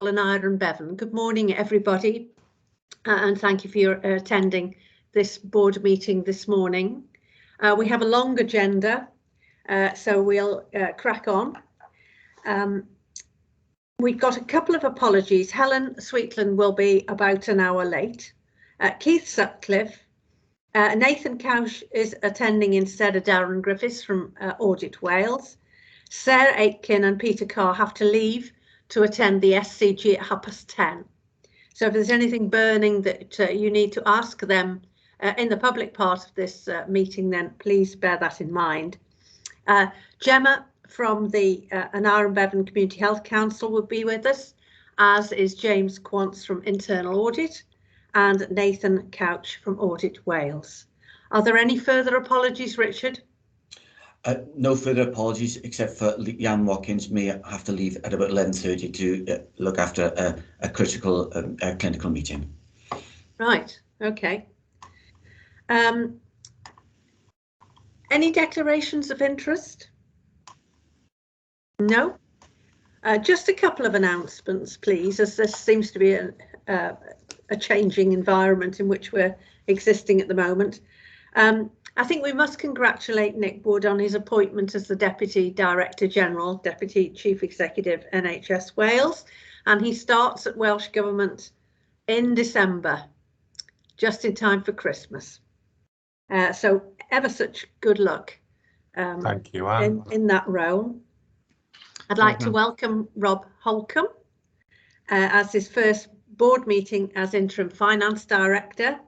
and Ira and Bevan. Good morning, everybody, and thank you for your attending this board meeting this morning. We have a long agenda, so we'll crack on. We've got a couple of apologies. Helen Sweetland will be about an hour late. Keith Sutcliffe, Nathan Couch is attending instead of Darren Griffiths from Audit Wales. Sarah Aitken and Peter Carr have to leave to attend the SCG at 10:30. So if there's anything burning that you need to ask them in the public part of this meeting, then please bear that in mind. Gemma from the Aaron Bevan Community Health Council will be with us, as is James Quantz from Internal Audit and Nathan Couch from Audit Wales. Are there any further apologies, Richard? No further apologies, except for Jan Watkins may have to leave at about 11:30 to look after a critical clinical meeting. Right, okay. Any declarations of interest? No? Just a couple of announcements, please, as this seems to be a changing environment in which we're existing at the moment. I think we must congratulate Nick Wood on his appointment as the Deputy Director General, Deputy Chief Executive, NHS Wales, and he starts at Welsh Government in December, just in time for Christmas. So ever such good luck Thank you, Anne. in that role. I'd like to welcome Rob Holcomb as his first board meeting as Interim Finance Director.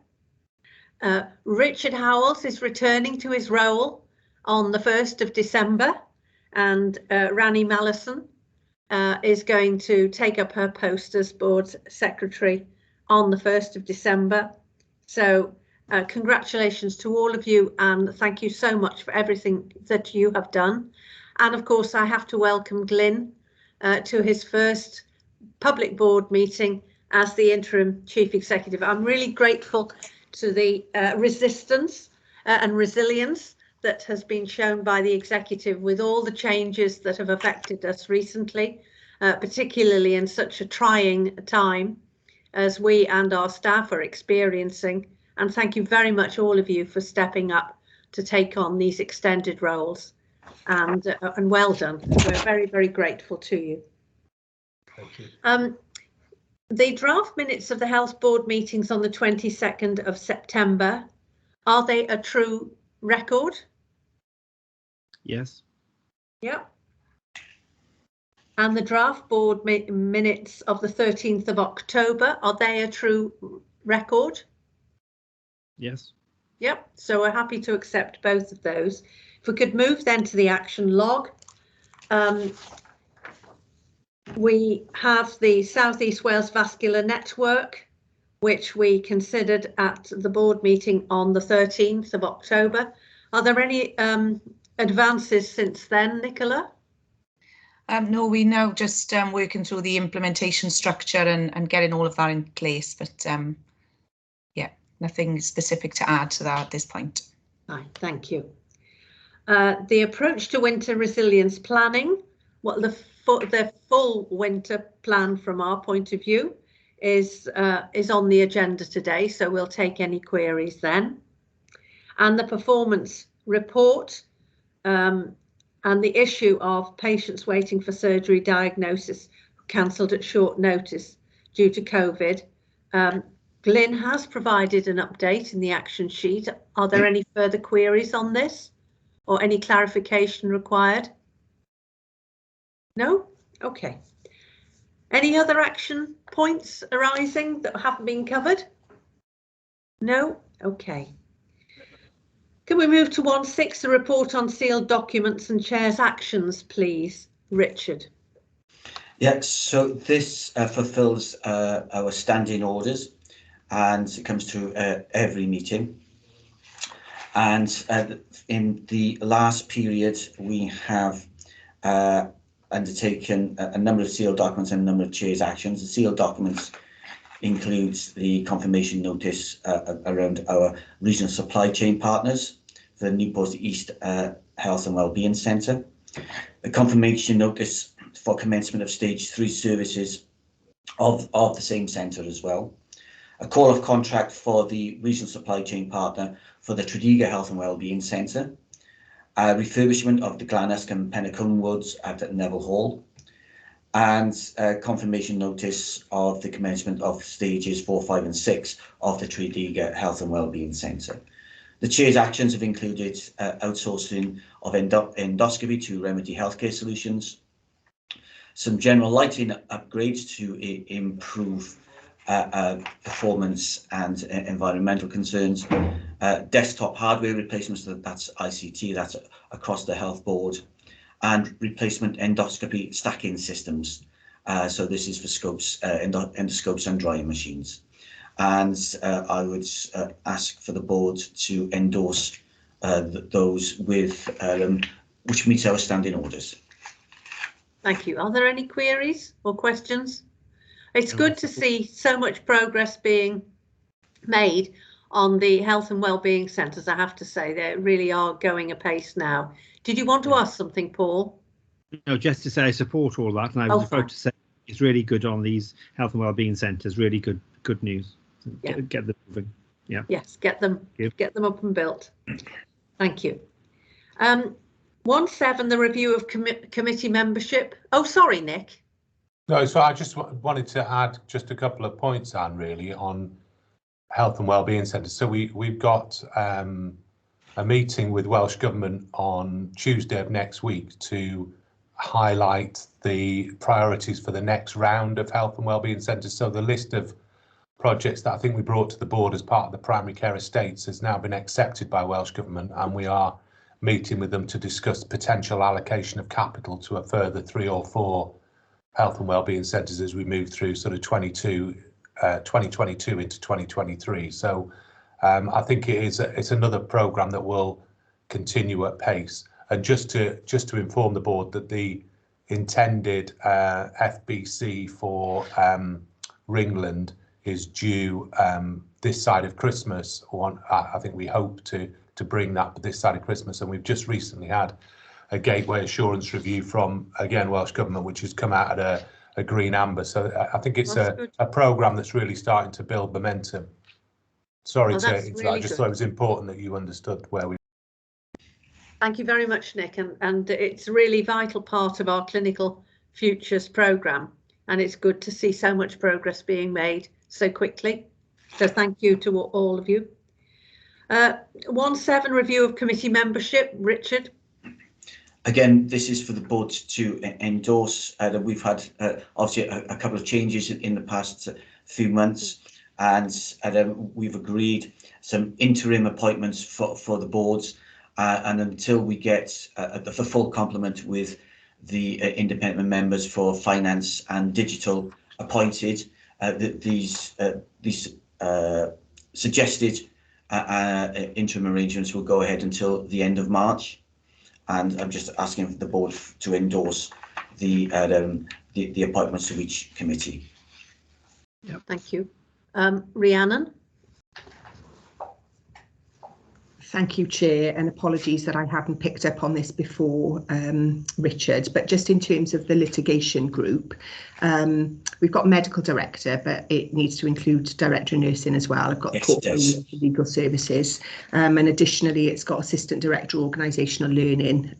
Richard Howells is returning to his role on the 1st of December, and Rani Mallison is going to take up her post as board secretary on the 1st of December. So congratulations to all of you, and thank you so much for everything that you have done. And of course, I have to welcome Glyn to his first public board meeting as the interim chief executive. I'm really grateful to the resistance and resilience that has been shown by the executive with all the changes that have affected us recently, particularly in such a trying time as we and our staff are experiencing. And thank you very much, all of you, for stepping up to take on these extended roles. And well done. We're very, very grateful to you. Thank you. The draft minutes of the Health Board meetings on the 22nd of September, are they a true record? Yes. Yep. And the draft board minutes of the 13th of October, are they a true record? Yes. Yep. So we're happy to accept both of those. If we could move then to the action log. We have the South East Wales Vascular Network, which we considered at the board meeting on the 13th of October. Are there any advances since then, Nicola? No, we now just working through the implementation structure and getting all of that in place, but yeah, nothing specific to add to that at this point. Fine, thank you. The approach to winter resilience planning, well, the full winter plan from our point of view is on the agenda today, so we'll take any queries then. And the performance report and the issue of patients waiting for surgery diagnosis cancelled at short notice due to COVID. Glyn has provided an update in the action sheet. Are there any further queries on this or any clarification required? No? Okay. Any other action points arising that haven't been covered? No? Okay. Can we move to 1.6, the report on sealed documents and chair's actions, please, Richard? Yeah, so this fulfills our standing orders, and it comes to every meeting. And in the last period, we have undertaken a number of sealed documents and a number of chair's actions. The sealed documents includes the confirmation notice around our regional supply chain partners for the Newport East Health and Wellbeing Centre. The confirmation notice for commencement of stage 3 services of the same centre as well. A call of contract for the regional supply chain partner for the Tredegar Health and Wellbeing Centre. A refurbishment of the Glanesk and Penacombe Woods at Neville Hall. And a confirmation notice of the commencement of stages 4, 5 and 6 of the Tredegar Health and Wellbeing Centre. The Chair's actions have included outsourcing of endoscopy to Remedy Healthcare Solutions, some general lighting upgrades to improve performance and environmental concerns, desktop hardware replacements, that's ICT, that's across the health board, and replacement endoscopy stacking systems. So this is for scopes, endoscopes and drying machines. And I would ask for the board to endorse those with which meets our standing orders. Thank you. Are there any queries or questions? It's good to see so much progress being made on the health and wellbeing centres. I have to say they really are going apace now. Did you want to ask something, Paul? No, just to say I support all that, and I was about to say it's really good on these health and wellbeing centres. Really good news. Yeah. Get them moving. Yeah. Yes, get them up and built. Thank you. 1.7, the review of committee membership. Oh, sorry, Nick. No, so I just wanted to add just a couple of points, Anne, really, on health and wellbeing centres. So we've got a meeting with Welsh Government on Tuesday of next week to highlight the priorities for the next round of health and wellbeing centres. So the list of projects that I think we brought to the board as part of the primary care estates has now been accepted by Welsh Government, and we are meeting with them to discuss potential allocation of capital to a further 3 or 4 health and wellbeing centres as we move through sort of 2022 into 2023. So I think it's another programme that will continue at pace. And just to inform the board that the intended FBC for Ringland is due this side of Christmas. I think we hope to bring that this side of Christmas, and we've just recently had a gateway assurance review from, again, Welsh Government, which has come out at a green amber. So I think it's a programme that's really starting to build momentum. Sorry to interrupt, I just thought it was important that you understood where we. Thank you very much, Nick, and it's a really vital part of our Clinical Futures programme, and it's good to see so much progress being made so quickly. So thank you to all of you. 1.7, review of committee membership. Richard. Again, this is for the board to endorse. We've had obviously a couple of changes in the past few months, and we've agreed some interim appointments for the boards, and until we get the full complement with the independent members for finance and digital appointed, these suggested interim arrangements will go ahead until the end of March. And I'm just asking the board to endorse the appointments to each committee. Yep. Thank you. Rhiannon. Thank you, Chair, and apologies that I hadn't picked up on this before, Richard, but just in terms of the litigation group, we've got medical director, but it needs to include director of nursing as well. I've got legal services, and additionally it's got assistant director organisational learning.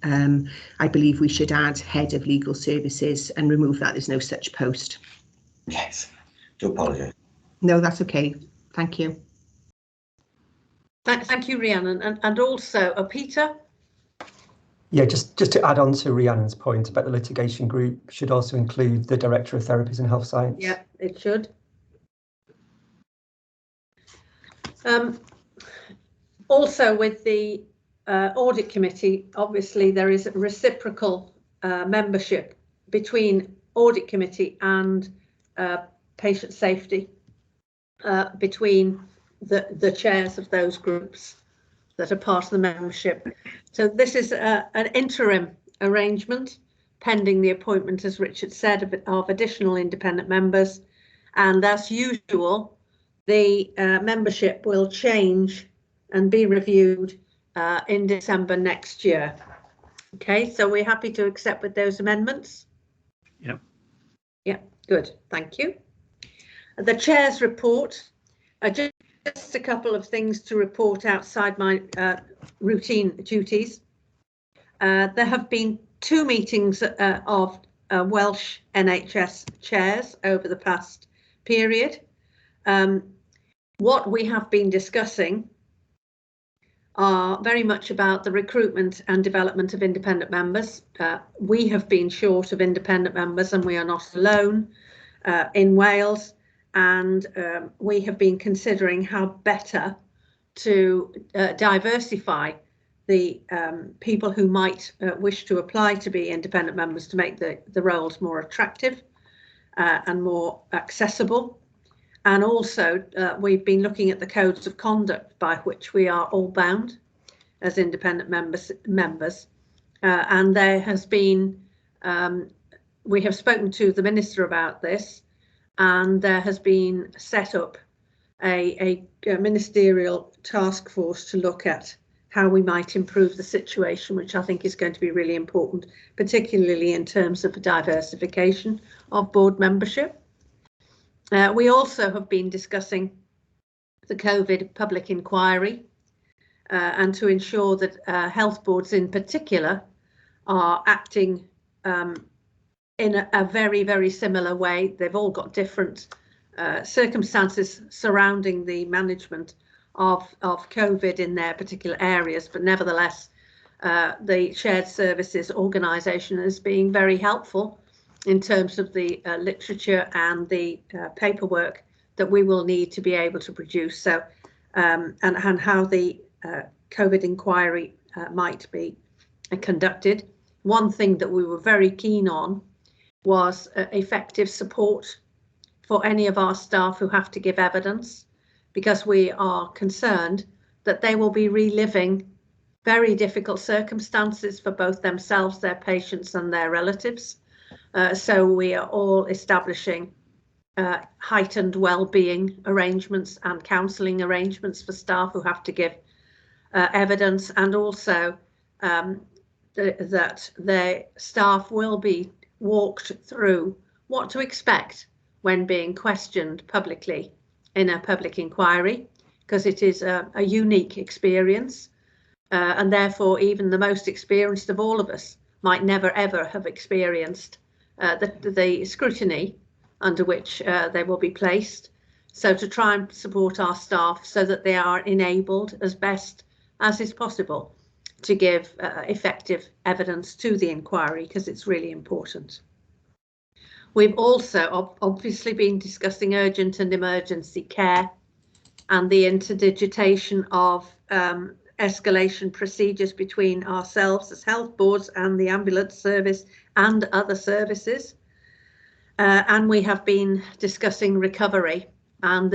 I believe we should add head of legal services and remove that. There's no such post. Yes, do apologise. No, that's okay. Thank you. Thank you, Rhiannon, and also Peter. Yeah, just to add on to Rhiannon's point about the litigation group, should also include the Director of Therapies and Health Science. Yeah, it should. Also with the audit committee, obviously there is reciprocal membership between audit committee and patient safety, between the chairs of those groups that are part of the membership. So this is an interim arrangement pending the appointment, as Richard said, of additional independent members. And as usual, the membership will change and be reviewed in December next year. Okay, so we're happy to accept with those amendments. Yep. Yep, good, thank you. The Chair's report, just a couple of things to report outside my routine duties. There have been 2 meetings of Welsh NHS chairs over the past period. What we have been discussing are very much about the recruitment and development of independent members. We have been short of independent members, and we are not alone in Wales, and we have been considering how better to diversify the people who might wish to apply to be independent members, to make the roles more attractive and more accessible. And also we've been looking at the codes of conduct by which we are all bound as independent members, and there has been, we have spoken to the Minister about this, and there has been set up a ministerial task force to look at how we might improve the situation, which I think is going to be really important, particularly in terms of diversification of board membership. We also have been discussing the COVID public inquiry and to ensure that health boards in particular are acting in a very, very similar way. They've all got different circumstances surrounding the management of COVID in their particular areas, but nevertheless the shared services organisation is being very helpful in terms of the literature and the paperwork that we will need to be able to produce. So and how the COVID inquiry might be conducted. One thing that we were very keen on was effective support for any of our staff who have to give evidence, because we are concerned that they will be reliving very difficult circumstances for both themselves, their patients and their relatives. So we are all establishing heightened well-being arrangements and counselling arrangements for staff who have to give evidence, and also that their staff will be walked through what to expect when being questioned publicly in a public inquiry, because it is a unique experience, and therefore even the most experienced of all of us might never ever have experienced the scrutiny under which they will be placed. So to try and support our staff so that they are enabled as best as is possible to give effective evidence to the inquiry, because it's really important. We've also obviously been discussing urgent and emergency care and the interdigitation of escalation procedures between ourselves as health boards and the ambulance service and other services. And we have been discussing recovery and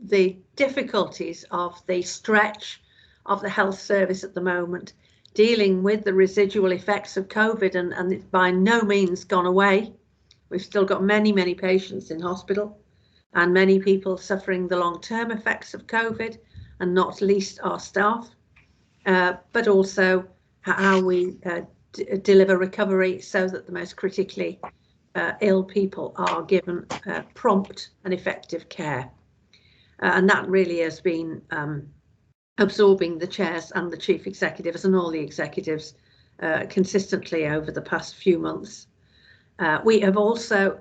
the difficulties of the stretch of the health service at the moment, dealing with the residual effects of COVID, and it's by no means gone away. We've still got many, many patients in hospital and many people suffering the long-term effects of COVID, and not least our staff, but also how we deliver recovery so that the most critically ill people are given prompt and effective care. And that really has been absorbing the chairs and the chief executives and all the executives consistently over the past few months. We have also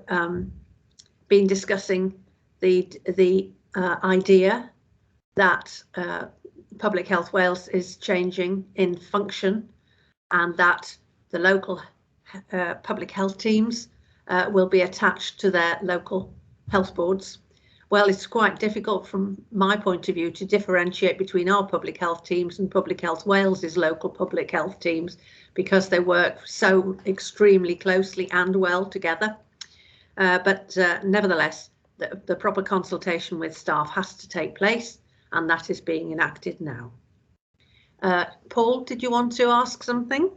been discussing the idea that Public Health Wales is changing in function, and that the local public health teams will be attached to their local health boards. Well, it's quite difficult from my point of view to differentiate between our public health teams and Public Health Wales's local public health teams, because they work so extremely closely and well together. But nevertheless, the proper consultation with staff has to take place, and that is being enacted now. Paul, did you want to ask something?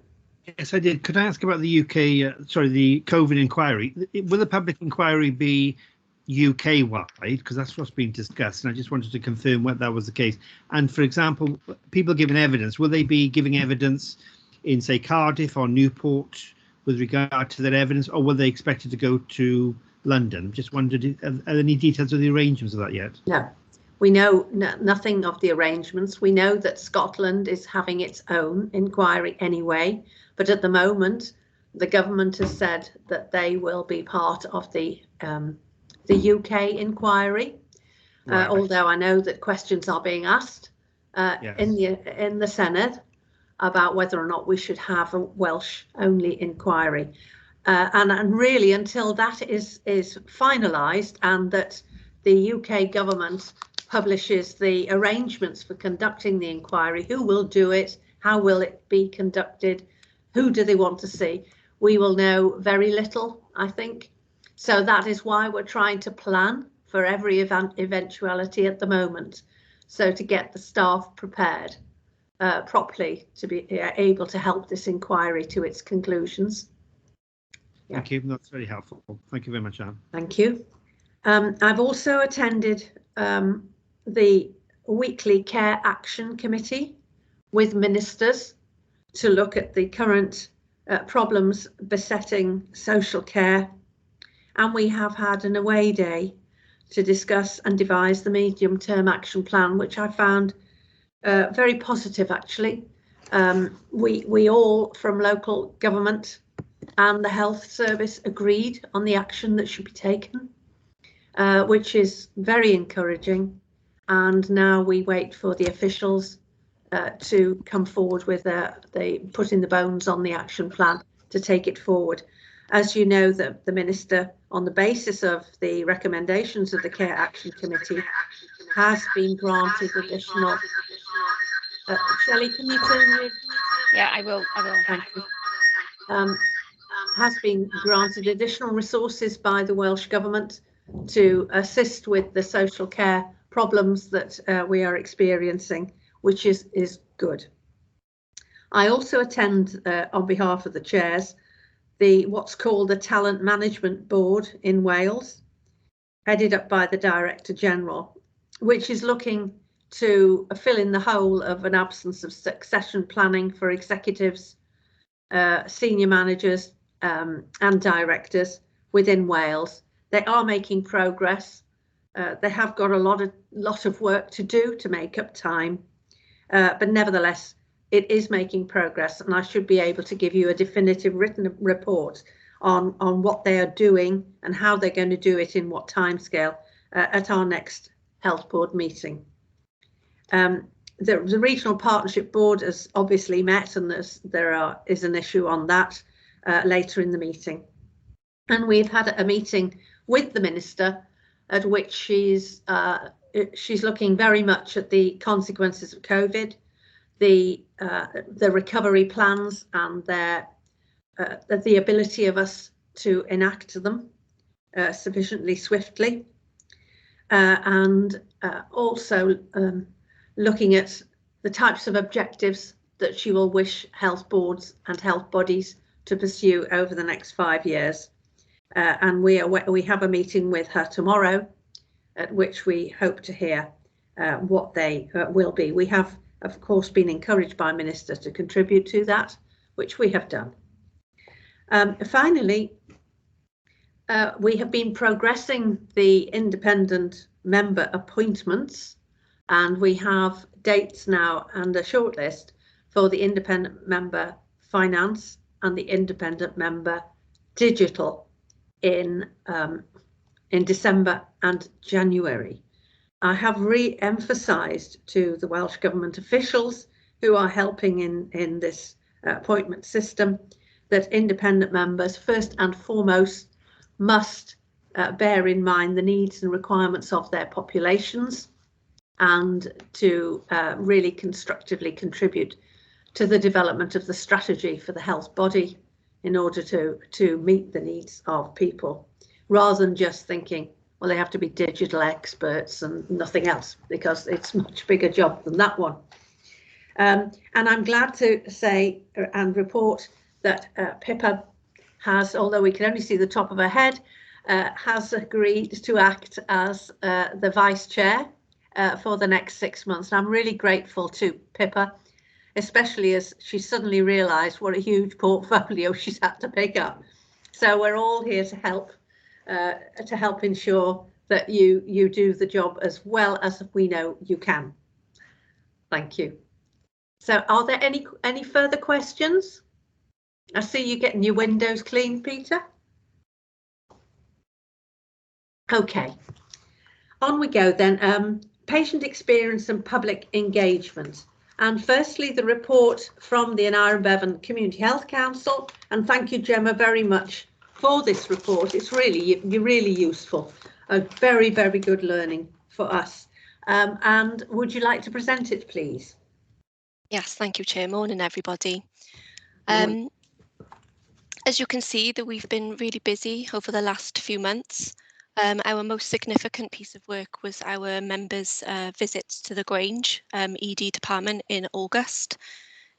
Yes, I did. Could I ask about the UK, the COVID inquiry? Will the public inquiry be UK-wide? Because that's what's been discussed, and I just wanted to confirm whether that was the case. And for example, people giving evidence, will they be giving evidence in, say, Cardiff or Newport with regard to their evidence, or were they expected to go to London? Just wondered, are there any details of the arrangements of that yet? No, we know nothing of the arrangements. We know that Scotland is having its own inquiry anyway, but at the moment, the government has said that they will be part of the UK inquiry. Right. Although I know that questions are being asked yes. in the Senate about whether or not we should have a Welsh only inquiry. And really, until that is finalised and that the UK government publishes the arrangements for conducting the inquiry, who will do it, how will it be conducted, who do they want to see, we will know very little, I think. So that is why we're trying to plan for every eventuality at the moment, so to get the staff prepared properly to be able to help this inquiry to its conclusions. Yeah. Thank you. That's very helpful. Thank you very much, Anne. Thank you. I've also attended the weekly Care Action Committee with ministers to look at the current problems besetting social care. And we have had an away day to discuss and devise the medium-term action plan, which I found very positive, actually. We all from local government and the health service agreed on the action that should be taken, which is very encouraging. And now we wait for the officials to come forward with putting the bones on the action plan to take it forward. As you know, the Minister, on the basis of the recommendations of the Care Action Committee, has been granted additional... Shelley, can you turn your... Yeah, I will. Thank you. Has been granted additional resources by the Welsh Government to assist with the social care problems that we are experiencing, which is good. I also attend, on behalf of the chairs, what's called the Talent Management Board in Wales, headed up by the Director General, which is looking to fill in the hole of an absence of succession planning for executives, senior managers and directors within Wales. They are making progress. They have got a lot of work to do to make up time, but nevertheless, it is making progress, and I should be able to give you a definitive written report on what they are doing and how they're going to do it in what timescale at our next health board meeting. The Regional Partnership Board has obviously met, and there is an issue on that later in the meeting. And we've had a meeting with the Minister at which she's looking very much at the consequences of COVID, the recovery plans and the ability of us to enact them sufficiently swiftly, and also looking at the types of objectives that she will wish health boards and health bodies to pursue over the next 5 years. And we have a meeting with her tomorrow, at which we hope to hear what they will be. We have, of course, been encouraged by Minister to contribute to that, which we have done. Finally, we have been progressing the independent member appointments, and we have dates now and a shortlist for the independent member finance and the independent member digital in December and January. I have re-emphasised to the Welsh Government officials who are helping in this appointment system that independent members, first and foremost, must bear in mind the needs and requirements of their populations, and to really constructively contribute to the development of the strategy for the health body in order to meet the needs of people, rather than just thinking, well, they have to be digital experts and nothing else, because it's a much bigger job than that one. And I'm glad to say and report that Pippa has, although we can only see the top of her head, has agreed to act as the vice chair for the next 6 months. And I'm really grateful to Pippa. especially as she suddenly realised what a huge portfolio she's had to pick up. So we're all here to help ensure that you do the job as well as we know you can. Thank you. So are there any further questions? I see you getting your windows clean, Peter. Okay, on we go then. Patient experience and public engagement. And firstly, the report from the Beven Community Health Council. And thank you, Gemma, very much for this report. It's really useful. A very, very good learning for us. And would you like to present it, please? Yes, thank you, Chair. Morning, everybody. As you can see, that we've been really busy over the last few months. Our most significant piece of work was our members' visits to the Grange ED department in August.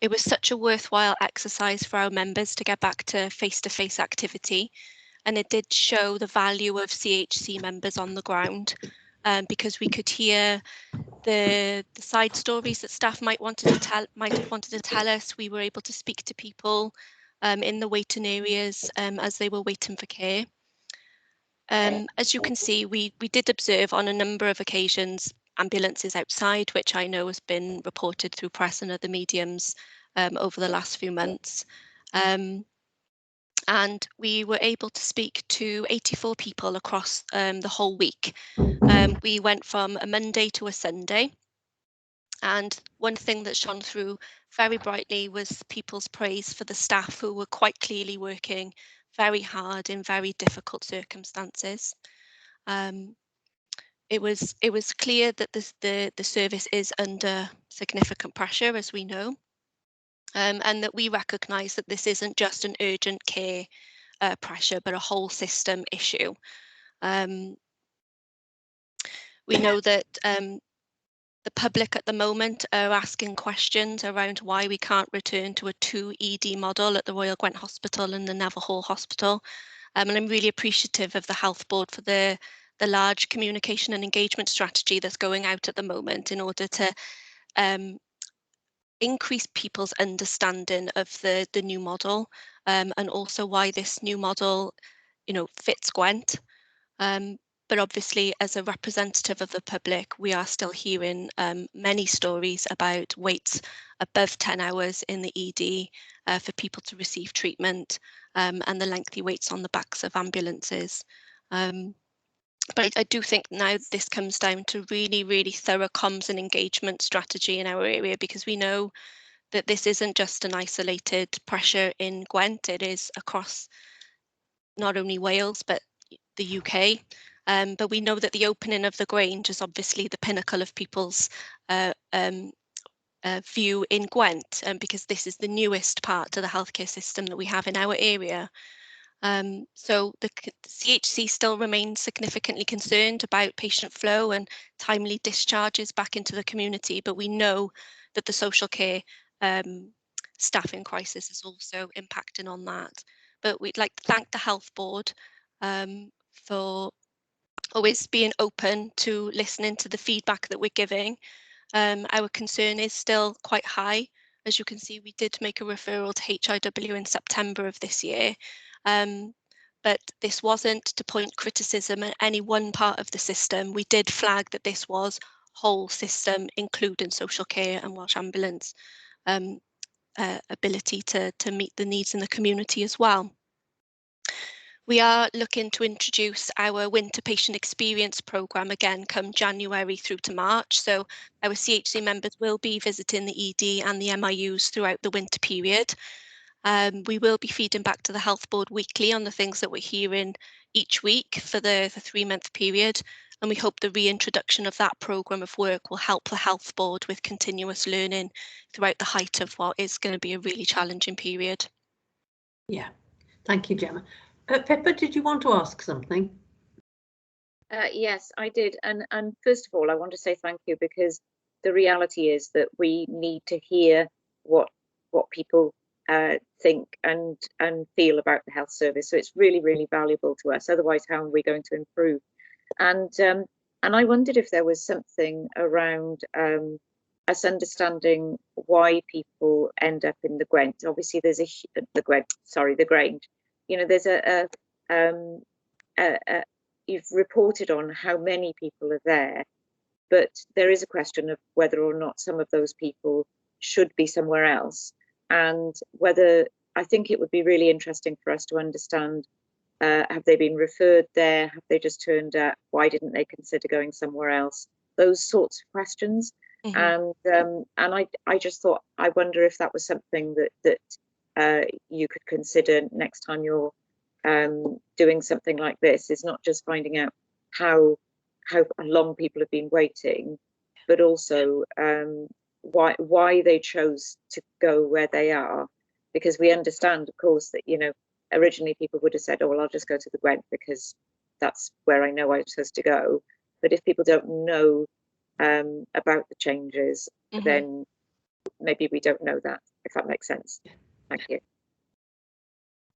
It was such a worthwhile exercise for our members to get back to face-to-face activity, and it did show the value of CHC members on the ground, because we could hear the side stories that staff might have wanted to tell us. We were able to speak to people in the waiting areas as they were waiting for care. As you can see, we did observe on a number of occasions ambulances outside, which I know has been reported through press and other mediums over the last few months. And we were able to speak to 84 people across the whole week. We went from a Monday to a Sunday. And one thing that shone through very brightly was people's praise for the staff, who were quite clearly working very hard in very difficult circumstances. It was clear that the service is under significant pressure, as we know, and that we recognise that this isn't just an urgent care pressure, but a whole system issue. We know that the public at the moment are asking questions around why we can't return to a 2 ED model at the Royal Gwent Hospital and the Neville Hall Hospital. And I'm really appreciative of the Health Board for the large communication and engagement strategy that's going out at the moment in order to increase people's understanding of the new model, and also why this new model, fits Gwent. But obviously, as a representative of the public, we are still hearing many stories about waits above 10 hours in the ED for people to receive treatment, and the lengthy waits on the backs of ambulances. But I do think now this comes down to really, really thorough comms and engagement strategy in our area, because we know that this isn't just an isolated pressure in Gwent, it is across not only Wales, but the UK. But we know that the opening of the Grange is obviously the pinnacle of people's view in Gwent, because this is the newest part to the healthcare system that we have in our area. So the CHC still remains significantly concerned about patient flow and timely discharges back into the community, but we know that the social care staffing crisis is also impacting on that. But we'd like to thank the Health Board for always being open to listening to the feedback that we're giving. Our concern is still quite high. As you can see, we did make a referral to HIW in September of this year. But this wasn't to point criticism at any one part of the system. We did flag that this was whole system, including social care and Welsh Ambulance ability to meet the needs in the community as well. We are looking to introduce our winter patient experience programme again come January through to March. So our CHC members will be visiting the ED and the MIUs throughout the winter period. We will be feeding back to the Health Board weekly on the things that we're hearing each week for the 3-month period. And we hope the reintroduction of that programme of work will help the Health Board with continuous learning throughout the height of what is going to be a really challenging period. Yeah, thank you, Gemma. Pippa, did you want to ask something? Yes, I did. And first of all, I want to say thank you, because the reality is that we need to hear what people think and feel about the health service. So it's really, really valuable to us. Otherwise, how are we going to improve? And I wondered if there was something around us understanding why people end up in the Gwent. Obviously, there's the Grange. You know, there's you've reported on how many people are there, but there is a question of whether or not some of those people should be somewhere else, and whether, I think it would be really interesting for us to understand, have they been referred there? Have they just turned up? Why didn't they consider going somewhere else? Those sorts of questions. Mm-hmm. And I just thought, I wonder if that was something that you could consider next time you're doing something like this, is not just finding out how long people have been waiting, but also why they chose to go where they are. Because we understand, of course, that, you know, originally people would have said, oh, well, I'll just go to the Gwent because that's where I know I'm supposed to go. But if people don't know about the changes, mm-hmm. then maybe we don't know that, if that makes sense. Thank you.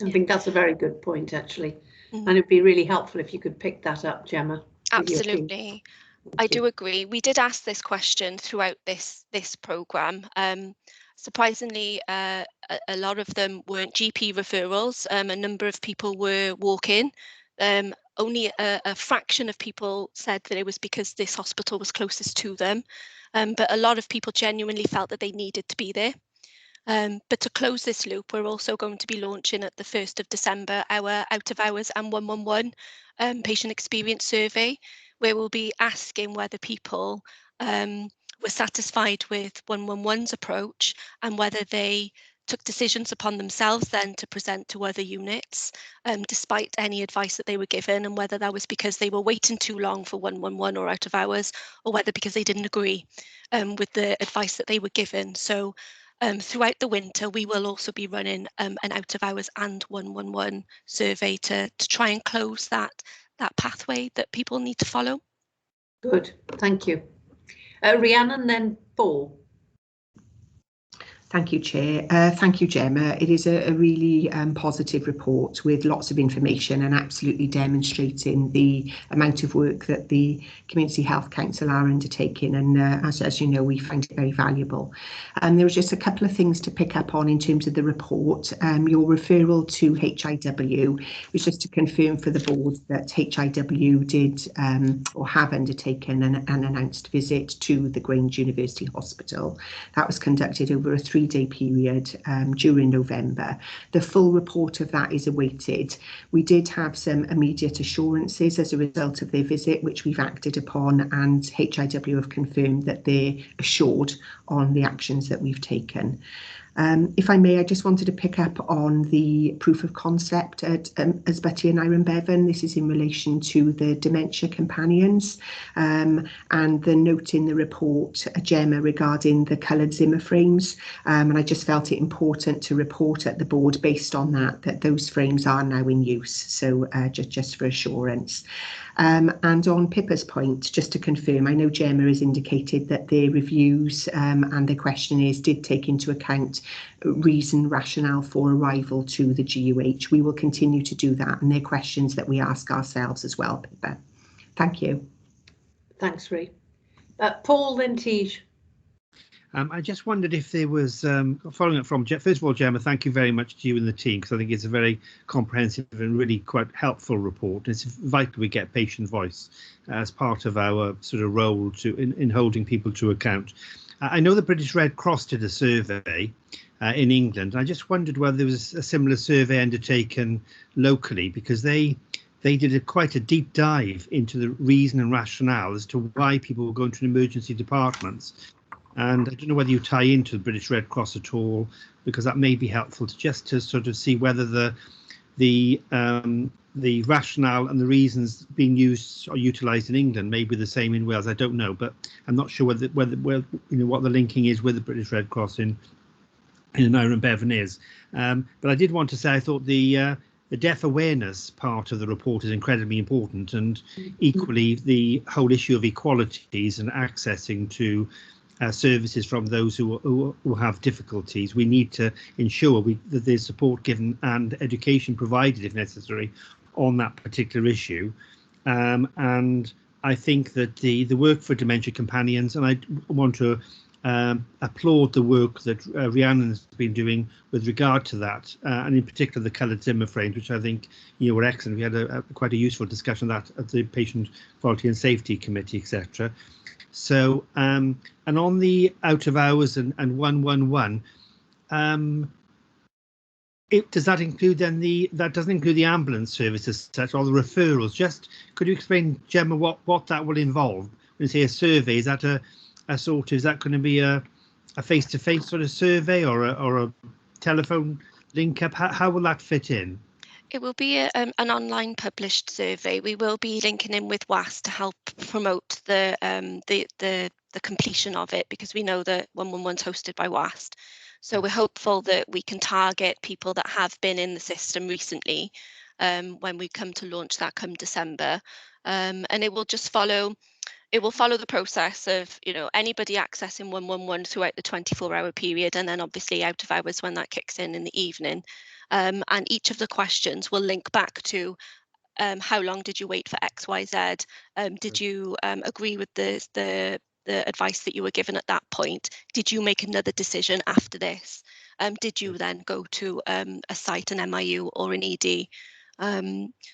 I think that's a very good point, actually. Mm-hmm. And it'd be really helpful if you could pick that up, Gemma. Absolutely. I do agree. We did ask this question throughout this programme. Surprisingly, a lot of them weren't GP referrals. A number of people were walk-in. Only a fraction of people said that it was because this hospital was closest to them. But a lot of people genuinely felt that they needed to be there. But to close this loop, we're also going to be launching at the 1st of December our out of hours and 111 patient experience survey, where we'll be asking whether people were satisfied with 111's approach and whether they took decisions upon themselves then to present to other units, despite any advice that they were given, and whether that was because they were waiting too long for 111 or out of hours, or whether because they didn't agree with the advice that they were given. So throughout the winter, we will also be running an out of hours and 111 survey to try and close that pathway that people need to follow. Good, thank you. Rhiannon, then Paul. Thank you, Chair. Thank you, Gemma. It is a really positive report with lots of information and absolutely demonstrating the amount of work that the Community Health Council are undertaking. And as you know, we find it very valuable. There was just a couple of things to pick up on in terms of the report. Your referral to HIW was just to confirm for the board that HIW did or have undertaken an announced visit to the Grange University Hospital. That was conducted over a 3-day period during November. The full report of that is awaited. We did have some immediate assurances as a result of their visit, which we've acted upon, and HIW have confirmed that they're assured on the actions that we've taken. If I may, I just wanted to pick up on the proof of concept at Ysbyty and Beven. This is in relation to the Dementia Companions and the note in the report, Gemma, regarding the coloured Zimmer frames. And I just felt it important to report at the board based on that those frames are now in use. So just for assurance. And on Pippa's point, just to confirm, I know Gemma has indicated that their reviews and their questionnaires did take into account rationale for arrival to the GUH. We will continue to do that, and they're questions that we ask ourselves as well, Pippa. Thank you. Thanks, Ree. Paul, then Tej. I just wondered if there was, following up from, first of all, Gemma, thank you very much to you and the team, because I think it's a very comprehensive and really quite helpful report. It's vital we get patient voice as part of our sort of role in holding people to account. I know the British Red Cross did a survey in England. I just wondered whether there was a similar survey undertaken locally, because they did quite a deep dive into the reason and rationale as to why people were going to emergency departments. And I don't know whether you tie into the British Red Cross at all, because that may be helpful to sort of see whether the rationale and the reasons being used or utilised in England may be the same in Wales. I don't know, but I'm not sure whether you know what the linking is with the British Red Cross in Beven is. But I did want to say I thought the deaf awareness part of the report is incredibly important, and equally the whole issue of equalities and accessing to services from those who have difficulties. We need to ensure that there's support given and education provided if necessary on that particular issue. And I think that the work for Dementia Companions, and I want to applaud the work that Rhiannon has been doing with regard to that, and in particular the coloured Zimmer frames, which I think were excellent. We had quite a useful discussion of that at the Patient Quality and Safety Committee, etc. So, and on the out of hours and 111, does that include then that doesn't include the ambulance services, or the referrals? Just could you explain, Gemma, what that will involve? When you say a survey, is that is that going to be a face-to-face sort of survey or a telephone link up? How will that fit in? It will be an online published survey. We will be linking in with WAS to help promote the completion of it, because we know that 111 is hosted by WAS. So we're hopeful that we can target people that have been in the system recently when we come to launch that come December, and it will just follow. It will follow the process of, anybody accessing 111 throughout the 24-hour period, and then obviously out of hours when that kicks in the evening. And each of the questions will link back to how long did you wait for XYZ? Did you agree with the advice that you were given at that point? Did you make another decision after this? Did you then go to a site, an MIU or an ED?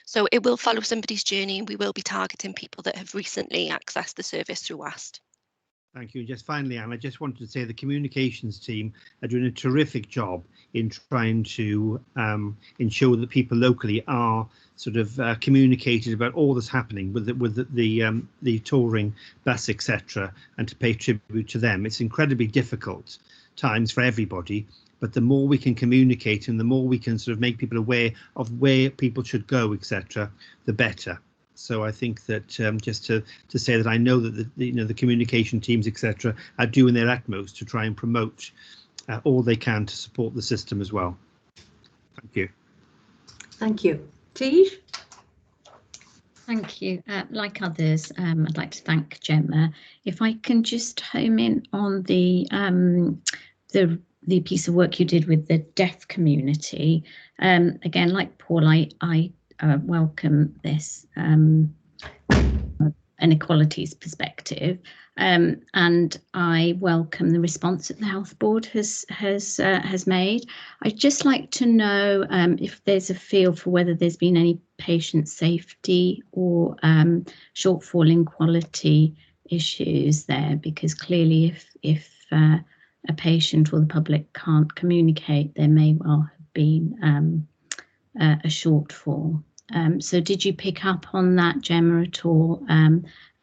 So it will follow somebody's journey, and we will be targeting people that have recently accessed the service through WAST. Thank you. And just finally, Anne, I just wanted to say the communications team are doing a terrific job in trying to ensure that people locally are sort of communicated about all that's happening with the touring bus, etc., and to pay tribute to them. It's incredibly difficult times for everybody, but the more we can communicate and the more we can sort of make people aware of where people should go, etc., the better. So I think that just to say that I know that the communication teams, etc., are doing their utmost to try and promote all they can to support the system as well. Thank you. Thank you. Tej? Thank you. Like others, I'd like to thank Gemma. If I can just home in on the piece of work you did with the deaf community. Again, like Paul, I welcome this inequalities perspective, and I welcome the response that the Health Board has made. I'd just like to know if there's a feel for whether there's been any patient safety or shortfall in quality issues there, because clearly if a patient or the public can't communicate, there may well have been a shortfall. So did you pick up on that, Gemma, at all?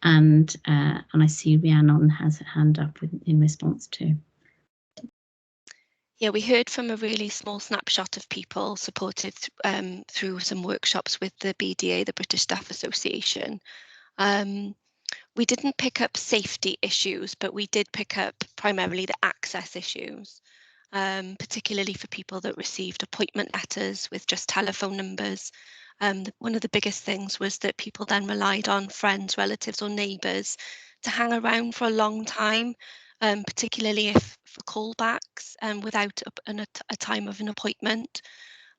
And I see Rhiannon has a hand up in response too. Yeah, we heard from a really small snapshot of people supported through some workshops with the BDA, the British Staff Association. We didn't pick up safety issues, but we did pick up primarily the access issues, particularly for people that received appointment letters with just telephone numbers. One of the biggest things was that people then relied on friends, relatives or neighbours to hang around for a long time, particularly if for callbacks without a time of an appointment.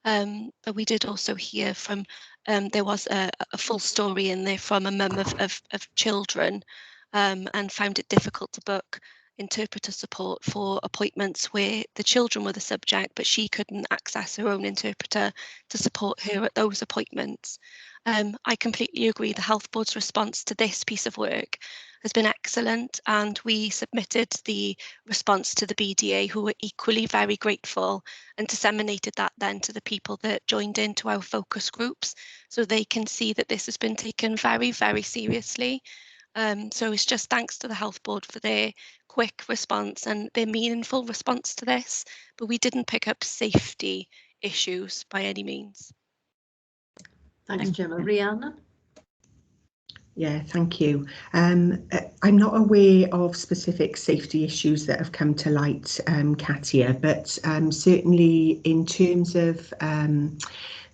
But we did also hear from, there was a full story in there from a mum of children, and found it difficult to book interpreter support for appointments where the children were the subject, but she couldn't access her own interpreter to support her at those appointments. I completely agree. The Health Board's response to this piece of work has been excellent, and we submitted the response to the BDA, who were equally very grateful, and disseminated that then to the people that joined into our focus groups, so they can see that this has been taken very, very seriously. So it's just thanks to the Health Board for their quick response and their meaningful response to this, but we didn't pick up safety issues by any means. Thanks, Gemma. Rhiannon? Yeah, thank you. I'm not aware of specific safety issues that have come to light, Katia, but certainly in terms of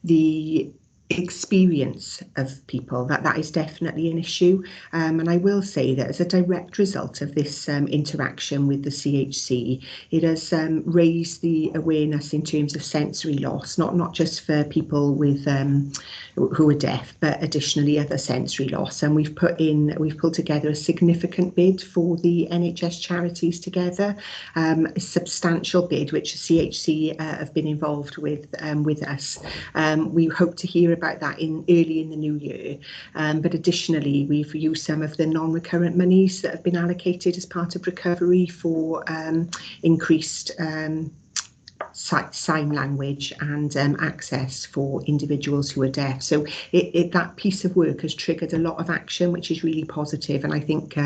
the experience of people, that is definitely an issue, and I will say that as a direct result of this interaction with the CHC, it has raised the awareness in terms of sensory loss, not just for people with who are deaf, but additionally other sensory loss. And we've pulled together a significant bid for the NHS charities together, a substantial bid which the CHC have been involved with us. We hope to hear about that early in the new year, but additionally we've used some of the non-recurrent monies that have been allocated as part of recovery for increased sign language and access for individuals who are deaf. So that piece of work has triggered a lot of action, which is really positive, and I think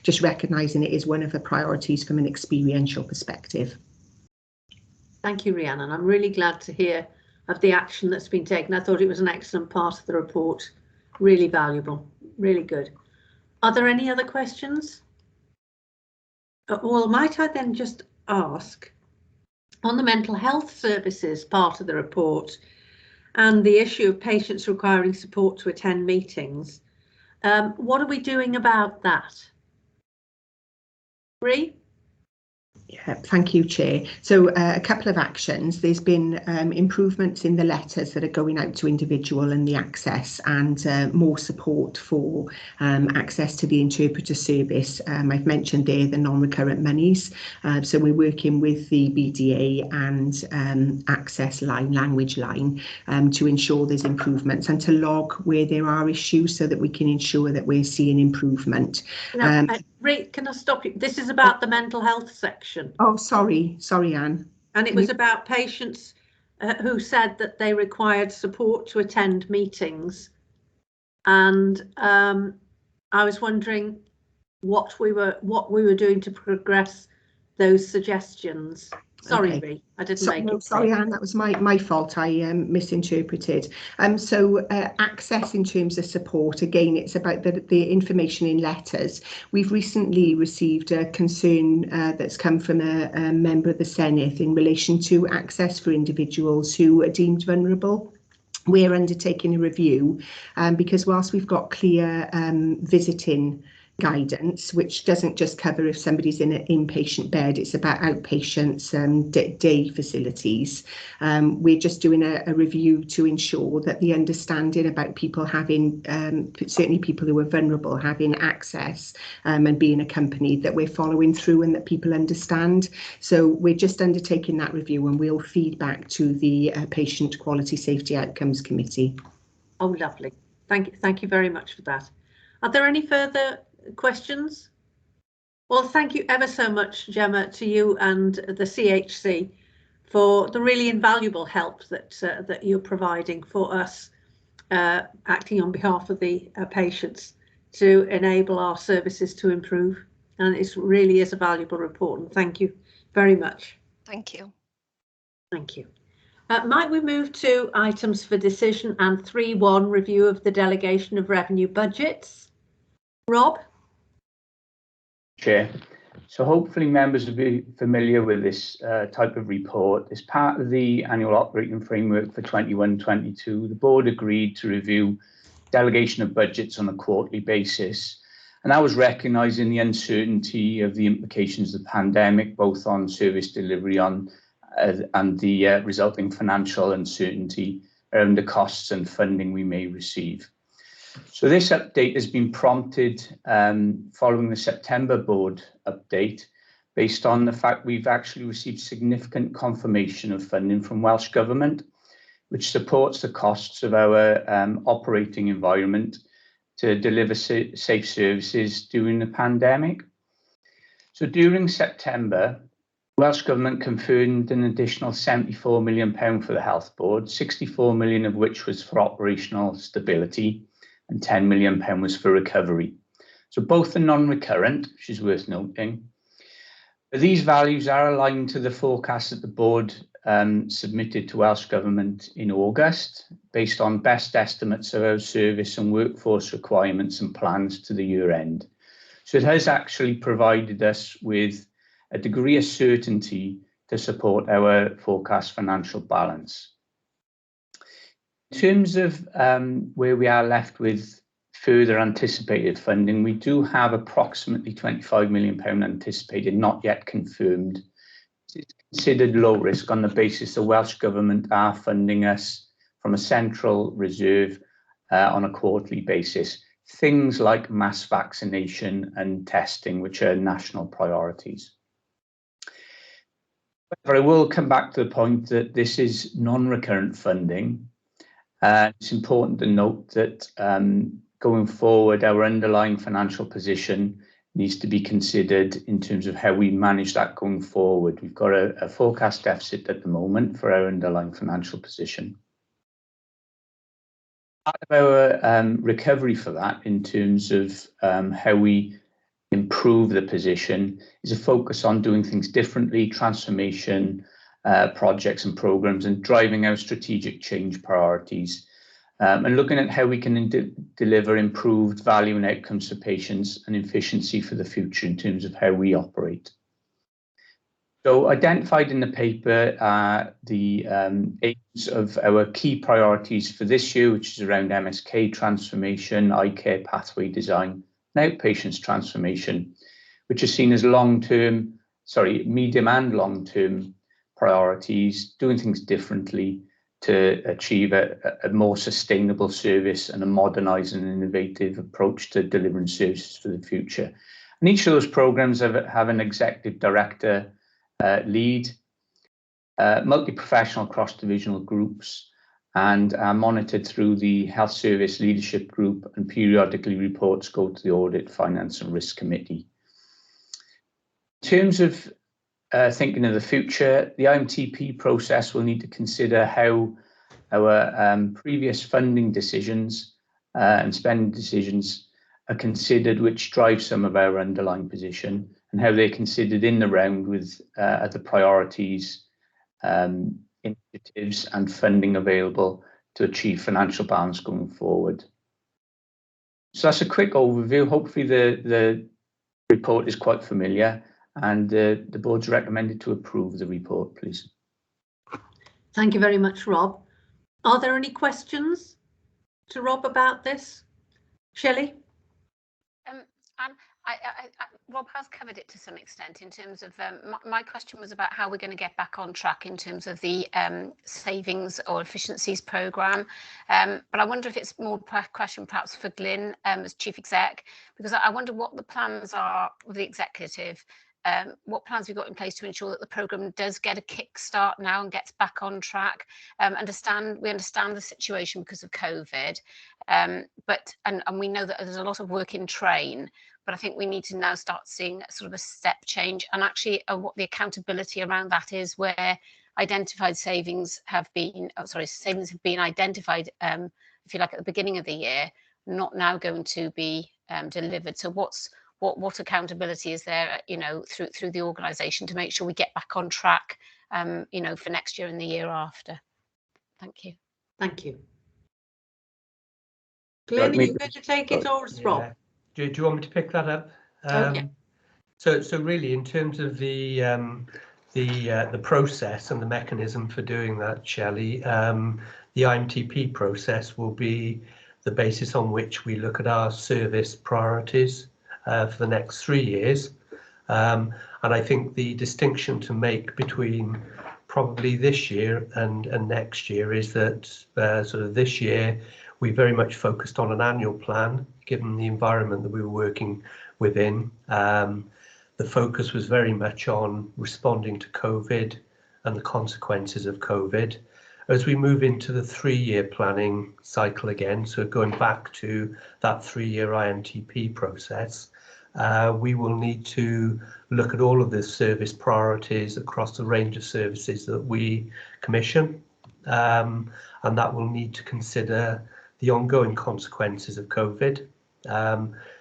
just recognising it is one of the priorities from an experiential perspective. Thank you, Rhiannon. I'm really glad to hear of the action that's been taken. I thought it was an excellent part of the report, really valuable, really good. Are there any other questions? Well, might I then just ask, on the mental health services part of the report and the issue of patients requiring support to attend meetings, what are we doing about that? Bree? Yeah, thank you, Chair. So a couple of actions. There's been improvements in the letters that are going out to individual and the access, and more support for access to the interpreter service. I've mentioned there the non-recurrent monies. So we're working with the BDA and access line, language line, to ensure there's improvements and to log where there are issues so that we can ensure that we're seeing improvement. Ray, can I stop you? This is about the mental health section. Oh, sorry, Anne. And it was about patients who said that they required support to attend meetings. And I was wondering what we were doing to progress those suggestions. Sorry, Okay. Ree, I didn't make it. Sorry, Anne, that was my fault. I misinterpreted. So access in terms of support, again, it's about the information in letters. We've recently received a concern that's come from a member of the Senate in relation to access for individuals who are deemed vulnerable. We're undertaking a review because whilst we've got clear visiting guidance, which doesn't just cover if somebody's in an inpatient bed, it's about outpatients and day facilities. We're just doing a review to ensure that the understanding about people having, certainly people who are vulnerable, having access and being accompanied, that we're following through and that people understand. So we're just undertaking that review and we'll feed back to the Patient Quality Safety Outcomes Committee. Oh, lovely. Thank you very much for that. Are there any further questions? Well, thank you ever so much, Gemma, to you and the CHC for the really invaluable help that you're providing for us, acting on behalf of the patients to enable our services to improve. And it really is a valuable report, and thank you very much. Thank you. Thank you. Might we move to items for decision and 3.1, review of the delegation of revenue budgets? Rob? Chair. So hopefully members will be familiar with this type of report. As part of the annual operating framework for 21-22, the board agreed to review delegation of budgets on a quarterly basis. And that was recognising the uncertainty of the implications of the pandemic, both on service delivery and the resulting financial uncertainty around the costs and funding we may receive. So this update has been prompted following the September board update, based on the fact we've actually received significant confirmation of funding from Welsh Government, which supports the costs of our operating environment to deliver safe services during the pandemic. So during September, Welsh Government confirmed an additional £74 million for the Health Board, 64 million of which was for operational stability, and £10 million was for recovery. So both are non-recurrent, which is worth noting. But these values are aligned to the forecast that the board submitted to Welsh Government in August, based on best estimates of our service and workforce requirements and plans to the year end. So it has actually provided us with a degree of certainty to support our forecast financial balance. In terms of where we are left with further anticipated funding, we do have approximately £25 million anticipated, not yet confirmed. It's considered low risk on the basis the Welsh Government are funding us from a central reserve on a quarterly basis. Things like mass vaccination and testing, which are national priorities. But I will come back to the point that this is non-recurrent funding. It's important to note that going forward, our underlying financial position needs to be considered in terms of how we manage that going forward. We've got a forecast deficit at the moment for our underlying financial position. Part of our recovery for that in terms of how we improve the position is a focus on doing things differently, transformation projects and programs, and driving our strategic change priorities, and looking at how we can deliver improved value and outcomes for patients and efficiency for the future in terms of how we operate. So identified in the paper are the aims of our key priorities for this year, which is around MSK transformation, eye care pathway design, and outpatients transformation, which are seen as medium and long-term priorities, doing things differently to achieve a more sustainable service and a modernised and innovative approach to delivering services for the future. And each of those programmes have an executive director lead, multi-professional cross-divisional groups, and are monitored through the Health Service Leadership Group, and periodically reports go to the Audit, Finance and Risk Committee. In terms of thinking of the future, the IMTP process will need to consider how our previous funding decisions and spending decisions are considered, which drive some of our underlying position, and how they're considered in the round with the priorities, initiatives and funding available to achieve financial balance going forward. So that's a quick overview. Hopefully the report is quite familiar, and the board's recommended to approve the report, please. Thank you very much, Rob. Are there any questions to Rob about this? Shelley? Rob has covered it to some extent in terms of my question was about how we're going to get back on track in terms of the savings or efficiencies programme. But I wonder if it's more a question perhaps for Glyn as Chief Exec, because I wonder what the plans are with the executive. What plans we've got in place to ensure that the programme does get a kickstart now and gets back on track. We understand the situation because of COVID, but we know that there's a lot of work in train, but I think we need to now start seeing sort of a step change, and actually what the accountability around that is, where identified savings have been, savings have been identified, if you like, at the beginning of the year, not now going to be delivered. So what accountability is there, through the organisation to make sure we get back on track, for next year and the year after? Thank you. Thank you. Glyn, are you going to take it, or Rob? Do you want me to pick that up? Okay. So really, in terms of the process and the mechanism for doing that, Shelley, the IMTP process will be the basis on which we look at our service priorities for the next 3 years. And I think the distinction to make between probably this year and next year is that sort of this year we very much focused on an annual plan, given the environment that we were working within. The focus was very much on responding to COVID and the consequences of COVID. As we move into the 3-year planning cycle again, so going back to that 3-year IMTP process, we will need to look at all of the service priorities across the range of services that we commission, and that will need to consider the ongoing consequences of COVID.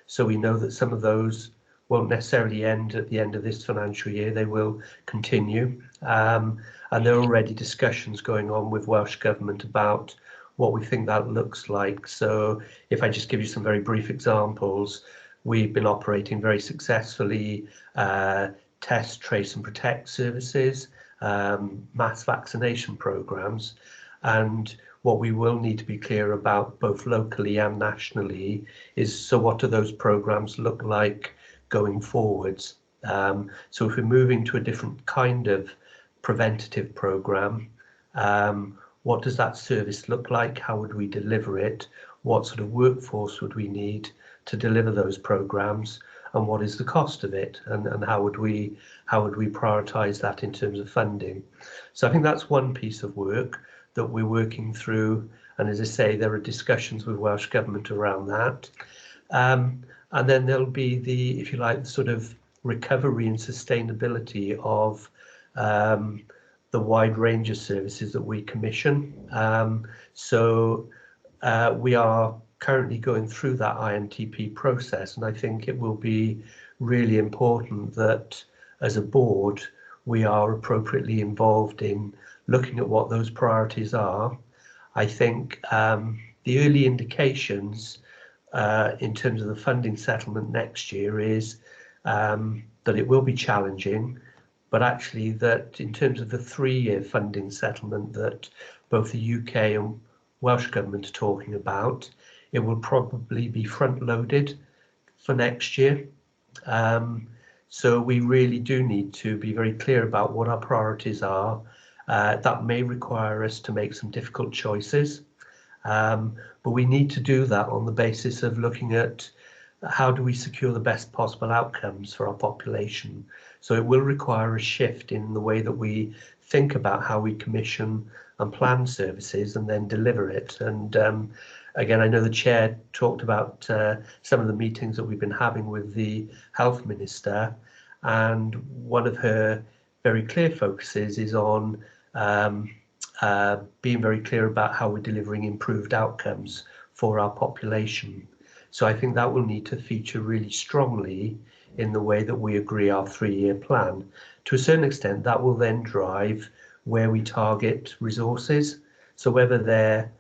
So we know that some of those won't necessarily end at the end of this financial year, they will continue. And there are already discussions going on with Welsh Government about what we think that looks like. So if I just give you some very brief examples, we've been operating very successfully test, trace and protect services, mass vaccination programs, and what we will need to be clear about both locally and nationally is, so what do those programs look like going forwards? So if we're moving to a different kind of preventative program, what does that service look like? How would we deliver it? What sort of workforce would we need to deliver those programs? And what is the cost of it? And how would we prioritise that in terms of funding? So I think that's one piece of work that we're working through. And as I say, there are discussions with Welsh Government around that. And then there'll be the, if you like, the sort of recovery and sustainability of the wide range of services that we commission. We are currently going through that IMTP process, and I think it will be really important that as a board we are appropriately involved in looking at what those priorities are. I think the early indications in terms of the funding settlement next year is that it will be challenging, but actually that in terms of the 3-year funding settlement that both the UK and Welsh Government are talking about, it will probably be front-loaded for next year. So we really do need to be very clear about what our priorities are. That may require us to make some difficult choices, but we need to do that on the basis of looking at how do we secure the best possible outcomes for our population. So it will require a shift in the way that we think about how we commission and plan services and then deliver it. And again, I know the chair talked about some of the meetings that we've been having with the health minister, and one of her very clear focuses is on being very clear about how we're delivering improved outcomes for our population. So I think that will need to feature really strongly in the way that we agree our 3-year plan. To a certain extent, that will then drive where we target resources. So whether they're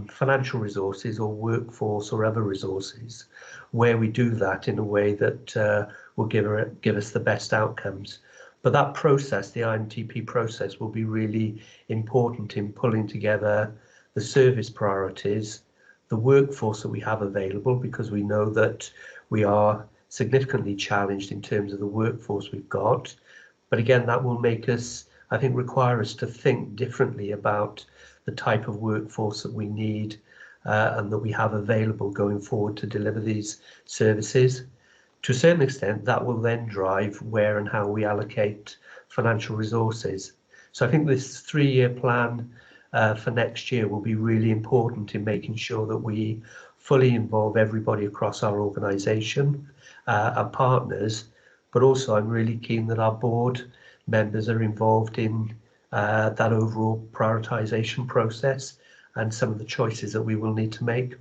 financial resources or workforce or other resources, where we do that in a way that will give us the best outcomes. But that process, the IMTP process, will be really important in pulling together the service priorities, the workforce that we have available, because we know that we are significantly challenged in terms of the workforce we've got. But again, that will make us, I think, require us to think differently about the type of workforce that we need and that we have available going forward to deliver these services. To a certain extent, that will then drive where and how we allocate financial resources. So I think this 3-year plan for next year will be really important in making sure that we fully involve everybody across our organisation, our partners, but also I'm really keen that our board members are involved in that overall prioritisation process and some of the choices that we will need to make.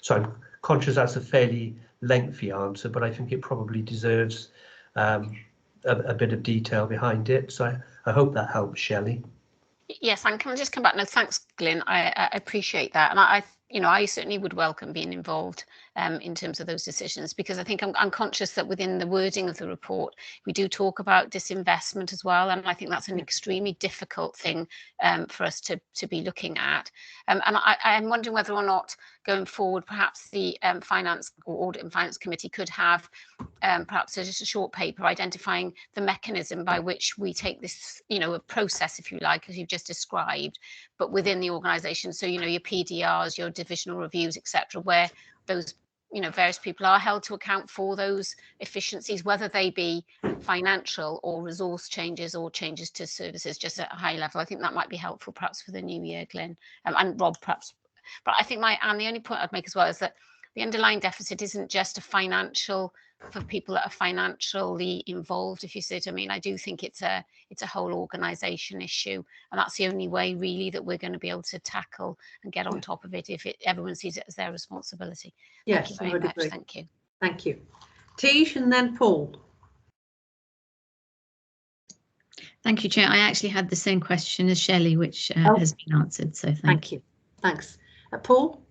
So I'm conscious that's a fairly lengthy answer, but I think it probably deserves a bit of detail behind it. So I hope that helps, Shelley. Yes, and can I just come back? No, thanks, Glyn. I appreciate that, and I certainly would welcome being involved in terms of those decisions, because I think I'm conscious that within the wording of the report we do talk about disinvestment as well, and I think that's an extremely difficult thing for us to be looking at. And I'm wondering whether or not going forward, perhaps the Finance or Audit and Finance Committee could have perhaps just a short paper identifying the mechanism by which we take this, a process, if you like, as you've just described, but within the organisation. So, your PDRs, your divisional reviews, etc., where those, various people are held to account for those efficiencies, whether they be financial or resource changes or changes to services, just at a high level. I think that might be helpful, perhaps, for the new year, Glyn, and Rob, perhaps. But I think the only point I'd make as well is that the underlying deficit isn't just a financial for people that are financially involved, if you see what I mean. I do think it's a whole organisation issue, and that's the only way really that we're going to be able to tackle and get on top of it if everyone sees it as their responsibility. Yes, thank you very much. Agree. Thank you. Thank you. Tish and then Paul. Thank you, Chair. I actually had the same question as Shelley, which has been answered, so thank you. Thanks. Paul?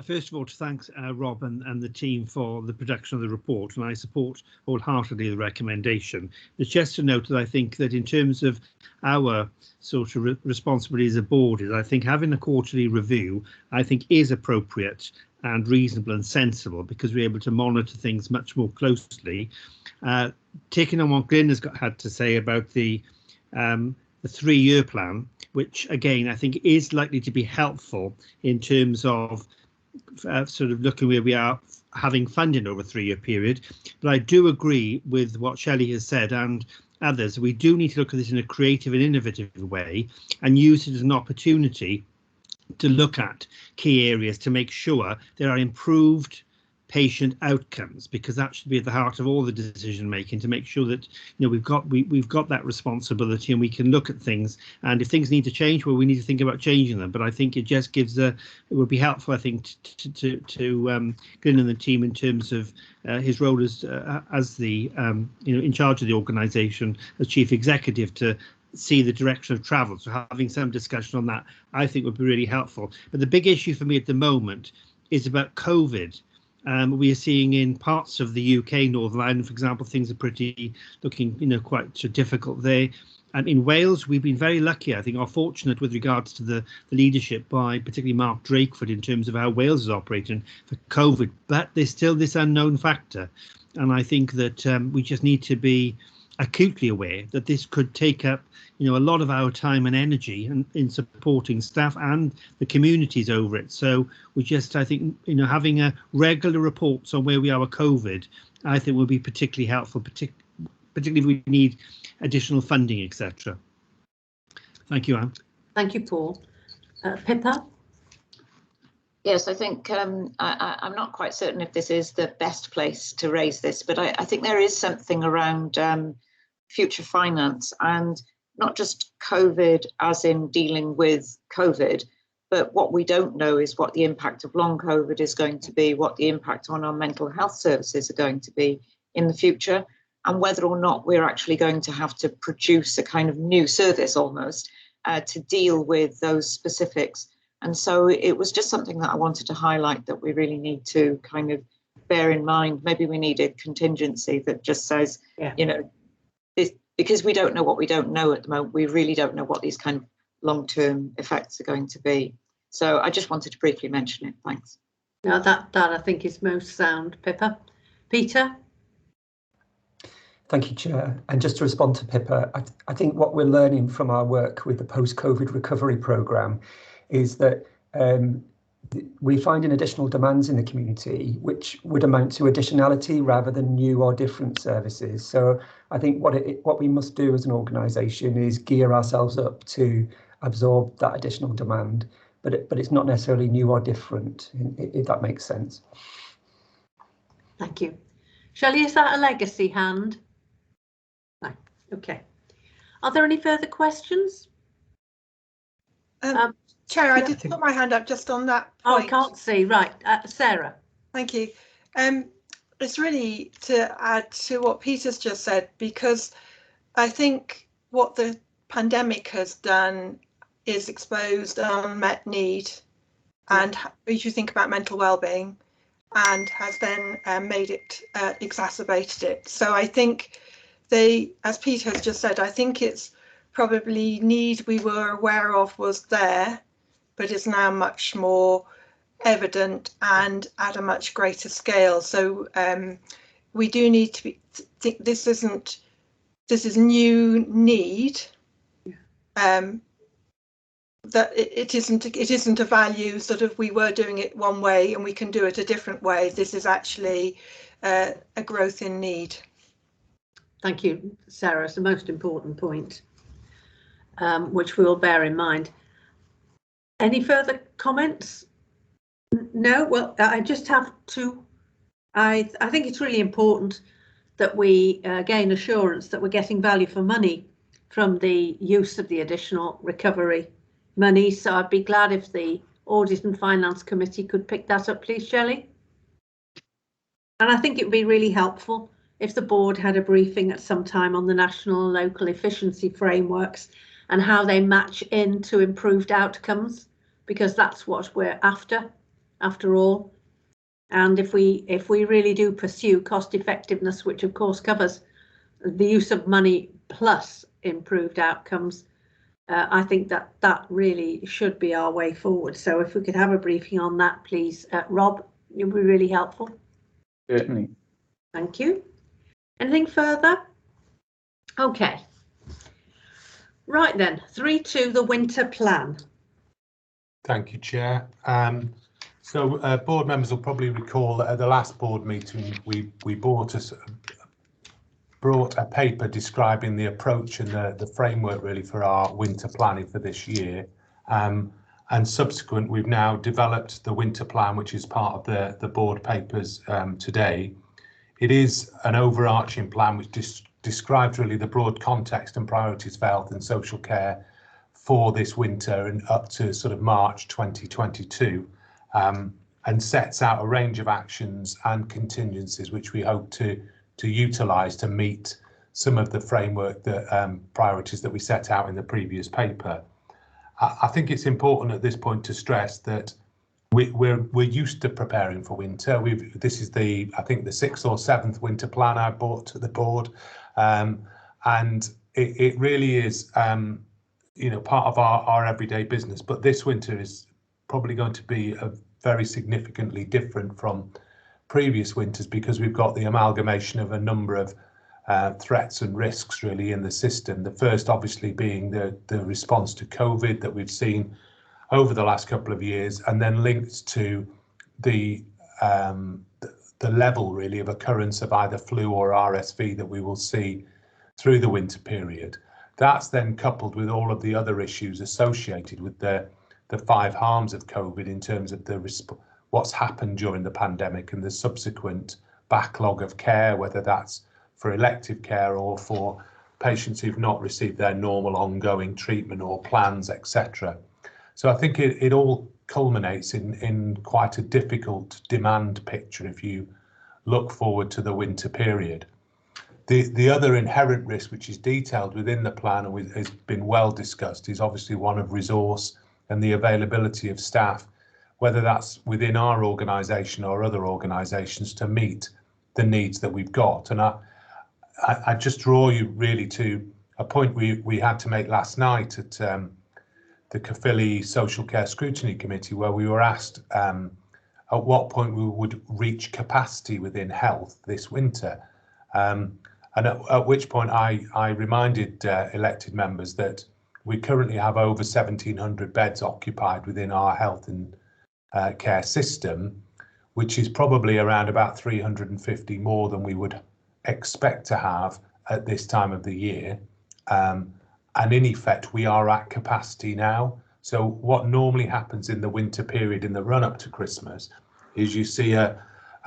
First of all, to thank Rob and the team for the production of the report, and I support wholeheartedly the recommendation. It's just to note that I think that in terms of our sort of responsibility as a board, is I think having a quarterly review, I think is appropriate and reasonable and sensible, because we're able to monitor things much more closely. Taking on what Glyn has had to say about the 3-year plan, which again I think is likely to be helpful in terms of sort of looking where we are having funding over a 3-year period. But I do agree with what Shelley has said and others. We do need to look at this in a creative and innovative way and use it as an opportunity to look at key areas to make sure there are improved patient outcomes, because that should be at the heart of all the decision making, to make sure that we've got that responsibility and we can look at things, and if things need to change, well, we need to think about changing them. But I think it just gives it would be helpful, I think, to Glyn and the team in terms of his role as the in charge of the organisation as chief executive, to see the direction of travel. So having some discussion on that, I think, would be really helpful. But the big issue for me at the moment is about COVID. We are seeing in parts of the UK, Northern Ireland, for example, things are looking quite difficult there. And in Wales, we've been very lucky, I think, are fortunate with regards to the leadership by particularly Mark Drakeford in terms of how Wales is operating for COVID. But there's still this unknown factor. And I think that we just need to be acutely aware that this could take up a lot of our time and energy in supporting staff and the communities over it. So we just, I think, having a regular reports on where we are with COVID, I think will be particularly helpful, particularly if we need additional funding, etc. Thank you, Anne. Thank you, Paul. Pippa? Yes, I think I'm not quite certain if this is the best place to raise this, but I think there is something around future finance, and not just COVID as in dealing with COVID, but what we don't know is what the impact of long COVID is going to be, what the impact on our mental health services are going to be in the future, and whether or not we're actually going to have to produce a kind of new service almost to deal with those specifics. And so it was just something that I wanted to highlight, that we really need to kind of bear in mind. Maybe we need a contingency that just says, because we don't know what we don't know at the moment, we really don't know what these kind of long-term effects are going to be. So I just wanted to briefly mention it. Thanks. No, that I think is most sound. Pippa? Peter? Thank you, Chair. And just to respond to Pippa, I think what we're learning from our work with the post-COVID recovery programme is that we're finding additional demands in the community, which would amount to additionality rather than new or different services. So I think what we must do as an organisation is gear ourselves up to absorb that additional demand, but it's not necessarily new or different, if that makes sense. Thank you. Shelley, is that a legacy hand? No. Okay. Are there any further questions? Chair, I did put my hand up just on that point. Oh, I can't see. Right, Sarah. Thank you. It's really to add to what Peter's just said, because I think what the pandemic has done is exposed an unmet need, and if you think about mental well-being, and has then made it exacerbated it. So I think as Peter has just said, I think it's probably need we were aware of was there, but is now much more evident and at a much greater scale. So we do need to think this is new need. That it isn't a value sort of we were doing it one way and we can do it a different way. This is actually a growth in need. Thank you, Sarah. It's the most important point, which we will bear in mind. Any further comments? No. Well, I just have to. I think it's really important that we gain assurance that we're getting value for money from the use of the additional recovery money. So I'd be glad if the Audit and Finance Committee could pick that up, please, Shelley. And I think it would be really helpful if the board had a briefing at some time on the national and local efficiency frameworks and how they match into improved outcomes, because that's what we're after. after all. And if we really do pursue cost effectiveness, which of course covers the use of money plus improved outcomes, I think that really should be our way forward. So if we could have a briefing on that, please, Rob, it would be really helpful. Certainly. Thank you. Anything further? Okay. Right then, 3.2, the winter plan. Thank you, Chair. So board members will probably recall that at the last board meeting we brought a paper describing the approach and the framework really for our winter planning for this year. And subsequent, we've now developed the winter plan, which is part of the board papers today. It is an overarching plan which describes really the broad context and priorities for health and social care for this winter and up to sort of March 2022, and sets out a range of actions and contingencies which we hope to utilise to meet some of the framework that priorities that we set out in the previous paper. I think it's important at this point to stress that we're used to preparing for winter. This is I think the 6th or 7th winter plan I brought to the board, and it really is part of our everyday business. But this winter is probably going to be very significantly different from previous winters because we've got the amalgamation of a number of threats and risks really in the system. The first obviously being the response to COVID that we've seen over the last couple of years, and then linked to the level really of occurrence of either flu or RSV that we will see through the winter period. That's then coupled with all of the other issues associated with the 5 harms of COVID in terms of what's happened during the pandemic and the subsequent backlog of care, whether that's for elective care or for patients who've not received their normal ongoing treatment or plans, etc. So I think it all culminates in quite a difficult demand picture if you look forward to the winter period. The other inherent risk, which is detailed within the plan and has been well discussed, is obviously one of resource and the availability of staff, whether that's within our organisation or other organisations, to meet the needs that we've got. And I just draw you really to a point we had to make last night at the Caerphilly Social Care Scrutiny Committee, where we were asked at what point we would reach capacity within health this winter. And at which point I reminded elected members that we currently have over 1,700 beds occupied within our health and care system, which is probably around about 350 more than we would expect to have at this time of the year. And in effect, we are at capacity now. So what normally happens in the winter period in the run up to Christmas is you see a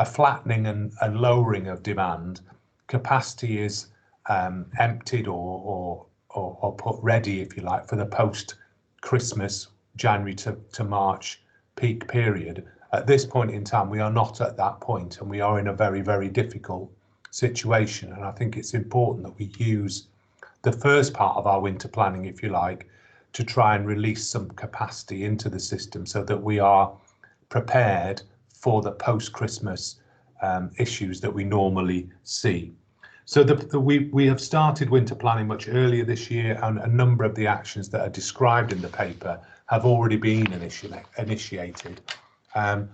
flattening and lowering of demand. Capacity is emptied or put ready, if you like, for the post-Christmas, January to March peak period. At this point in time, we are not at that point, and we are in a very, very difficult situation. And I think it's important that we use the first part of our winter planning, if you like, to try and release some capacity into the system so that we are prepared for the post-Christmas issues that we normally see. So we have started winter planning much earlier this year, and a number of the actions that are described in the paper have already been initiated. And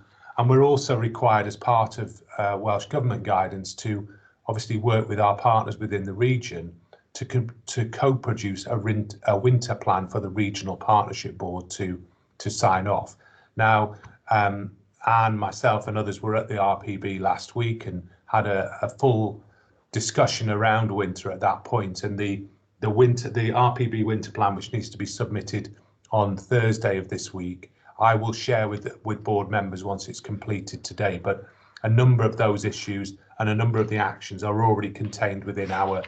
we're also required, as part of Welsh Government guidance, to obviously work with our partners within the region to co-produce a winter plan for the Regional Partnership Board to sign off. Now, Anne, myself and others were at the RPB last week and had a full discussion around winter at that point, and the RPB winter plan, which needs to be submitted on Thursday of this week, I will share with board members once it's completed today. But a number of those issues and a number of the actions are already contained within our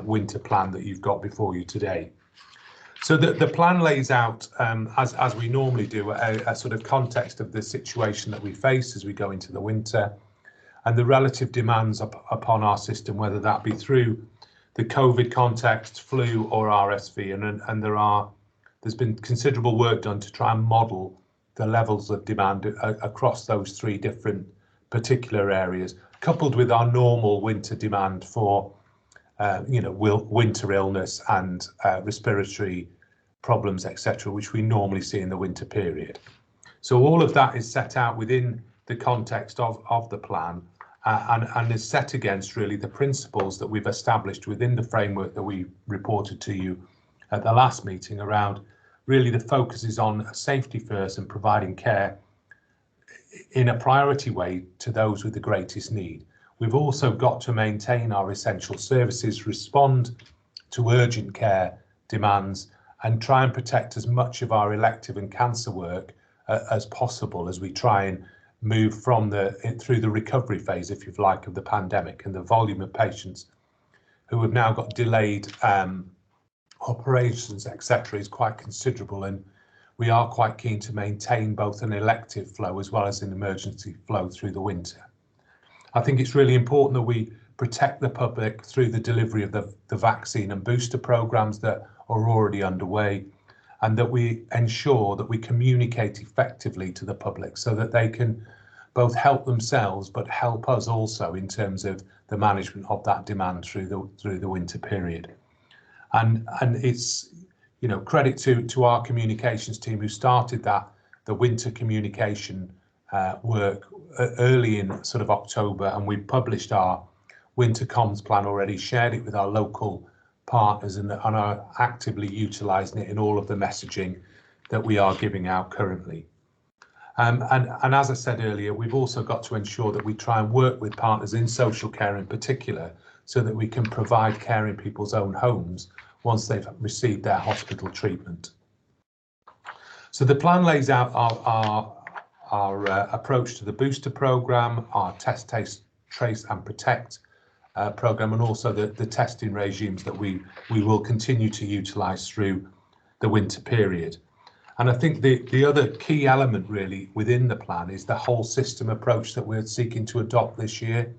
winter plan that you've got before you today. So the plan lays out, as we normally do, a sort of context of the situation that we face as we go into the winter, and the relative demands upon our system, whether that be through the COVID context, flu or RSV, and there's been considerable work done to try and model the levels of demand across those three different particular areas, coupled with our normal winter demand for winter illness and respiratory problems, etc., which we normally see in the winter period. So all of that is set out within the context of the plan, and is set against really the principles that we've established within the framework that we reported to you at the last meeting around really the focus is on safety first and providing care in a priority way to those with the greatest need. We've also got to maintain our essential services, respond to urgent care demands, and try and protect as much of our elective and cancer work as possible as we try and move through the recovery phase, if you like, of the pandemic. And the volume of patients who have now got delayed operations, etc., is quite considerable, and we are quite keen to maintain both an elective flow as well as an emergency flow through the winter. I think it's really important that we protect the public through the delivery of the vaccine and booster programs that are already underway, and that we ensure that we communicate effectively to the public so that they can both help themselves but help us also in terms of the management of that demand through the winter period. And it's, you know, credit to our communications team who started the winter communication work early in sort of October, and we published our winter comms plan already, shared it with our local partners, and are actively utilising it in all of the messaging that we are giving out currently. And as I said earlier, we've also got to ensure that we try and work with partners in social care in particular, so that we can provide care in people's own homes once they've received their hospital treatment. So the plan lays out our approach to the booster programme, our test, trace and protect programme, and also the testing regimes that we will continue to utilise through the winter period. And I think the other key element really within the plan is the whole system approach that we're seeking to adopt this year.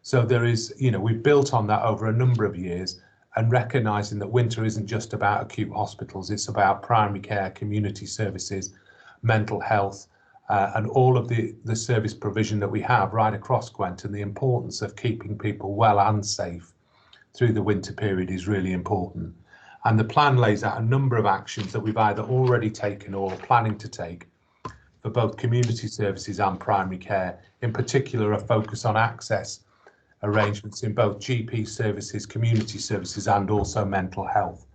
So there is, you know, we've built on that over a number of years, and recognising that winter isn't just about acute hospitals, it's about primary care, community services, mental health, and all of the service provision that we have right across Gwent, and the importance of keeping people well and safe through the winter period is really important. And the plan lays out a number of actions that we've either already taken or planning to take for both community services and primary care, in particular a focus on access arrangements in both GP services, community services, and also mental health.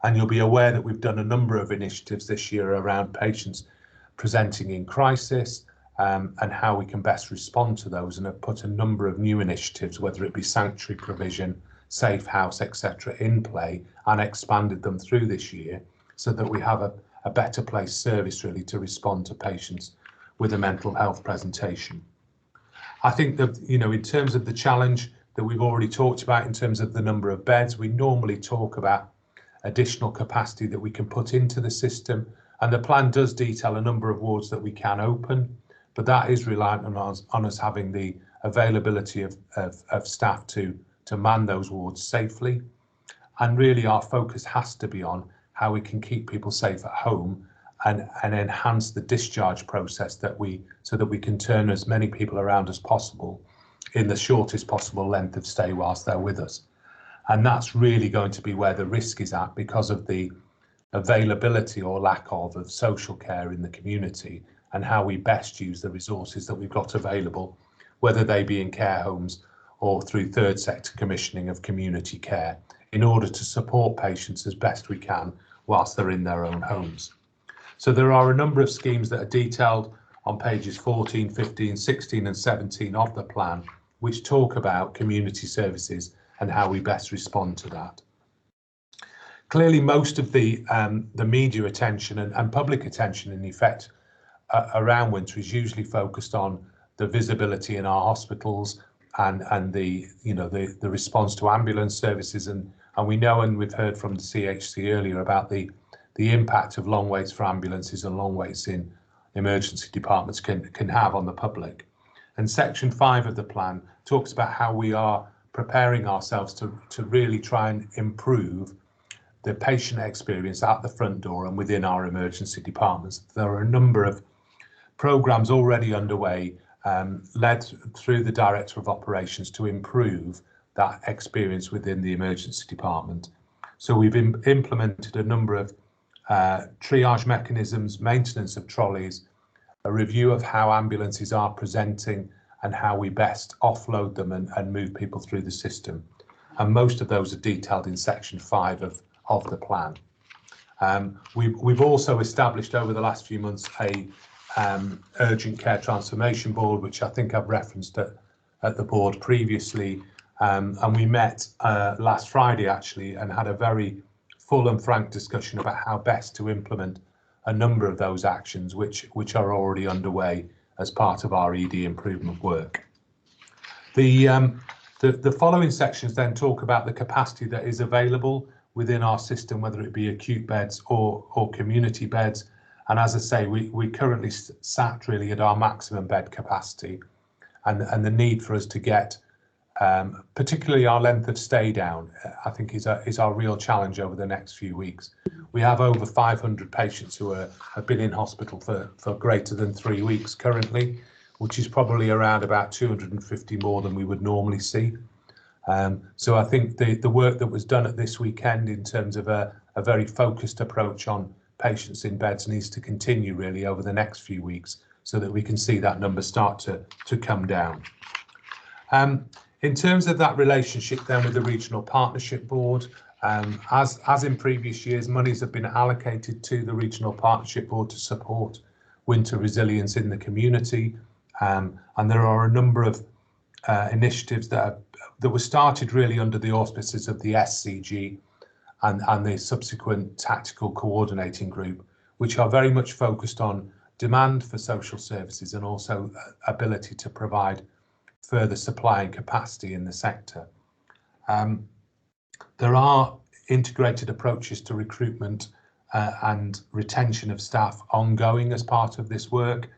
And you'll be aware that we've done a number of initiatives this year around patients presenting in crisis, and how we can best respond to those, and have put a number of new initiatives, whether it be sanctuary provision, safe house, etc., in play, and expanded them through this year so that we have a better placed service really to respond to patients with a mental health presentation. I think that, you know, in terms of the challenge that we've already talked about in terms of the number of beds, we normally talk about additional capacity that we can put into the system, and the plan does detail a number of wards that we can open, but that is reliant on us having the availability of staff to man those wards safely. And really our focus has to be on how we can keep people safe at home and enhance the discharge process so that we can turn as many people around as possible in the shortest possible length of stay whilst they're with us. And that's really going to be where the risk is at, because of the availability or lack of social care in the community, and how we best use the resources that we've got available, whether they be in care homes or through third sector commissioning of community care, in order to support patients as best we can whilst they're in their own homes. So there are a number of schemes that are detailed on pages 14, 15, 16 and 17 of the plan, which talk about community services and how we best respond to that. Clearly, most of the media attention and public attention, in effect, around winter is usually focused on the visibility in our hospitals and the response to ambulance services, and we know, and we've heard from the CHC earlier about the impact of long waits for ambulances and long waits in emergency departments can have on the public. And section 5 of the plan talks about how we are preparing ourselves to really try and improve the patient experience at the front door and within our emergency departments. There are a number of programmes already underway, led through the Director of Operations to improve that experience within the emergency department. So we've implemented a number of triage mechanisms, maintenance of trolleys, a review of how ambulances are presenting and how we best offload them and move people through the system. And most of those are detailed in section 5 of the plan. We've also established over the last few months a urgent care transformation board, which I think I've referenced at the board previously. And we met last Friday actually and had a very full and frank discussion about how best to implement a number of those actions which are already underway as part of our ED improvement work. The following sections then talk about the capacity that is available within our system, whether it be acute beds or community beds. And as I say, we currently sat really at our maximum bed capacity, and the need for us to get particularly our length of stay down, I think is our real challenge over the next few weeks. We have over 500 patients who have been in hospital for greater than 3 weeks currently, which is probably around about 250 more than we would normally see. So I think the work that was done at this weekend in terms of a very focused approach on patients in beds needs to continue really over the next few weeks so that we can see that number start to come down. In terms of that relationship then with the Regional Partnership Board, as in previous years, monies have been allocated to the Regional Partnership Board to support winter resilience in the community. And there are a number of initiatives that were started really under the auspices of the SCG and the subsequent tactical coordinating group, which are very much focused on demand for social services and also ability to provide further supply and capacity in the sector. There are integrated approaches to recruitment and retention of staff ongoing as part of this work.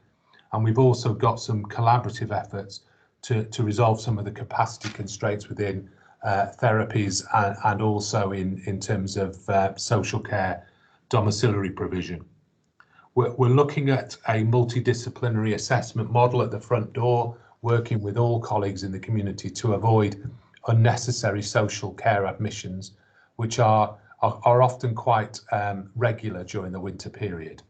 And we've also got some collaborative efforts to resolve some of the capacity constraints within therapies and also in terms of social care domiciliary provision. We're looking at a multidisciplinary assessment model at the front door, working with all colleagues in the community to avoid unnecessary social care admissions, which are often quite regular during the winter period.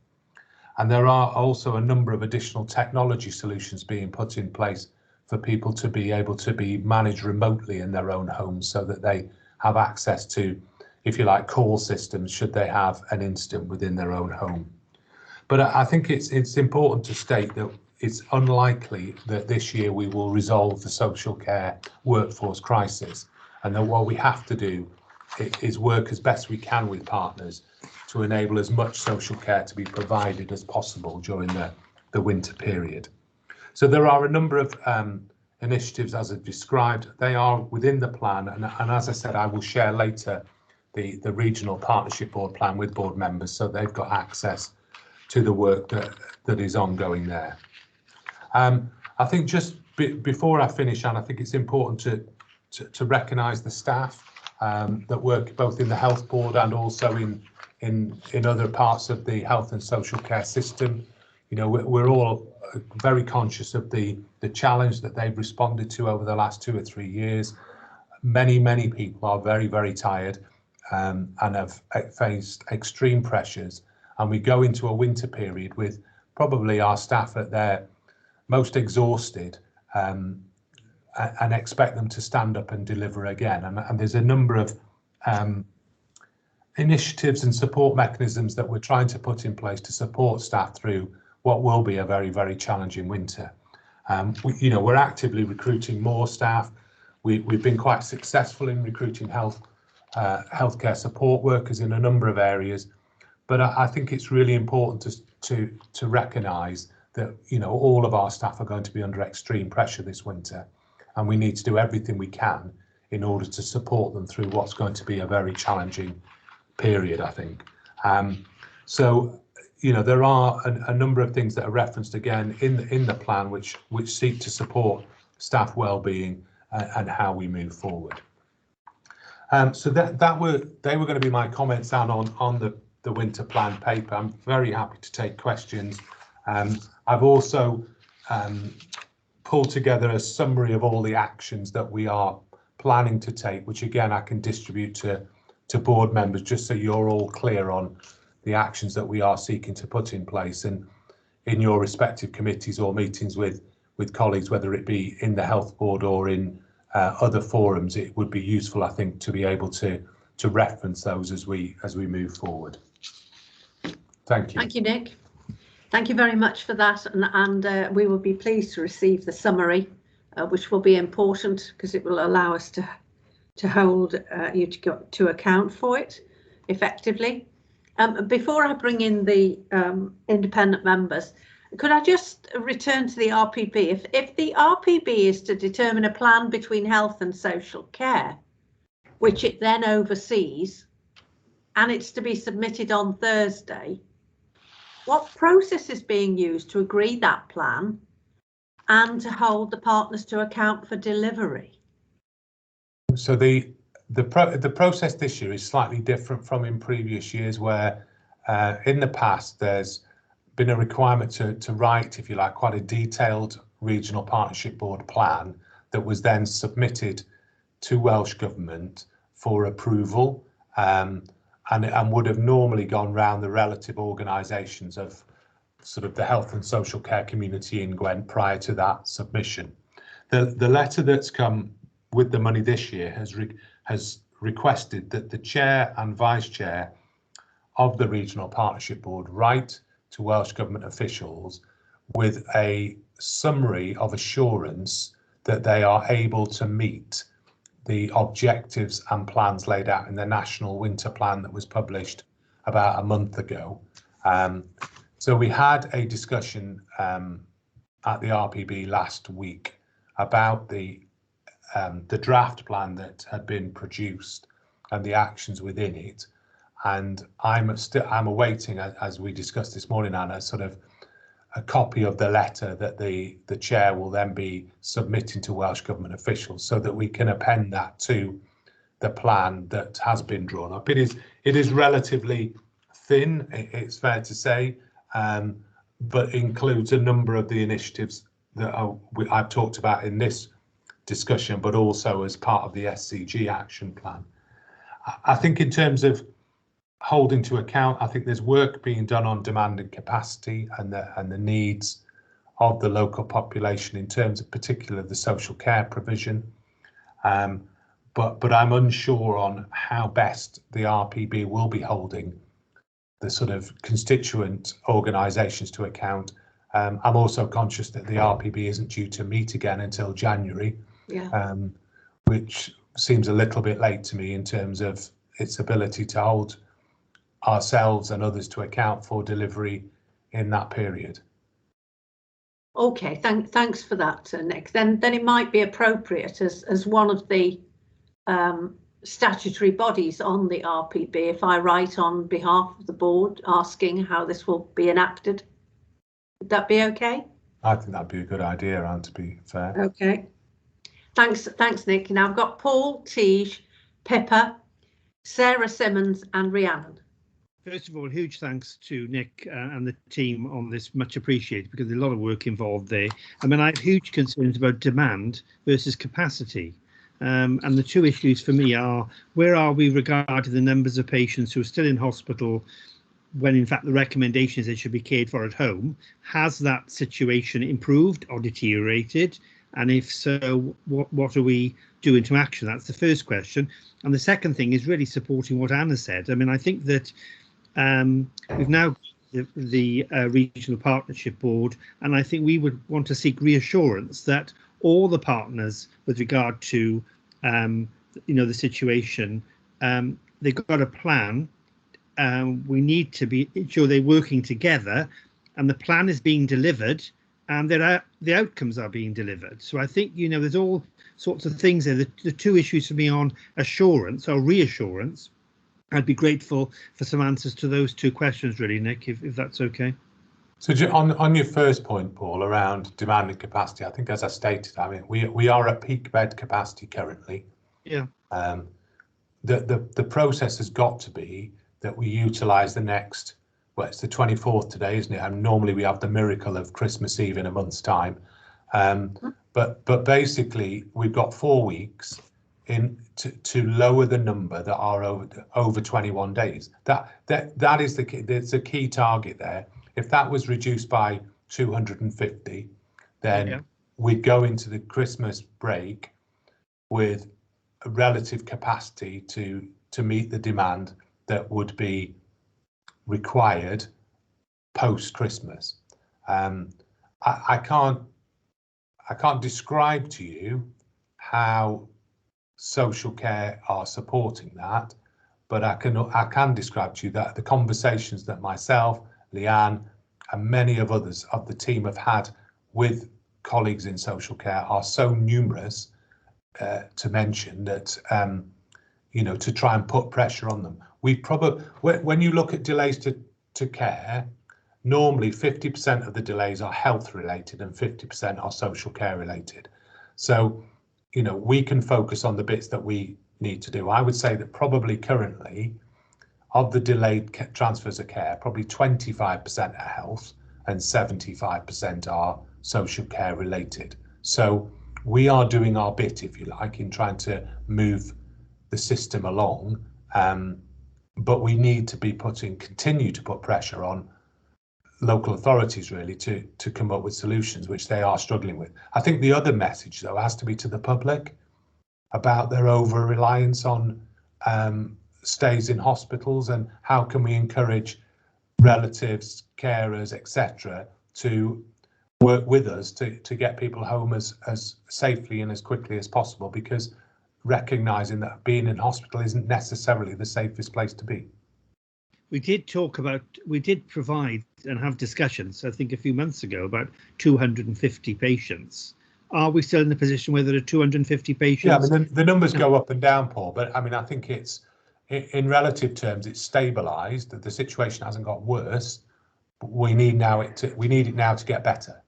And there are also a number of additional technology solutions being put in place for people to be able to be managed remotely in their own homes so that they have access to, if you like, call systems should they have an incident within their own home. But I think it's important to state that it's unlikely that this year we will resolve the social care workforce crisis, and that what we have to do is work as best we can with partners to enable as much social care to be provided as possible during the winter period. So there are a number of initiatives as I've described. They are within the plan, and as I said, I will share later the Regional Partnership Board plan with board members so they've got access to the work that is ongoing there. I think just before I finish, and I think it's important to recognise the staff that work both in the Health Board and also in other parts of the health and social care system. You know, we're all very conscious of the challenge that they've responded to over the last 2 or 3 years. Many people are very, very tired and have faced extreme pressures. And we go into a winter period with probably our staff at their most exhausted and expect them to stand up and deliver again. And there's a number of initiatives and support mechanisms that we're trying to put in place to support staff through what will be a very, very challenging winter. We're actively recruiting more staff. We've been quite successful in recruiting healthcare support workers in a number of areas. But I think it's really important to recognise that all of our staff are going to be under extreme pressure this winter, and we need to do everything we can in order to support them through what's going to be a very challenging period, I think. There are a number of things that are referenced again in the plan which seek to support staff well-being and how we move forward. So they were going to be my comments on the winter plan paper. I'm very happy to take questions. I've also pulled together a summary of all the actions that we are planning to take, which again I can distribute to board members, just so you're all clear on the actions that we are seeking to put in place, and in your respective committees or meetings with colleagues, whether it be in the health board or in other forums, it would be useful, I think, to be able to reference those as we move forward. Thank you. Thank you, Nick. Thank you very much for that, and we will be pleased to receive the summary, which will be important because it will allow us to hold you to account for it effectively. Before I bring in the independent members, could I just return to the RPB? If the RPB is to determine a plan between health and social care, which it then oversees, and it's to be submitted on Thursday, what process is being used to agree that plan and to hold the partners to account for delivery? So the process this year is slightly different from in previous years, where in the past there's been a requirement to write, if you like, quite a detailed regional partnership board plan that was then submitted to Welsh Government for approval, and would have normally gone round the relative organisations of sort of the health and social care community in Gwent prior to that submission. The letter that's come with the money this year has requested that the chair and vice chair of the regional partnership board write to Welsh Government officials with a summary of assurance that they are able to meet the objectives and plans laid out in the National Winter Plan that was published about a month ago. So we had a discussion at the RPB last week about the draft plan that had been produced and the actions within it, and I'm awaiting, as we discussed this morning, Anna, sort of a copy of the letter that the chair will then be submitting to Welsh Government officials, so that we can append that to the plan that has been drawn up. It is relatively thin, it's fair to say, but includes a number of the initiatives that I've talked about in this discussion, but also as part of the SCG action plan. I think in terms of holding to account, I think there's work being done on demand and capacity and the needs of the local population in terms of particularly the social care provision. But I'm unsure on how best the RPB will be holding the sort of constituent organisations to account. I'm also conscious that the RPB isn't due to meet again until January, which seems a little bit late to me in terms of its ability to hold ourselves and others to account for delivery in that period. Okay, thanks for that, Nick. Then it might be appropriate as one of the statutory bodies on the RPB if I write on behalf of the board asking how this will be enacted. Would that be okay? I think that'd be a good idea, Anne, to be fair. Okay. Thanks, Nick. Now I've got Paul, Tej, Pippa, Sarah Simmons and Rhiannon. First of all, huge thanks to Nick and the team on this, much appreciated, because there's a lot of work involved there. I mean, I have huge concerns about demand versus capacity. And the two issues for me are, where are we regarding the numbers of patients who are still in hospital when in fact the recommendation is they should be cared for at home? Has that situation improved or deteriorated? And if so, what are we doing to action? That's the first question. And the second thing is really supporting what Anna said. I mean, I think that we've now got the regional partnership board, and I think we would want to seek reassurance that all the partners, with regard to the situation, they've got a plan. We need to be sure they're working together, and the plan is being delivered, and the outcomes are being delivered. So I think there's all sorts of things there. The two issues for me on assurance or reassurance. I'd be grateful for some answers to those two questions, really, Nick, if that's okay. So on your first point, Paul, around demand and capacity, I think, as I stated, I mean, we are at peak bed capacity currently. Yeah. The process has got to be that we utilise the next well, it's the 24th today, isn't it? And normally we have the miracle of Christmas Eve in a month's time. But basically we've got 4 weeks to lower the number that are over 21 days. That is there's a key target there. If that was reduced by 250, then we'd go into the Christmas break with a relative capacity to meet the demand that would be required post Christmas. I can't describe to you how social care are supporting that, but I can describe to you that the conversations that myself, Leanne, and many of others of the team have had with colleagues in social care are so numerous to mention that to try and put pressure on them. We probably, when you look at delays to care, normally 50% of the delays are health related and 50% are social care related. So, we can focus on the bits that we need to do. I would say that probably currently of the delayed transfers of care, probably 25% are health and 75% are social care related. So we are doing our bit, if you like, in trying to move the system along, but we need to be continue to put pressure on local authorities really to come up with solutions, which they are struggling with. I think the other message though has to be to the public about their over reliance on stays in hospitals, and how can we encourage relatives, carers, etc. to work with us to get people home as safely and as quickly as possible, because recognizing that being in hospital isn't necessarily the safest place to be. We did provide and have discussions, I think a few months ago, about 250 patients. Are we still in the position where there are 250 patients? Yeah, I mean, the numbers go up and down, Paul, but I mean, I think it's, in relative terms, it's stabilised. The situation hasn't got worse, but we need it now to get better.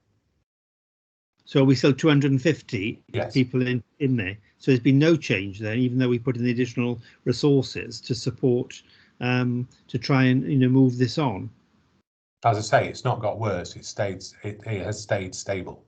So are we still 250 yes. people in there? So there's been no change there, even though we put in the additional resources to support, to try and move this on. As I say, it's not got worse. It has stayed stable.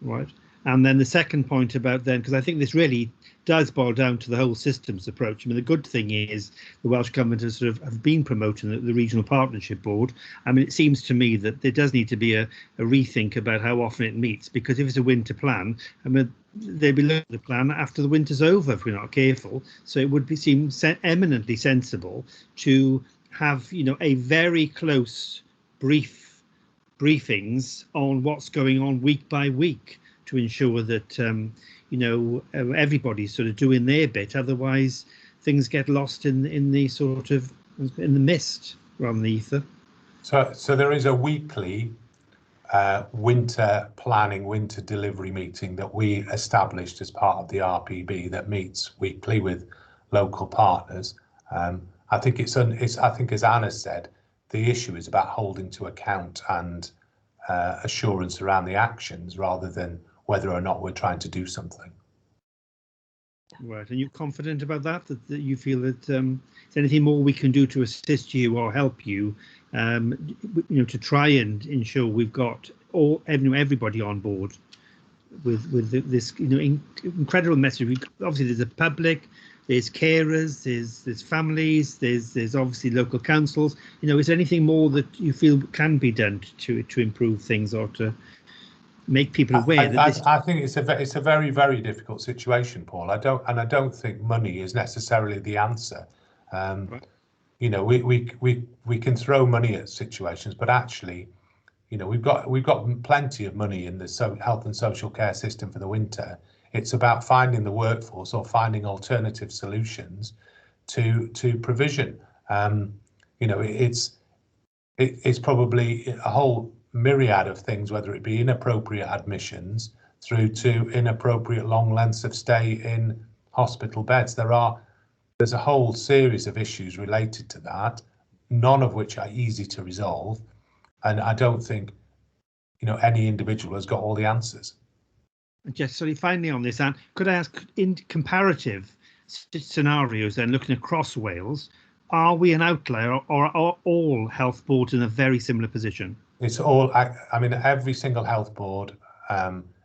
Right. And then the second point about then, because I think this really does boil down to the whole systems approach. I mean, the good thing is the Welsh Government has sort of have been promoting the Regional Partnership Board. I mean, it seems to me that there does need to be a rethink about how often it meets, because if it's a winter plan, I mean, they'll be looking at the plan after the winter's over if we're not careful. So it would seem eminently sensible to have, a very close briefings on what's going on week by week, to ensure that everybody's sort of doing their bit. Otherwise things get lost in the mist rather than the ether. So there is a weekly winter planning, winter delivery meeting that we established as part of the RPB that meets weekly with local partners. I think I think as Anna said, the issue is about holding to account and assurance around the actions rather than whether or not we're trying to do something. Right, and you're confident about that that you feel that is anything more we can do to assist you or help you, to try and ensure we've got everybody on board with this incredible message. Obviously, there's the public, there's carers, there's families, there's obviously local councils. Is there anything more that you feel can be done to improve things or to make people aware that this? I think it's a very, very difficult situation, Paul. I don't think money is necessarily the answer. Right. We can throw money at situations, but actually, we've got plenty of money in the health and social care system for the winter. It's about finding the workforce or finding alternative solutions to provision. It's probably a whole myriad of things, whether it be inappropriate admissions through to inappropriate long lengths of stay in hospital beds. There's a whole series of issues related to that, none of which are easy to resolve, and I don't think any individual has got all the answers. Just finally on this, Anne, could I ask, in comparative scenarios then, looking across Wales, are we an outlier, or are all health boards in a very similar position? It's all, I mean, every single health board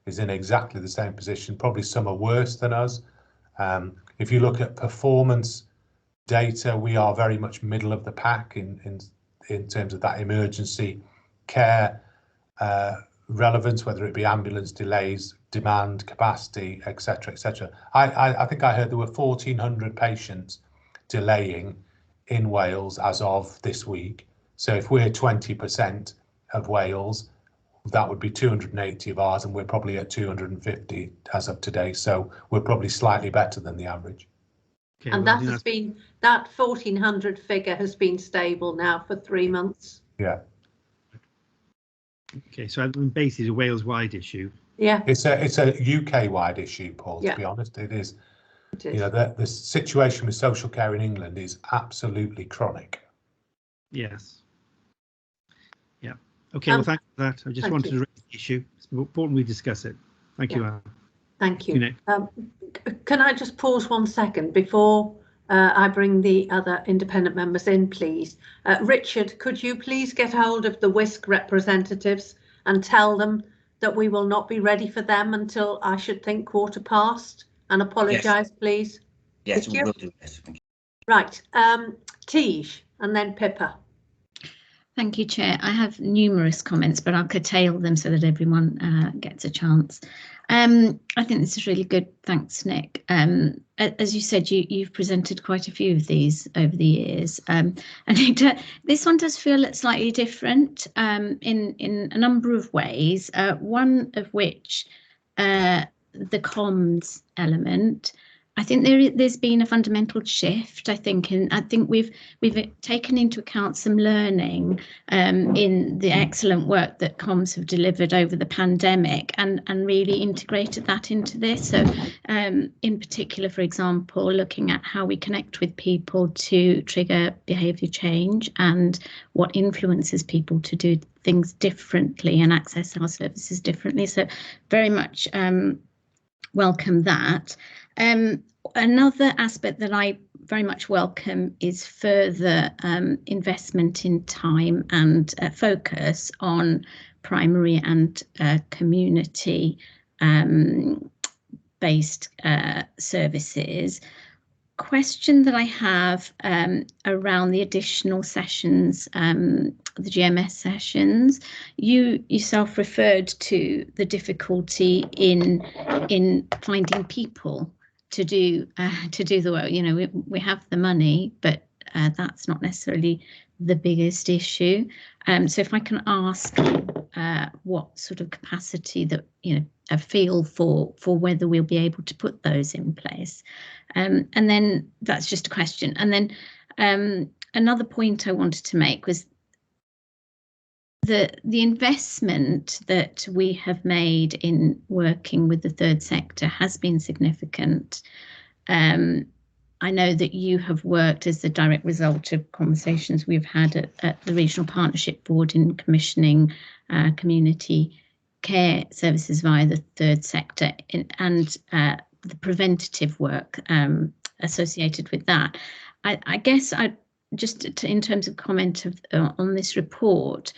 is in exactly the same position. Probably some are worse than us. If you look at performance data, we are very much middle of the pack in terms of that emergency care relevance, whether it be ambulance delays, demand, capacity, etc., etc. I think I heard there were 1,400 patients delaying in Wales as of this week. So if we're 20% of Wales, that would be 280 of ours, and we're probably at 250 as of today. So we're probably slightly better than the average. Okay, and well, that has been, that 1,400 figure has been stable now for 3 months. Yeah. Okay, so basically, it's a Wales-wide issue. Yeah. It's a UK-wide issue, Paul. To be honest, it is. It is. You know, the situation with social care in England is absolutely chronic. Yes. Yeah. Okay. Well, thank you for that. I just wanted to raise the issue. It's important we discuss it. Thank you, Anne. Thank you. Can I just pause 1 second before I bring the other independent members in, please? Richard, could you please get hold of the WISC representatives and tell them that we will not be ready for them until, I should think, 1/4 and apologise, please? Yes, we will do this. Right. Tej and then Pippa. Thank you, Chair. I have numerous comments, but I'll curtail them so that everyone gets a chance. I think this is really good. Thanks, Nick. As you said, you've presented quite a few of these over the years. And this one does feel slightly different in a number of ways, one of which the comms element. I think there's been a fundamental shift, I think, and I think we've taken into account some learning in the excellent work that comms have delivered over the pandemic and really integrated that into this. So in particular, for example, looking at how we connect with people to trigger behaviour change and what influences people to do things differently and access our services differently. So very much welcome that. Another aspect that I very much welcome is further investment in time and focus on primary and community based services. Question that I have around the additional sessions, the GMS sessions. You yourself referred to the difficulty in finding people to do the work. You know, we have the money, but that's not necessarily the biggest issue. So if I can ask what sort of capacity that, you know, a feel for whether we'll be able to put those in place. And then that's just a question. And then another point I wanted to make was the investment that we have made in working with the third sector has been significant. I know that you have worked as the direct result of conversations we've had at the Regional Partnership Board in commissioning community care services via the third sector and the preventative work associated with that. I guess I just in terms of comment on this report,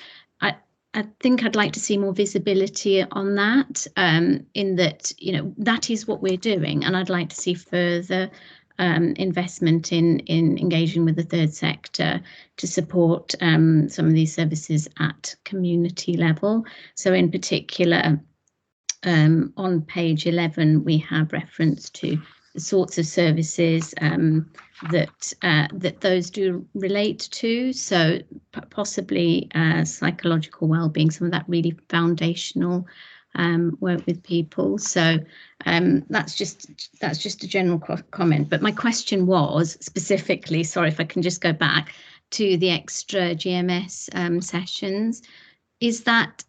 I think I'd like to see more visibility on that, in that, you know, that is what we're doing, and I'd like to see further investment in engaging with the third sector to support some of these services at community level. So in particular, on page 11, we have reference to the sorts of services that those do relate to. So possibly psychological well-being, some of that really foundational work with people. So that's just a general comment. But my question was specifically, sorry if I can just go back to the extra GMS sessions, is that,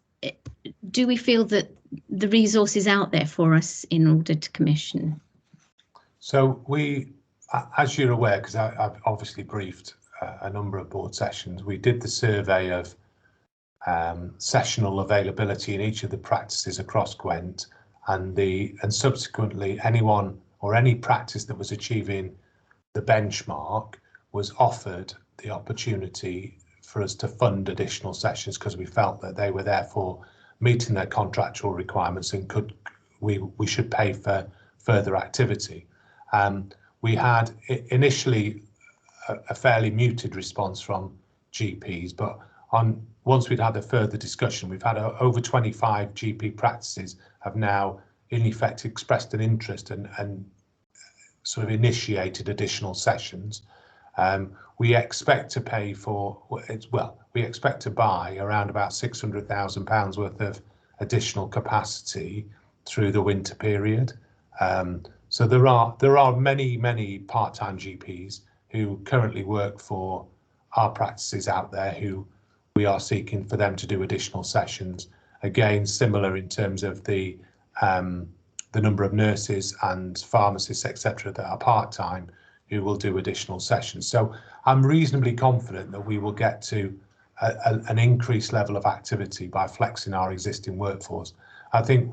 do we feel that the resource is out there for us in order to commission? So we, as you're aware, because I've obviously briefed a number of board sessions, we did the survey of sessional availability in each of the practices across Gwent, and subsequently anyone or any practice that was achieving the benchmark, was offered the opportunity for us to fund additional sessions because we felt that they were therefore meeting their contractual requirements and we should pay for further activity. We had initially a fairly muted response from GPs, but once we'd had a further discussion, we've had over 25 GP practices have now in effect expressed an interest and sort of initiated additional sessions. We expect to pay for, we expect to buy around about £600,000 worth of additional capacity through the winter period. So there are many part-time GPs who currently work for our practices out there who we are seeking for them to do additional sessions. Again, similar in terms of the number of nurses and pharmacists, etc., that are part-time who will do additional sessions. So I'm reasonably confident that we will get to an increased level of activity by flexing our existing workforce. I think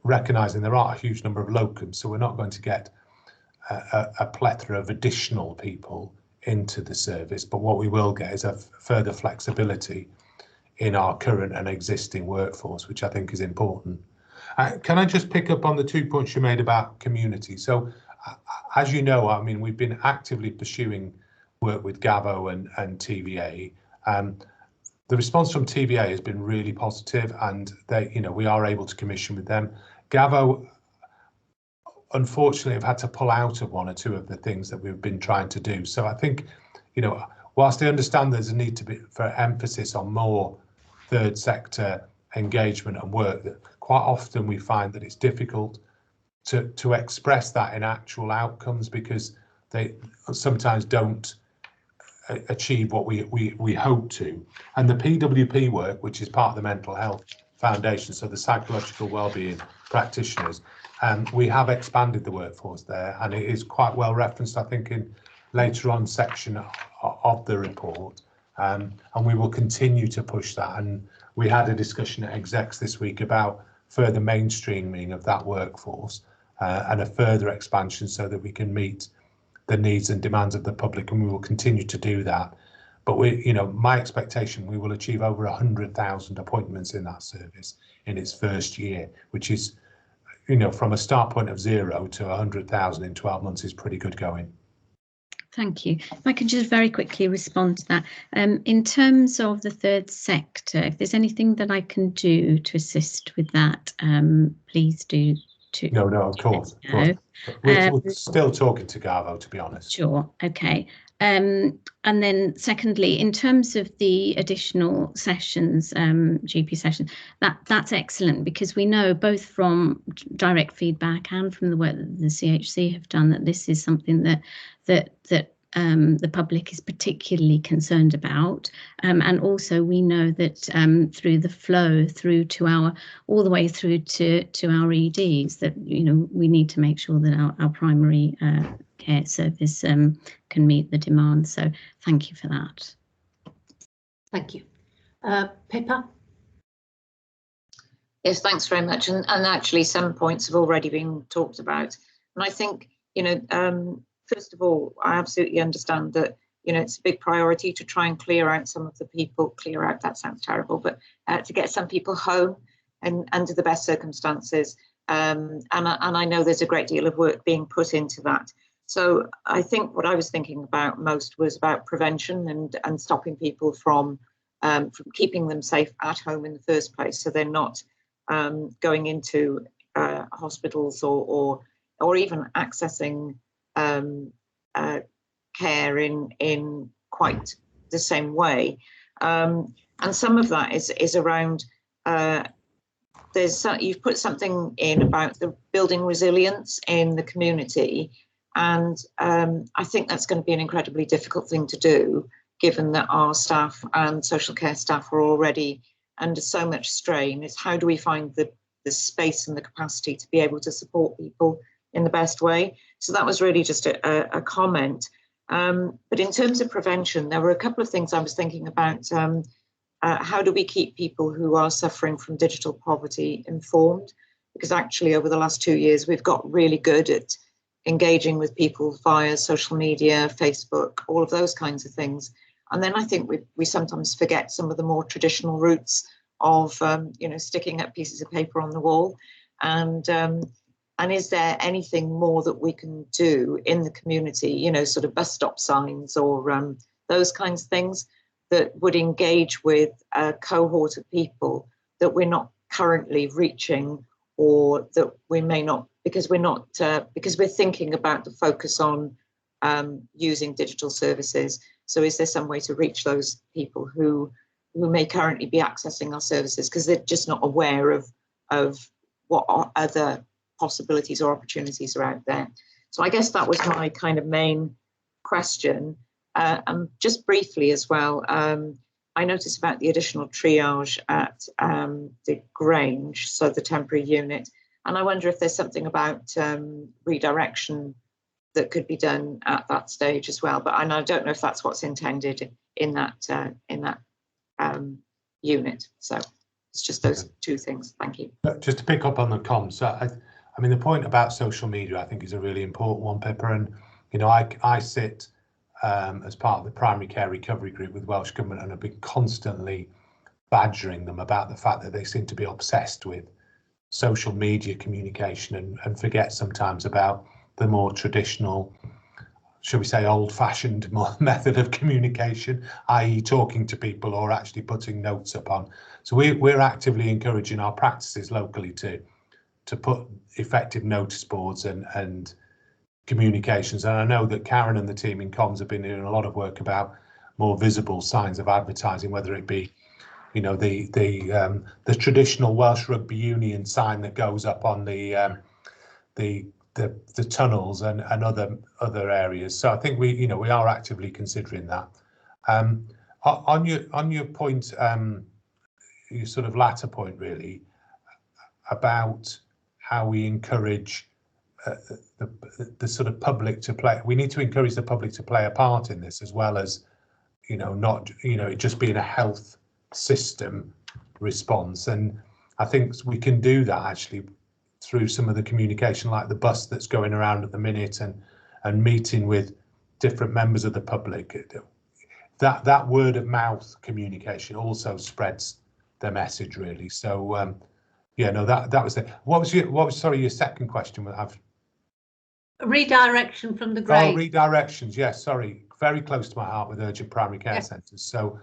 recognising there are a huge number of locums, so we're not going to get a plethora of additional people into the service, but what we will get is a further flexibility in our current and existing workforce, which I think is important. Can I just pick up on the 2 points you made about community? So as you know, I mean, we've been actively pursuing work with Gavo and TVA. The response from TVA has been really positive, and we are able to commission with them. Gavo, unfortunately, have had to pull out of one or two of the things that we've been trying to do. So I think, whilst I understand there's a need for emphasis on more third sector engagement and work, that quite often we find that it's difficult to express that in actual outcomes because they sometimes don't achieve what we hope to. And the PWP work, which is part of the Mental Health Foundation, so the psychological wellbeing practitioners, we have expanded the workforce there, and it is quite well referenced, I think, in later on section of the report, and we will continue to push that. And we had a discussion at execs this week about further mainstreaming of that workforce and a further expansion so that we can meet the needs and demands of the public, and we will continue to do that. But my expectation, we will achieve over 100,000 appointments in that service in its first year, which is, from a start point of 0 to 100,000 in 12 months is pretty good going. Thank you. If I could just very quickly respond to that. In terms of the third sector, if there's anything that I can do to assist with that, please do. No, of course. We're still talking to Gavo, to be honest. Sure. Okay. And then secondly, in terms of the additional sessions, GP sessions, that's excellent, because we know both from direct feedback and from the work that the CHC have done that this is something that the public is particularly concerned about, and also we know that through the flow through to all the way through to our EDs, that we need to make sure that our primary care service can meet the demand. So thank you for that. Thank you. Pippa? Yes, thanks very much. And actually some points have already been talked about. And I think, first of all, I absolutely understand that, it's a big priority to try and clear out some of the people, that sounds terrible, but to get some people home and under the best circumstances. And I know there's a great deal of work being put into that. So I think what I was thinking about most was about prevention and stopping people from keeping them safe at home in the first place, so they're not going into hospitals or even accessing care in quite the same way. And some of that is around, you've put something in about the building resilience in the community. And I think that's going to be an incredibly difficult thing to do, given that our staff and social care staff are already under so much strain. Is how do we find the space and the capacity to be able to support people in the best way? So that was really just a comment. But in terms of prevention, there were a couple of things I was thinking about. How do we keep people who are suffering from digital poverty informed? Because actually over the last 2 years, we've got really good at engaging with people via social media, Facebook, all of those kinds of things. And then I think we sometimes forget some of the more traditional routes of, you know, sticking up pieces of paper on the wall. And is there anything more that we can do in the community, you know, sort of bus stop signs or those kinds of things that would engage with a cohort of people that we're not currently reaching, or that we may not, because we're thinking about the focus on using digital services. So is there some way to reach those people who may currently be accessing our services because they're just not aware of what other possibilities or opportunities are out there? So I guess that was my kind of main question. And just briefly as well, I noticed about the additional triage at the Grange, so the temporary unit, and I wonder if there's something about redirection that could be done at that stage as well. But I don't know if that's what's intended in that unit. So it's just those two things. Thank you. Just to pick up on the comms, so I mean, the point about social media, I think, is a really important one, Pippa. And you know, I sit as part of the primary care recovery group with Welsh Government, and I've been constantly badgering them about the fact that they seem to be obsessed with social media communication and forget sometimes about the more traditional, should we say, old-fashioned method of communication, i.e. talking to people or actually putting notes up on. So we're actively encouraging our practices locally to put effective notice boards and communications. And I know that Karen and the team in comms have been doing a lot of work about more visible signs of advertising, whether it be, you know, the traditional Welsh Rugby Union sign that goes up on the tunnels and other areas. So I think we are actively considering that. On your point, your sort of latter point really about how we encourage the sort of public to play. We need to encourage the public to play a part in this, as well as, you know, not, you know, it just being a health system response. And I think we can do that actually through some of the communication, like the bus that's going around at the minute, and meeting with different members of the public. That word of mouth communication also spreads the message really. So yeah, no, that was it. What was sorry, your second question? Redirection from the Grange. Oh, redirections, yes, sorry, very close to my heart with urgent primary care centres. So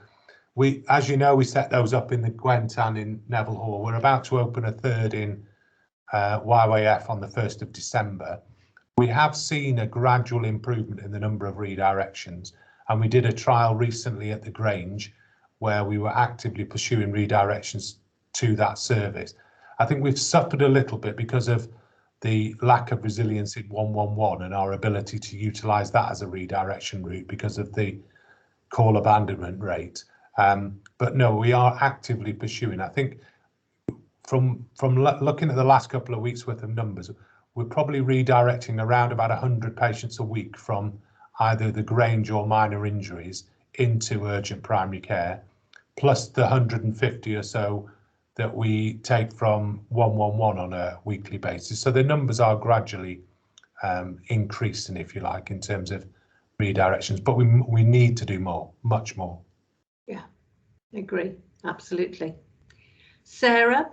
we, as you know, we set those up in the Gwent and in Neville Hall. We're about to open a third in YYF on the 1st of December. We have seen a gradual improvement in the number of redirections, and we did a trial recently at the Grange where we were actively pursuing redirections to that service. I think we've suffered a little bit because of the lack of resilience in 111 and our ability to utilise that as a redirection route because of the call abandonment rate. But no, we are actively pursuing. I think from looking at the last couple of weeks worth of numbers, we're probably redirecting around about 100 patients a week from either the Grange or minor injuries into urgent primary care, plus the 150 or so that we take from 111 on a weekly basis. So the numbers are gradually increasing, if you like, in terms of redirections, but we need to do more, much more. Yeah, I agree, absolutely. Sarah?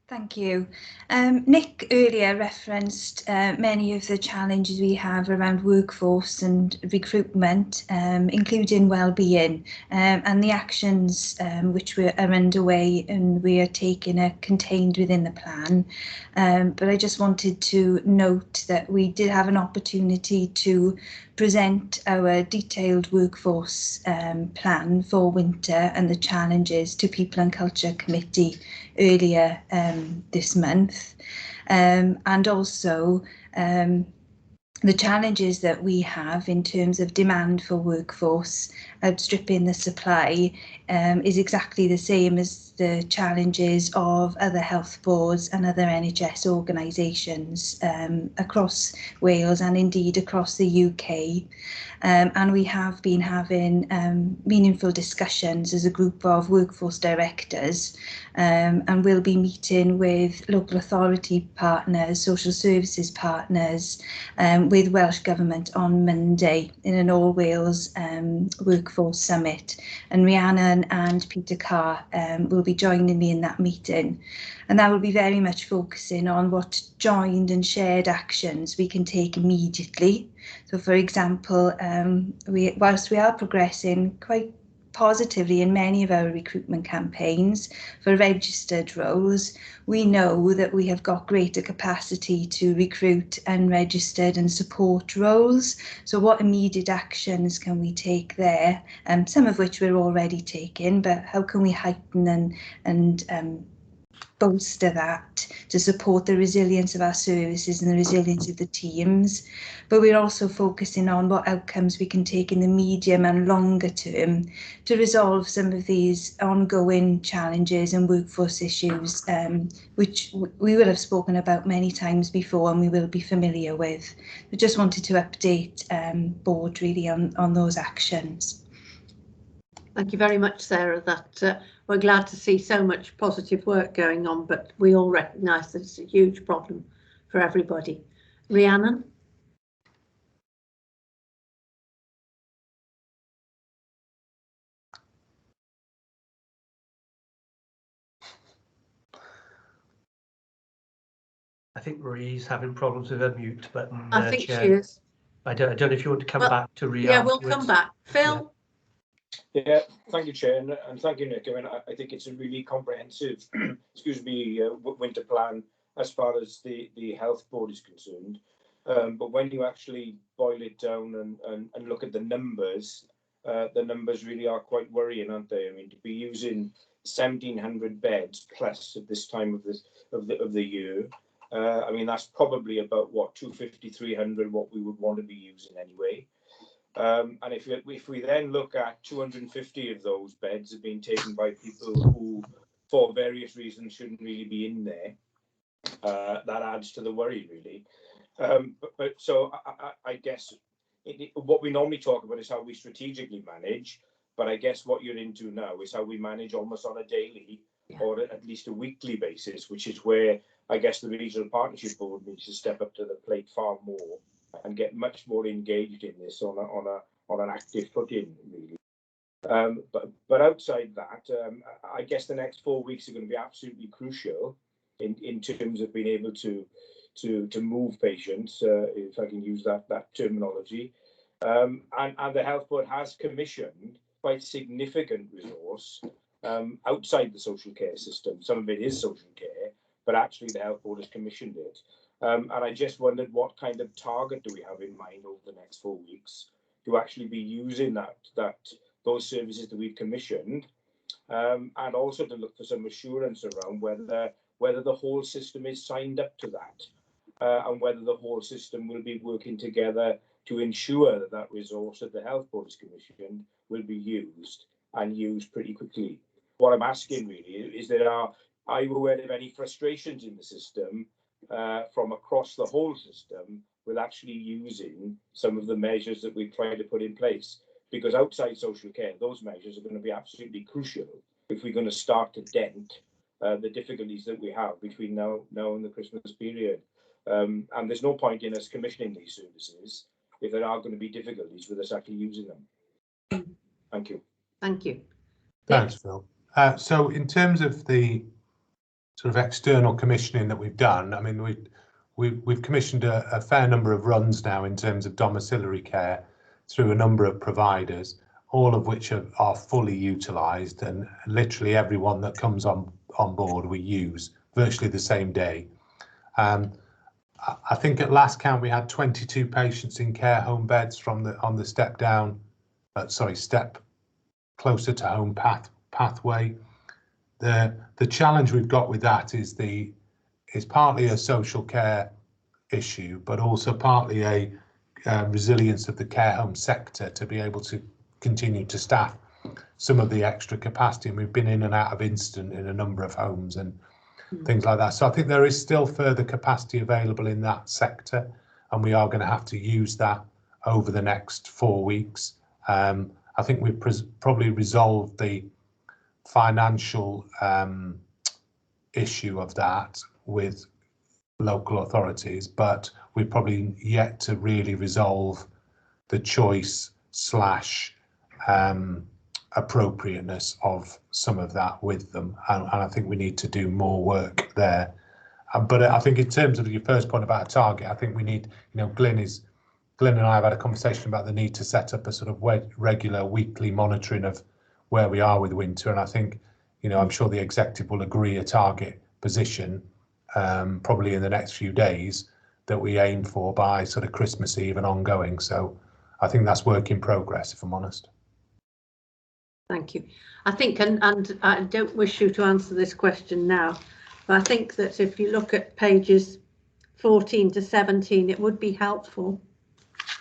Thank you. Nick earlier referenced many of the challenges we have around workforce and recruitment, including well-being, and the actions which are underway and we are taking are contained within the plan. But I just wanted to note that we did have an opportunity to present our detailed workforce plan for winter and the challenges to People and Culture Committee earlier this month, and also the challenges that we have in terms of demand for workforce outstripping the supply is exactly the same as the challenges of other health boards and other NHS organisations across Wales and indeed across the UK. And we have been having meaningful discussions as a group of workforce directors, and we'll be meeting with local authority partners, social services partners, with Welsh Government on Monday in an All Wales Workforce Summit. And Rhiannon and Peter Carr will be joining me in that meeting. And that will be very much focusing on what joined and shared actions we can take immediately. So, for example, whilst we are progressing quite positively in many of our recruitment campaigns for registered roles, we know that we have got greater capacity to recruit unregistered and support roles. So what immediate actions can we take there? Some of which we're already taking, but how can we heighten and bolster that to support the resilience of our services and the resilience of the teams? But we're also focusing on what outcomes we can take in the medium and longer term to resolve some of these ongoing challenges and workforce issues, which we will have spoken about many times before and we will be familiar with. We just wanted to update board really on those actions. Thank you very much, Sarah. That we're glad to see so much positive work going on, but we all recognise that it's a huge problem for everybody. Rhiannon? I think Marie's having problems with her mute button. I think Chair. she is. I don't know if you want to come back to Rhea. Yeah, we'll come back. Phil? Yeah, thank you, Chair, and thank you, Nick. I mean, I think it's a really comprehensive, winter plan as far as the health board is concerned. But when you actually boil it down and look at the numbers really are quite worrying, aren't they? I mean, to be using 1,700 beds plus at this time of the year, I mean, that's probably about what 250, 300 what we would want to be using anyway. And if we then look at 250 of those beds have been taken by people who, for various reasons, shouldn't really be in there, that adds to the worry, really. So I guess what we normally talk about is how we strategically manage, but I guess what you're into now is how we manage almost on a daily or at least a weekly basis, which is where I guess the Regional Partnership Board needs to step up to the plate far more and get much more engaged in this on an active footing, really. But outside that, I guess the next 4 weeks are going to be absolutely crucial in terms of being able to move patients, if I can use that terminology. And the Health Board has commissioned quite significant resource outside the social care system. Some of it is social care, but actually the Health Board has commissioned it. And I just wondered what kind of target do we have in mind over the next 4 weeks to actually be using those services that we've commissioned, and also to look for some assurance around whether the whole system is signed up to that, and whether the whole system will be working together to ensure that resource that the Health Board has commissioned will be used and used pretty quickly. What I'm asking really is are you aware of any frustrations in the system from across the whole system with actually using some of the measures that we've tried to put in place? Because outside social care, those measures are going to be absolutely crucial if we're going to start to dent the difficulties that we have between now and the Christmas period. And there's no point in us commissioning these services if there are going to be difficulties with us actually using them. Thank you. Thank you. Thanks, Phil. So in terms of the sort of external commissioning that we've done, I mean, we've commissioned a fair number of runs now in terms of domiciliary care through a number of providers, all of which are fully utilised, and literally everyone that comes on board we use virtually the same day. I think at last count we had 22 patients in care home beds on the step closer to home pathway. The challenge we've got with that is partly a social care issue, but also partly a resilience of the care home sector to be able to continue to staff some of the extra capacity, and we've been in and out of incident in a number of homes and things like that. So I think there is still further capacity available in that sector, and we are going to have to use that over the next 4 weeks. I think we've probably resolved the financial issue of that with local authorities, but we've probably yet to really resolve the choice / appropriateness of some of that with them, and I think we need to do more work there. But I think in terms of your first point about a target, I think we need, Glyn and I have had a conversation about the need to set up a sort of regular weekly monitoring of where we are with winter, and I think, I'm sure the executive will agree a target position probably in the next few days that we aim for by sort of Christmas Eve and ongoing. So I think that's work in progress, if I'm honest. Thank you. I think, and I don't wish you to answer this question now, but I think that if you look at pages 14 to 17, it would be helpful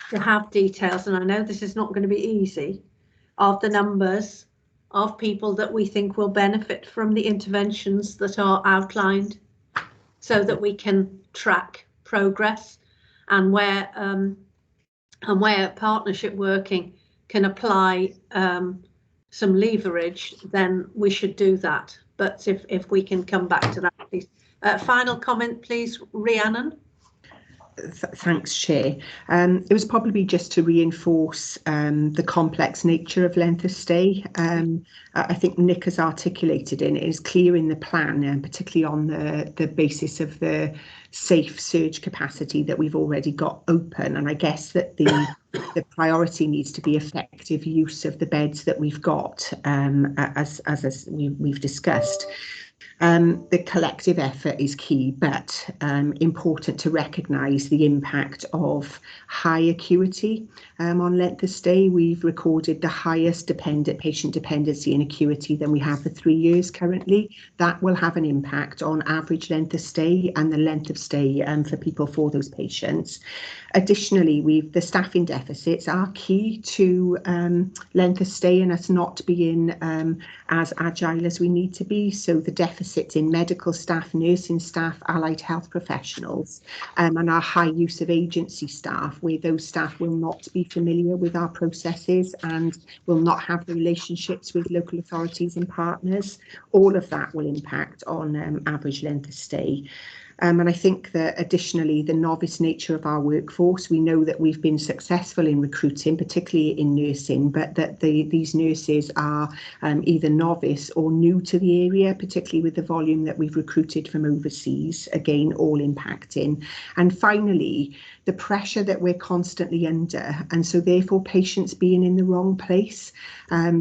to have details, and I know this is not going to be easy, of the numbers of people that we think will benefit from the interventions that are outlined, so that we can track progress, and where partnership working can apply some leverage, then we should do that. But if we can come back to that, please. Final comment, please, Rhiannon. Thanks, Chair. It was probably just to reinforce the complex nature of length of stay. I think Nick has articulated it is clear in the plan, and particularly on the basis of the safe surge capacity that we've already got open. And I guess that the priority needs to be effective use of the beds that we've got, as we've discussed. The collective effort is key, but important to recognise the impact of high acuity on length of stay. We've recorded the highest patient dependency and acuity than we have for 3 years currently. That will have an impact on average length of stay and the length of stay for people for those patients. Additionally, the staffing deficits are key to length of stay and us not being as agile as we need to be. So the deficits in medical staff, nursing staff, allied health professionals, and our high use of agency staff, where those staff will not be familiar with our processes and will not have the relationships with local authorities and partners. All of that will impact on average length of stay. And I think that additionally, the novice nature of our workforce, we know that we've been successful in recruiting, particularly in nursing, but that these nurses are either novice or new to the area, particularly with the volume that we've recruited from overseas, again, all impacting. And finally, the pressure that we're constantly under, and so therefore patients being in the wrong place.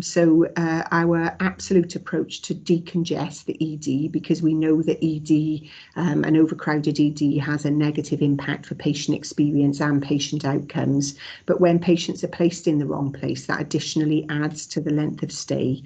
So our absolute approach to decongest the ED, because we know that ED, an overcrowded ED, has a negative impact for patient experience and patient outcomes. But when patients are placed in the wrong place, that additionally adds to the length of stay.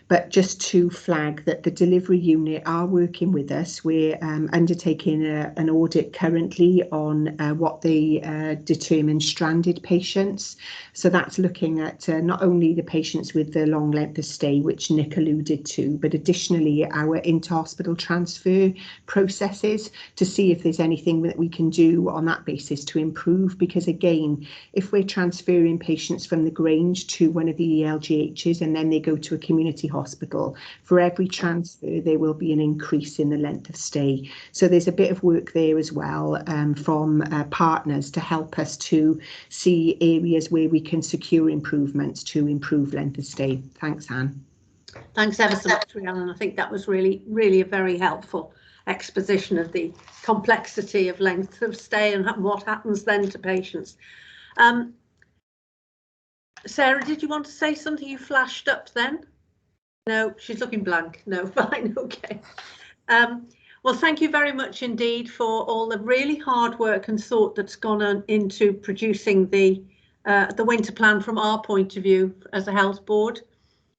But just to flag that the delivery unit are working with us. We're undertaking an audit currently on what they determine stranded patients. So that's looking at not only the patients with the long length of stay, which Nick alluded to, but additionally our inter-hospital transfer processes to see if there's anything that we can do on that basis to improve. Because again, if we're transferring patients from the Grange to one of the ELGHs and then they go to a community hospital, for every transfer there will be an increase in the length of stay. So there's a bit of work there as well from partners to help us to see areas where we can secure improvements to improve length of stay. Thanks, Anne. Thanks ever so much, Rhiannon. I think that was really a very helpful exposition of the complexity of length of stay and what happens then to patients. Sarah, did you want to say something? You flashed up then? No, she's looking blank. No, fine, okay. Well, thank you very much indeed for all the really hard work and thought that's gone on into producing the winter plan from our point of view as a health board.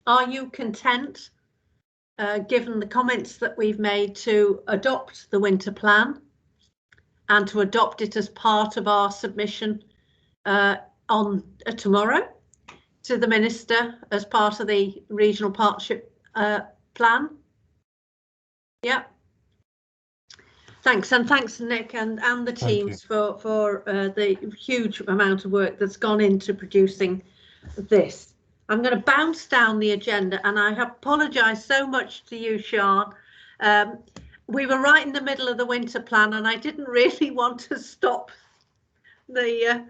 Are you content, given the comments that we've made, to adopt the winter plan and to adopt it as part of our submission on tomorrow? to the Minister as part of the regional partnership plan. Yeah. Thanks, and thanks Nick and the teams for the huge amount of work that's gone into producing this. I'm going to bounce down the agenda, and I apologise so much to you, Sian. We were right in the middle of the winter plan, and I didn't really want to stop the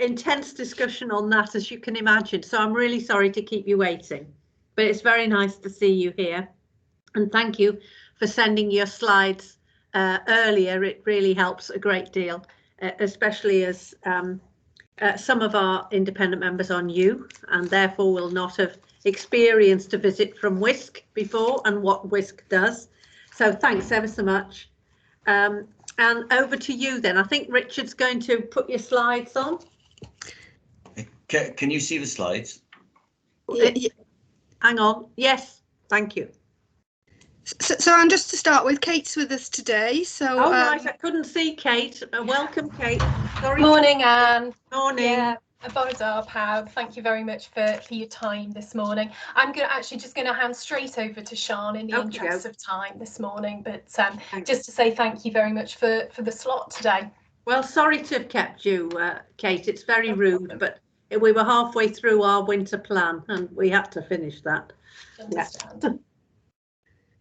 intense discussion on that, as you can imagine. So I'm really sorry to keep you waiting, but it's very nice to see you here, and thank you for sending your slides earlier. It really helps a great deal, especially as some of our independent members are new and therefore will not have experienced a visit from WISC before and what WISC does. So thanks ever so much. And over to you then. I think Richard's going to put your slides on. Can you see the slides? Hang on. Yes, thank you. So I'm just to start with, Kate's with us today. So right, I couldn't see Kate. Welcome, Kate. Sorry. Morning, Anne. Morning. Yeah, Boda Pab. Thank you very much for your time this morning. I'm just going to hand straight over to Sian in the interest of time this morning. But just to say thank you very much for the slot today. Well, sorry to have kept you, Kate. It's very rude, but we were halfway through our winter plan and we had to finish that. Understand.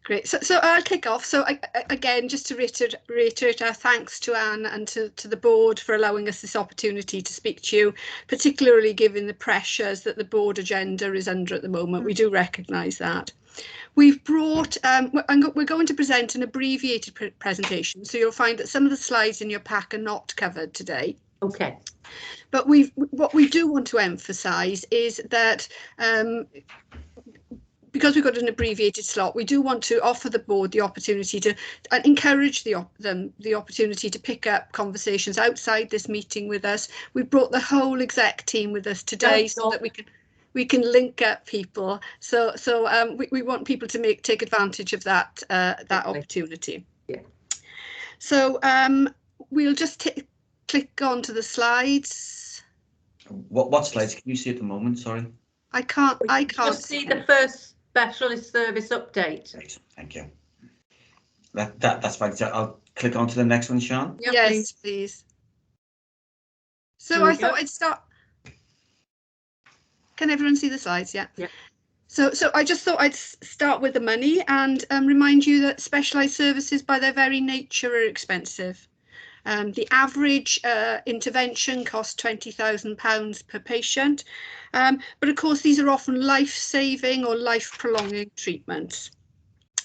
Great. So I'll kick off. So again, just to reiterate our thanks to Anne and to the board for allowing us this opportunity to speak to you, particularly given the pressures that the board agenda is under at the moment. We do recognise that. We've brought, we're going to present an abbreviated presentation, so you'll find that some of the slides in your pack are not covered today. Okay. But what we do want to emphasise is that because we've got an abbreviated slot, we do want to offer the board the opportunity to encourage the opportunity to pick up conversations outside this meeting with us. We've brought the whole exec team with us today so that we can link up people. So we want people to take advantage of that opportunity. Yeah. So we'll just click on to the slides. What slides can you see at the moment? Sorry. I can't just see the first specialist service update. Right, thank you. That's fine. So I'll click on to the next one, Sian. Yep, yes, please. So I thought I'd start. Can everyone see the slides? Yeah. Yeah. So I just thought I'd start with the money and remind you that specialised services by their very nature are expensive. The average intervention costs £20,000 per patient, but of course these are often life-saving or life-prolonging treatments.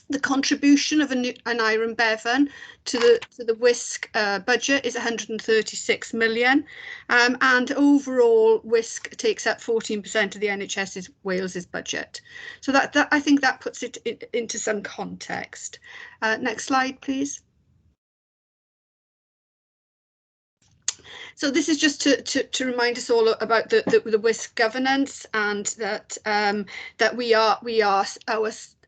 The contribution of an Iron Beven to the WISC budget is 136 million, and overall WISC takes up 14% of the NHS Wales's budget. So that I think that puts it into some context. Next slide, please. So this is just to remind us all about the WISC governance, and that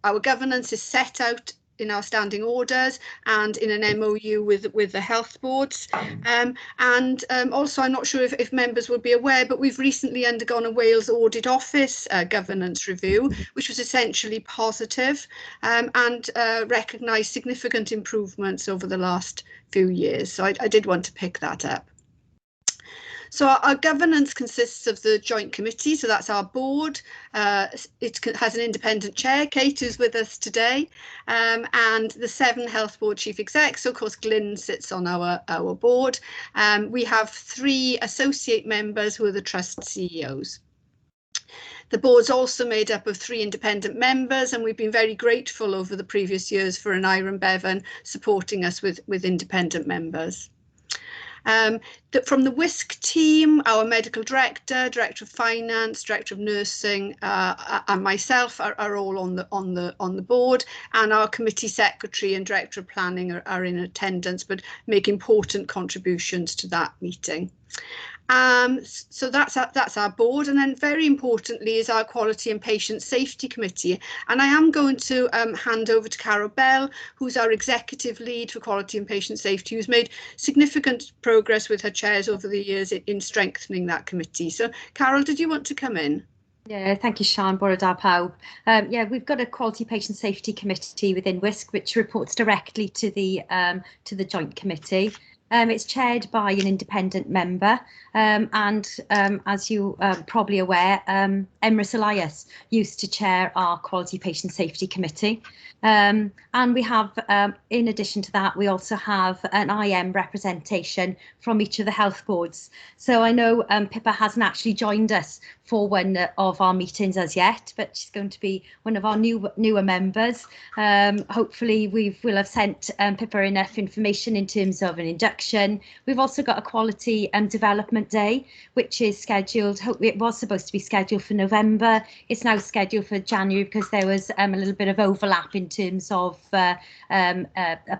our governance is set out in our standing orders and in an MOU with the health boards. Also, I'm not sure if members will be aware, but we've recently undergone a Wales Audit Office governance review, which was essentially positive, and recognised significant improvements over the last few years. So I did want to pick that up. So our governance consists of the joint committee, so that's our board. It has an independent chair, Kate, who's with us today, and the 7 health board chief execs. So of course Glyn sits on our board. We have 3 associate members who are the trust CEOs. The board's also made up of 3 independent members, and we've been very grateful over the previous years for an Iron Beven supporting us with independent members. From the WISC team, our medical director, director of finance, director of nursing, and myself are all on the board, and our committee secretary and director of planning are in attendance, but make important contributions to that meeting. So that's our board, and then very importantly is our Quality and Patient Safety Committee. And I am going to hand over to Carol Bell, who's our executive lead for Quality and Patient Safety, who's made significant progress with her chairs over the years in strengthening that committee. So Carol, did you want to come in? Yeah, thank you, Sian. Bore da pawb. Yeah, we've got a Quality Patient Safety Committee within WISC, which reports directly to the Joint Committee. It's chaired by an independent member, and as you are probably aware, Emrys Elias used to chair our Quality Patient Safety Committee. And we have, in addition to that, we also have an IM representation from each of the health boards. So I know Pippa hasn't actually joined us for one of our meetings as yet, but she's going to be one of our newer members. Hopefully we'll have sent Pippa enough information in terms of an induction. We've also got a Quality Development Day, which is scheduled, it was supposed to be scheduled for November. It's now scheduled for January because there was a little bit of overlap in terms of a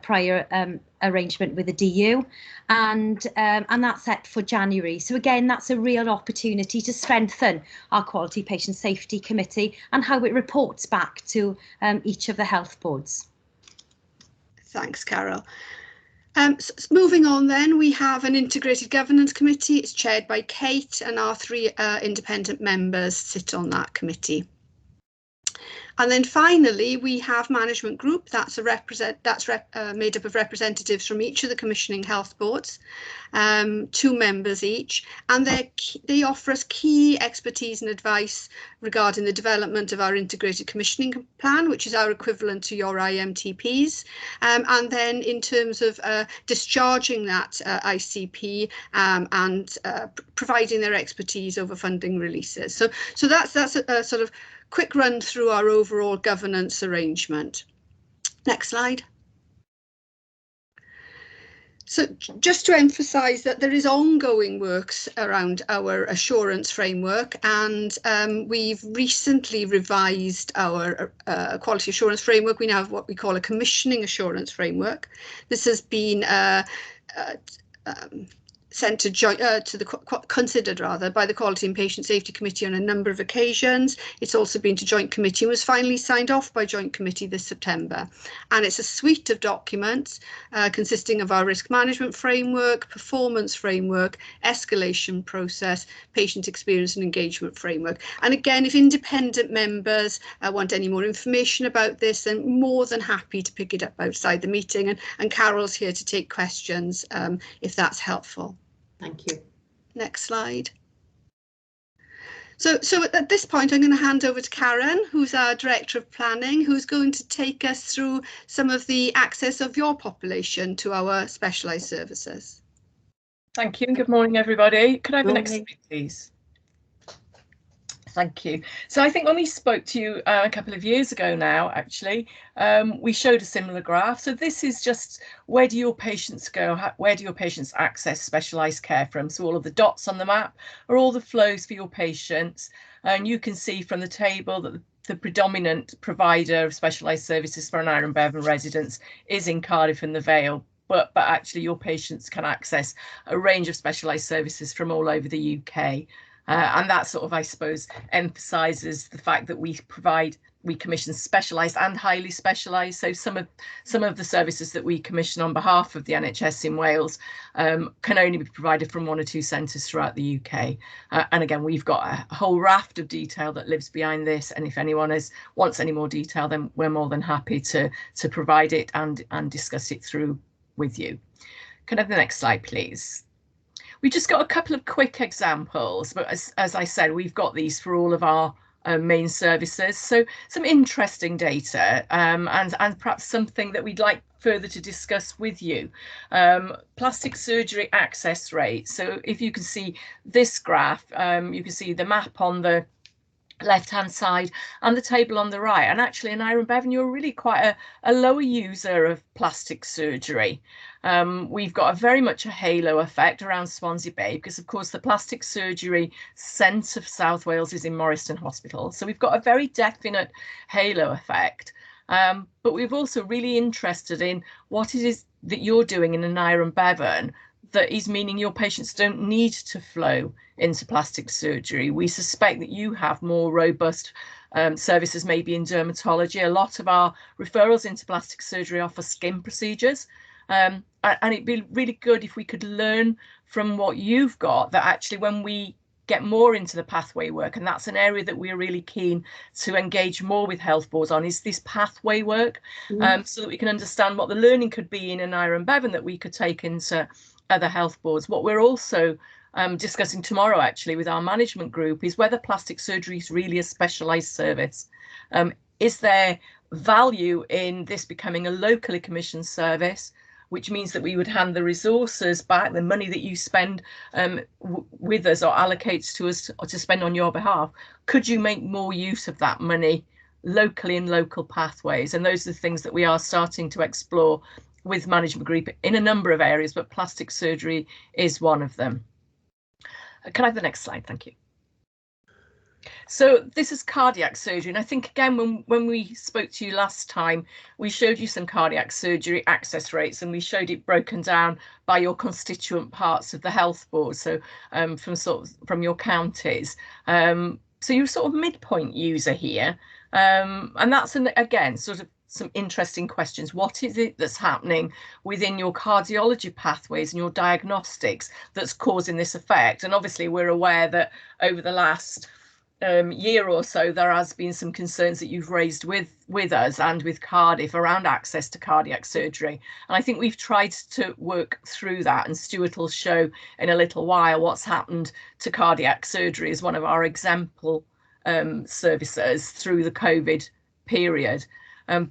prior arrangement with the DU, and that's set for January. So again, that's a real opportunity to strengthen our Quality Patient Safety Committee and how it reports back to each of the health boards. Thanks, Carol. So moving on then, we have an Integrated Governance Committee. It's chaired by Kate, and our 3 independent members sit on that committee. And then finally, we have management group. That's made up of representatives from each of the commissioning health boards, 2 members each, and they offer us key expertise and advice regarding the development of our integrated commissioning plan, which is our equivalent to your IMTPs, and then in terms of discharging that ICP and providing their expertise over funding releases. So that's a sort of quick run through our overall governance arrangement. Next slide. So just to emphasise that there is ongoing works around our assurance framework, and we've recently revised our quality assurance framework. We now have what we call a commissioning assurance framework. This has been considered by the Quality and Patient Safety Committee on a number of occasions. It's also been to Joint Committee and was finally signed off by Joint Committee this September. And it's a suite of documents consisting of our risk management framework, performance framework, escalation process, patient experience and engagement framework. And again, if independent members want any more information about this, then more than happy to pick it up outside the meeting. And Carol's here to take questions if that's helpful. Thank you. Next slide. So at this point, I'm going to hand over to Karen, who's our Director of Planning, who's going to take us through some of the access of your population to our specialised services. Thank you and good morning, everybody. Could I have the next slide, please? Thank you. So I think when we spoke to you a couple of years ago now, actually, we showed a similar graph. So this is just where do your patients go? Where do your patients access specialised care from? So all of the dots on the map are all the flows for your patients. And you can see from the table that the predominant provider of specialised services for an Iron Bevan residents is in Cardiff and the Vale. But actually your patients can access a range of specialised services from all over the UK. And that sort of, I suppose, emphasises the fact that we commission specialised and highly specialised. So some of the services that we commission on behalf of the NHS in Wales can only be provided from 1 or 2 centres throughout the UK. And again, we've got a whole raft of detail that lives behind this. And if anyone wants any more detail, then we're more than happy to provide it and discuss it through with you. Can I have the next slide, please? We just got a couple of quick examples, but as I said, we've got these for all of our main services. So some interesting data and perhaps something that we'd like further to discuss with you. Plastic surgery access rate. So if you can see this graph, you can see the map on the left-hand side and the table on the right. And actually in Iron Bevan, you're really quite a lower user of plastic surgery. We've got very much a halo effect around Swansea Bay because, of course, the plastic surgery centre of South Wales is in Morriston Hospital. So we've got a very definite halo effect. But we're also really interested in what it is that you're doing in an Iron Bevan that is meaning your patients don't need to flow into plastic surgery. We suspect that you have more robust services maybe in dermatology. A lot of our referrals into plastic surgery are for skin procedures. And it'd be really good if we could learn from what you've got, that actually when we get more into the pathway work, and that's an area that we're really keen to engage more with health boards on, is this pathway work, so that we can understand what the learning could be in Inaugural and Beven that we could take into other health boards. What we're also discussing tomorrow actually with our management group is whether plastic surgery is really a specialised service. Is there value in this becoming a locally commissioned service, which means that we would hand the resources back, the money that you spend with us or allocates to us or to spend on your behalf? Could you make more use of that money locally in local pathways? And those are the things that we are starting to explore with management group in a number of areas, but plastic surgery is one of them. Can I have the next slide? Thank you. So this is cardiac surgery, and I think again when we spoke to you last time, we showed you some cardiac surgery access rates, and we showed it broken down by your constituent parts of the health board, so from your counties. So you're sort of midpoint user here, and that's again sort of some interesting questions. What is it that's happening within your cardiology pathways and your diagnostics that's causing this effect? And obviously we're aware that over the last year or so there has been some concerns that you've raised with us and with Cardiff around access to cardiac surgery, and I think we've tried to work through that, and Stuart will show in a little while what's happened to cardiac surgery as one of our example services through the COVID period.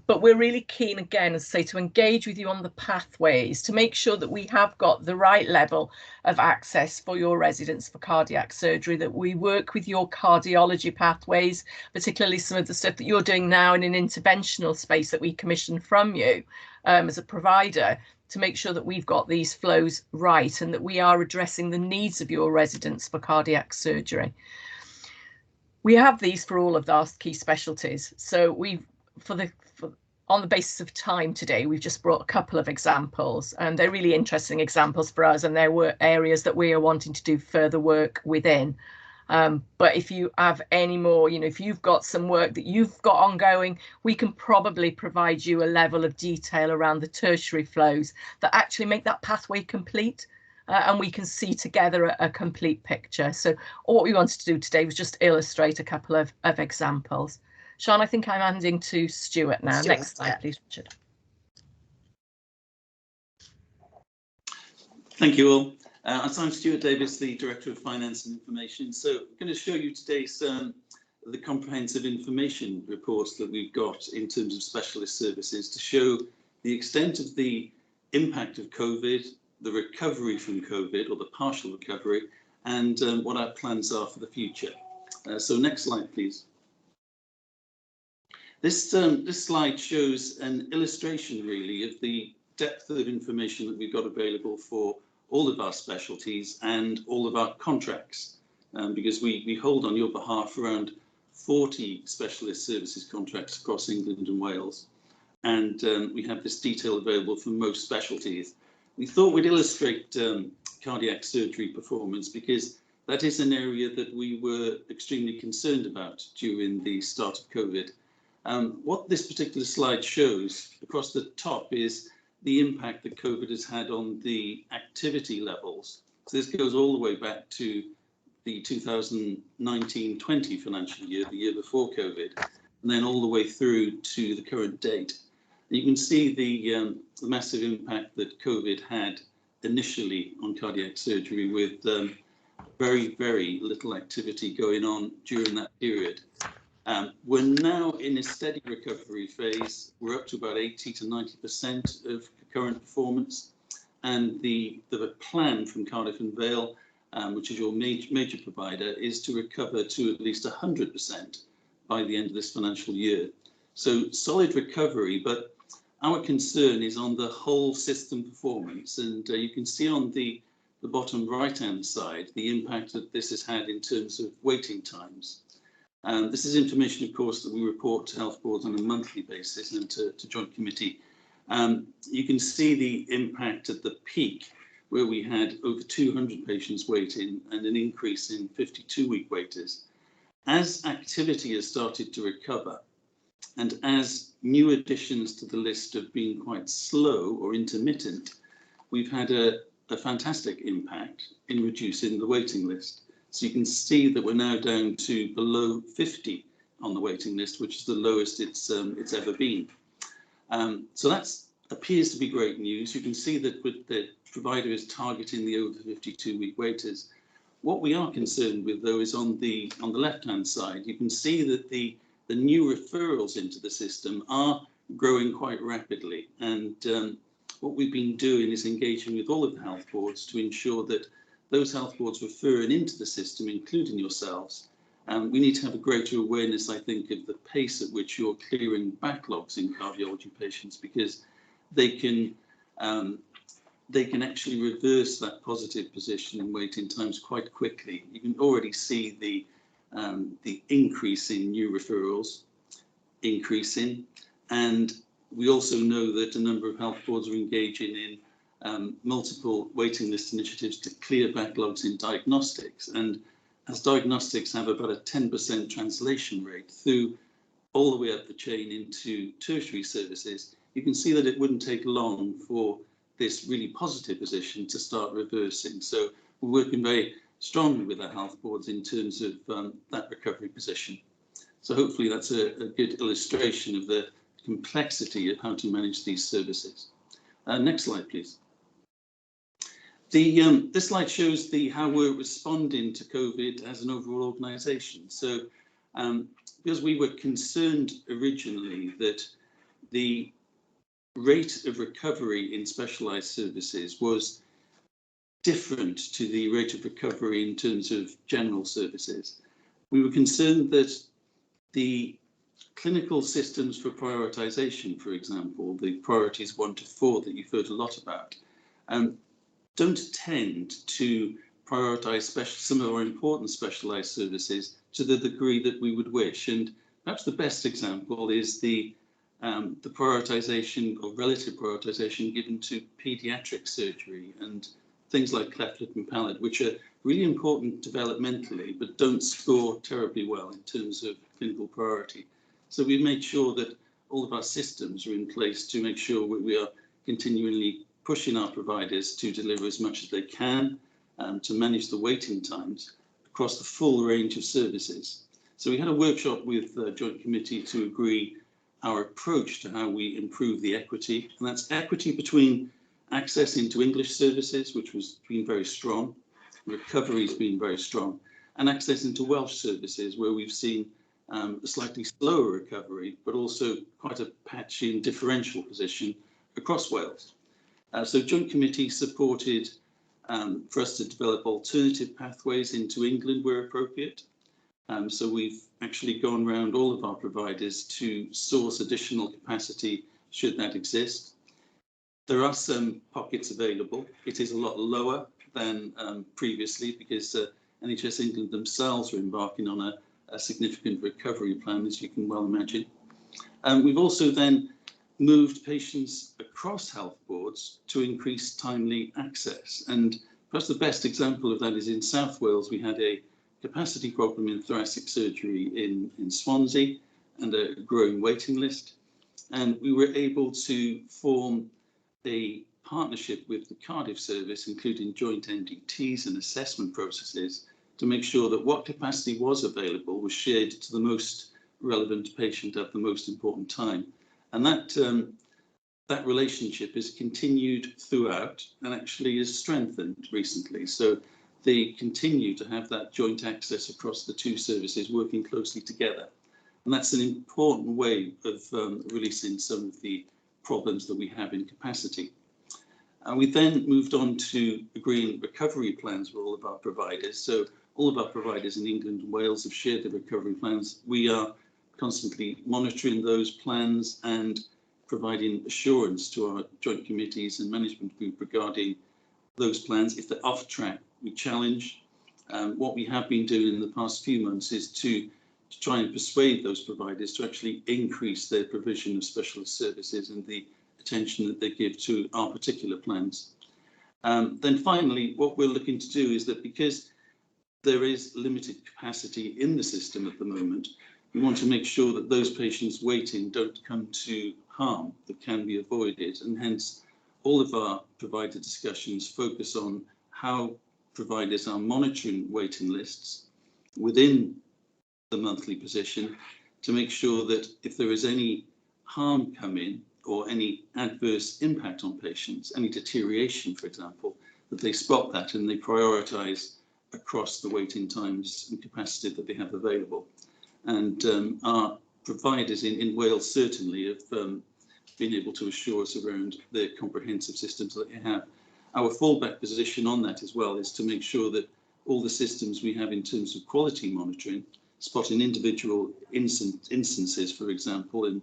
But we're really keen, again, as I say, to engage with you on the pathways to make sure that we have got the right level of access for your residents for cardiac surgery, that we work with your cardiology pathways, particularly some of the stuff that you're doing now in an interventional space that we commission from you as a provider, to make sure that we've got these flows right and that we are addressing the needs of your residents for cardiac surgery. We have these for all of our key specialties. So on the basis of time today, we've just brought a couple of examples, and they're really interesting examples for us, and there were areas that we are wanting to do further work within. But if you have any more, if you've got some work that you've got ongoing, we can probably provide you a level of detail around the tertiary flows that actually make that pathway complete, and we can see together a complete picture. So what we wanted to do today was just illustrate a couple of examples. Sean, I think I'm handing to Stuart now. Stuart, next slide, please, Richard. Thank you all. I'm Stuart Davis, the Director of Finance and Information. So I'm going to show you today the comprehensive information reports that we've got in terms of specialist services to show the extent of the impact of COVID, the recovery from COVID, or the partial recovery, and what our plans are for the future. So next slide, please. This slide shows an illustration, really, of the depth of information that we've got available for all of our specialties and all of our contracts, because we hold on your behalf around 40 specialist services contracts across England and Wales, and we have this detail available for most specialties. We thought we'd illustrate cardiac surgery performance because that is an area that we were extremely concerned about during the start of COVID. What this particular slide shows across the top is the impact that COVID has had on the activity levels. So this goes all the way back to the 2019-20 financial year, the year before COVID, and then all the way through to the current date. And you can see the massive impact that COVID had initially on cardiac surgery, with very, very little activity going on during that period. We're now in a steady recovery phase. We're up to about 80 to 90% of current performance, and the plan from Cardiff and Vale, which is your major provider, is to recover to at least 100% by the end of this financial year. So solid recovery, but our concern is on the whole system performance, and you can see on the bottom right-hand side the impact that this has had in terms of waiting times. This is information, of course, that we report to health boards on a monthly basis and to joint committee. You can see the impact at the peak, where we had over 200 patients waiting and an increase in 52-week waiters. As activity has started to recover, and as new additions to the list have been quite slow or intermittent, we've had a fantastic impact in reducing the waiting list. So you can see that we're now down to below 50 on the waiting list, which is the lowest it's ever been. So that appears to be great news. You can see that the provider is targeting the over 52-week waiters. What we are concerned with, though, is on the left-hand side. You can see that the new referrals into the system are growing quite rapidly, and what we've been doing is engaging with all of the health boards to ensure that those health boards referring into the system, including yourselves, we need to have a greater awareness, I think, of the pace at which you're clearing backlogs in cardiology patients, because they can actually reverse that positive position in waiting times quite quickly. You can already see the increase in new referrals increasing, and we also know that a number of health boards are engaging in multiple waiting list initiatives to clear backlogs in diagnostics. And as diagnostics have about a 10% translation rate through all the way up the chain into tertiary services, you can see that it wouldn't take long for this really positive position to start reversing. So we're working very strongly with our health boards in terms of that recovery position. So hopefully that's a good illustration of the complexity of how to manage these services. Next slide, please. This slide shows how we're responding to COVID as an overall organisation. So because we were concerned originally that the rate of recovery in specialised services was different to the rate of recovery in terms of general services, we were concerned that the clinical systems for prioritisation, for example, the priorities 1 to 4 that you've heard a lot about, don't tend to prioritise some of our important specialised services to the degree that we would wish. And perhaps the best example is the prioritisation or relative prioritisation given to paediatric surgery and things like cleft lip and palate, which are really important developmentally, but don't score terribly well in terms of clinical priority. So we've made sure that all of our systems are in place to make sure we are continually pushing our providers to deliver as much as they can, to manage the waiting times across the full range of services. So we had a workshop with the Joint Committee to agree our approach to how we improve the equity, and that's equity between access into English services, which has been very strong, recovery has been very strong, and access into Welsh services, where we've seen a slightly slower recovery, but also quite a patchy and differential position across Wales. So Joint Committee supported for us to develop alternative pathways into England where appropriate. So we've actually gone around all of our providers to source additional capacity should that exist. There are some pockets available. It is a lot lower than previously because NHS England themselves are embarking on a significant recovery plan, as you can well imagine. We've also then moved patients across health boards to increase timely access. And perhaps the best example of that is in South Wales. We had a capacity problem in thoracic surgery in Swansea and a growing waiting list. And we were able to form a partnership with the Cardiff service, including joint MDTs and assessment processes, to make sure that what capacity was available was shared to the most relevant patient at the most important time. And that relationship has continued throughout and actually is strengthened recently. So they continue to have that joint access across the two services working closely together. And that's an important way of releasing some of the problems that we have in capacity. We then moved on to agreeing recovery plans with all of our providers. So all of our providers in England and Wales have shared the recovery plans. We are constantly monitoring those plans and providing assurance to our joint committees and management group regarding those plans. If they're off track, we challenge. What we have been doing in the past few months is to try and persuade those providers to actually increase their provision of specialist services and the attention that they give to our particular plans. Then finally, what we're looking to do is that because there is limited capacity in the system at the moment, we want to make sure that those patients waiting don't come to harm that can be avoided, and hence all of our provider discussions focus on how providers are monitoring waiting lists within the monthly position to make sure that if there is any harm coming or any adverse impact on patients, any deterioration, for example, that they spot that and they prioritise across the waiting times and capacity that they have available. And our providers in Wales certainly have been able to assure us around the comprehensive systems that they have. Our fallback position on that as well is to make sure that all the systems we have in terms of quality monitoring, spotting individual instances, for example, in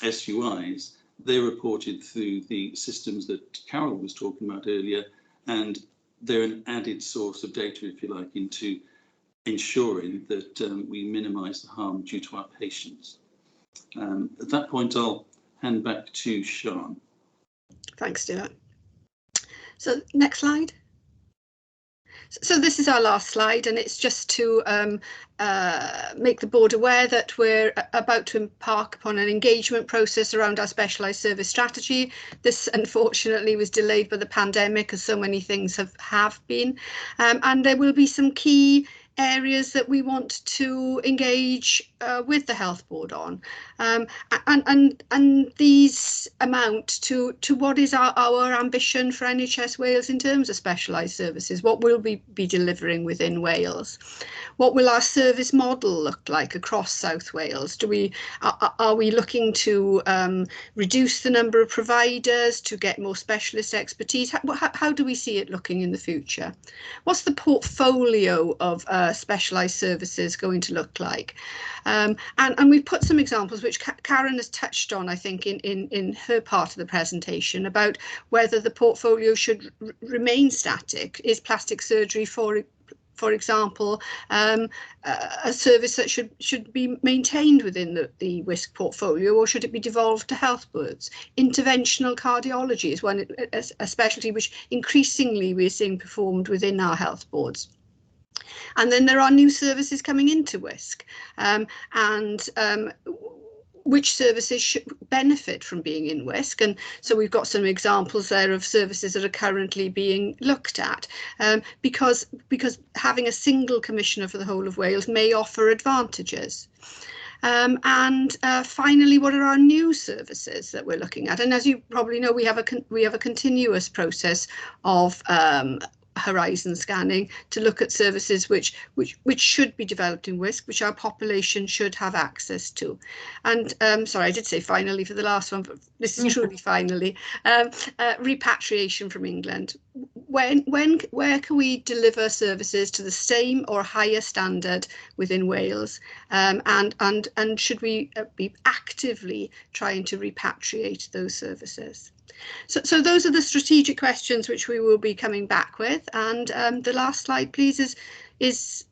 SUIs, they're reported through the systems that Carol was talking about earlier, and they're an added source of data, if you like, into ensuring that we minimise the harm due to our patients. At that point, I'll hand back to Sian. Thanks, Stuart. So next slide. So this is our last slide, and it's just to make the board aware that we're about to embark upon an engagement process around our specialised service strategy. This unfortunately was delayed by the pandemic, as so many things have been, and there will be some key areas that we want to engage with the health board on, and these amount to what is our ambition for NHS Wales in terms of specialised services. What will we be delivering within Wales? What will our service model look like across South Wales? Are we looking to reduce the number of providers to get more specialist expertise? How do we see it looking in the future? What's the portfolio of specialised services going to look like? And we've put some examples which Karen has touched on, I think, in her part of the presentation, about whether the portfolio should remain static. Is plastic surgery, for example, a service that should be maintained within the WISC portfolio, or should it be devolved to health boards? Interventional cardiology is one, a specialty which increasingly we're seeing performed within our health boards. And then there are new services coming into WISC, and which services should benefit from being in WISC. And so we've got some examples there of services that are currently being looked at, because having a single commissioner for the whole of Wales may offer advantages. And finally, what are our new services that we're looking at? And as you probably know, we have a continuous process of horizon scanning to look at services which should be developed in WISC, which our population should have access to. And sorry, I did say finally for the last one, but this is truly finally. Repatriation from England. Where can we deliver services to the same or higher standard within Wales, and should we be actively trying to repatriate those services? So those are the strategic questions which we will be coming back with. And the last slide, please, is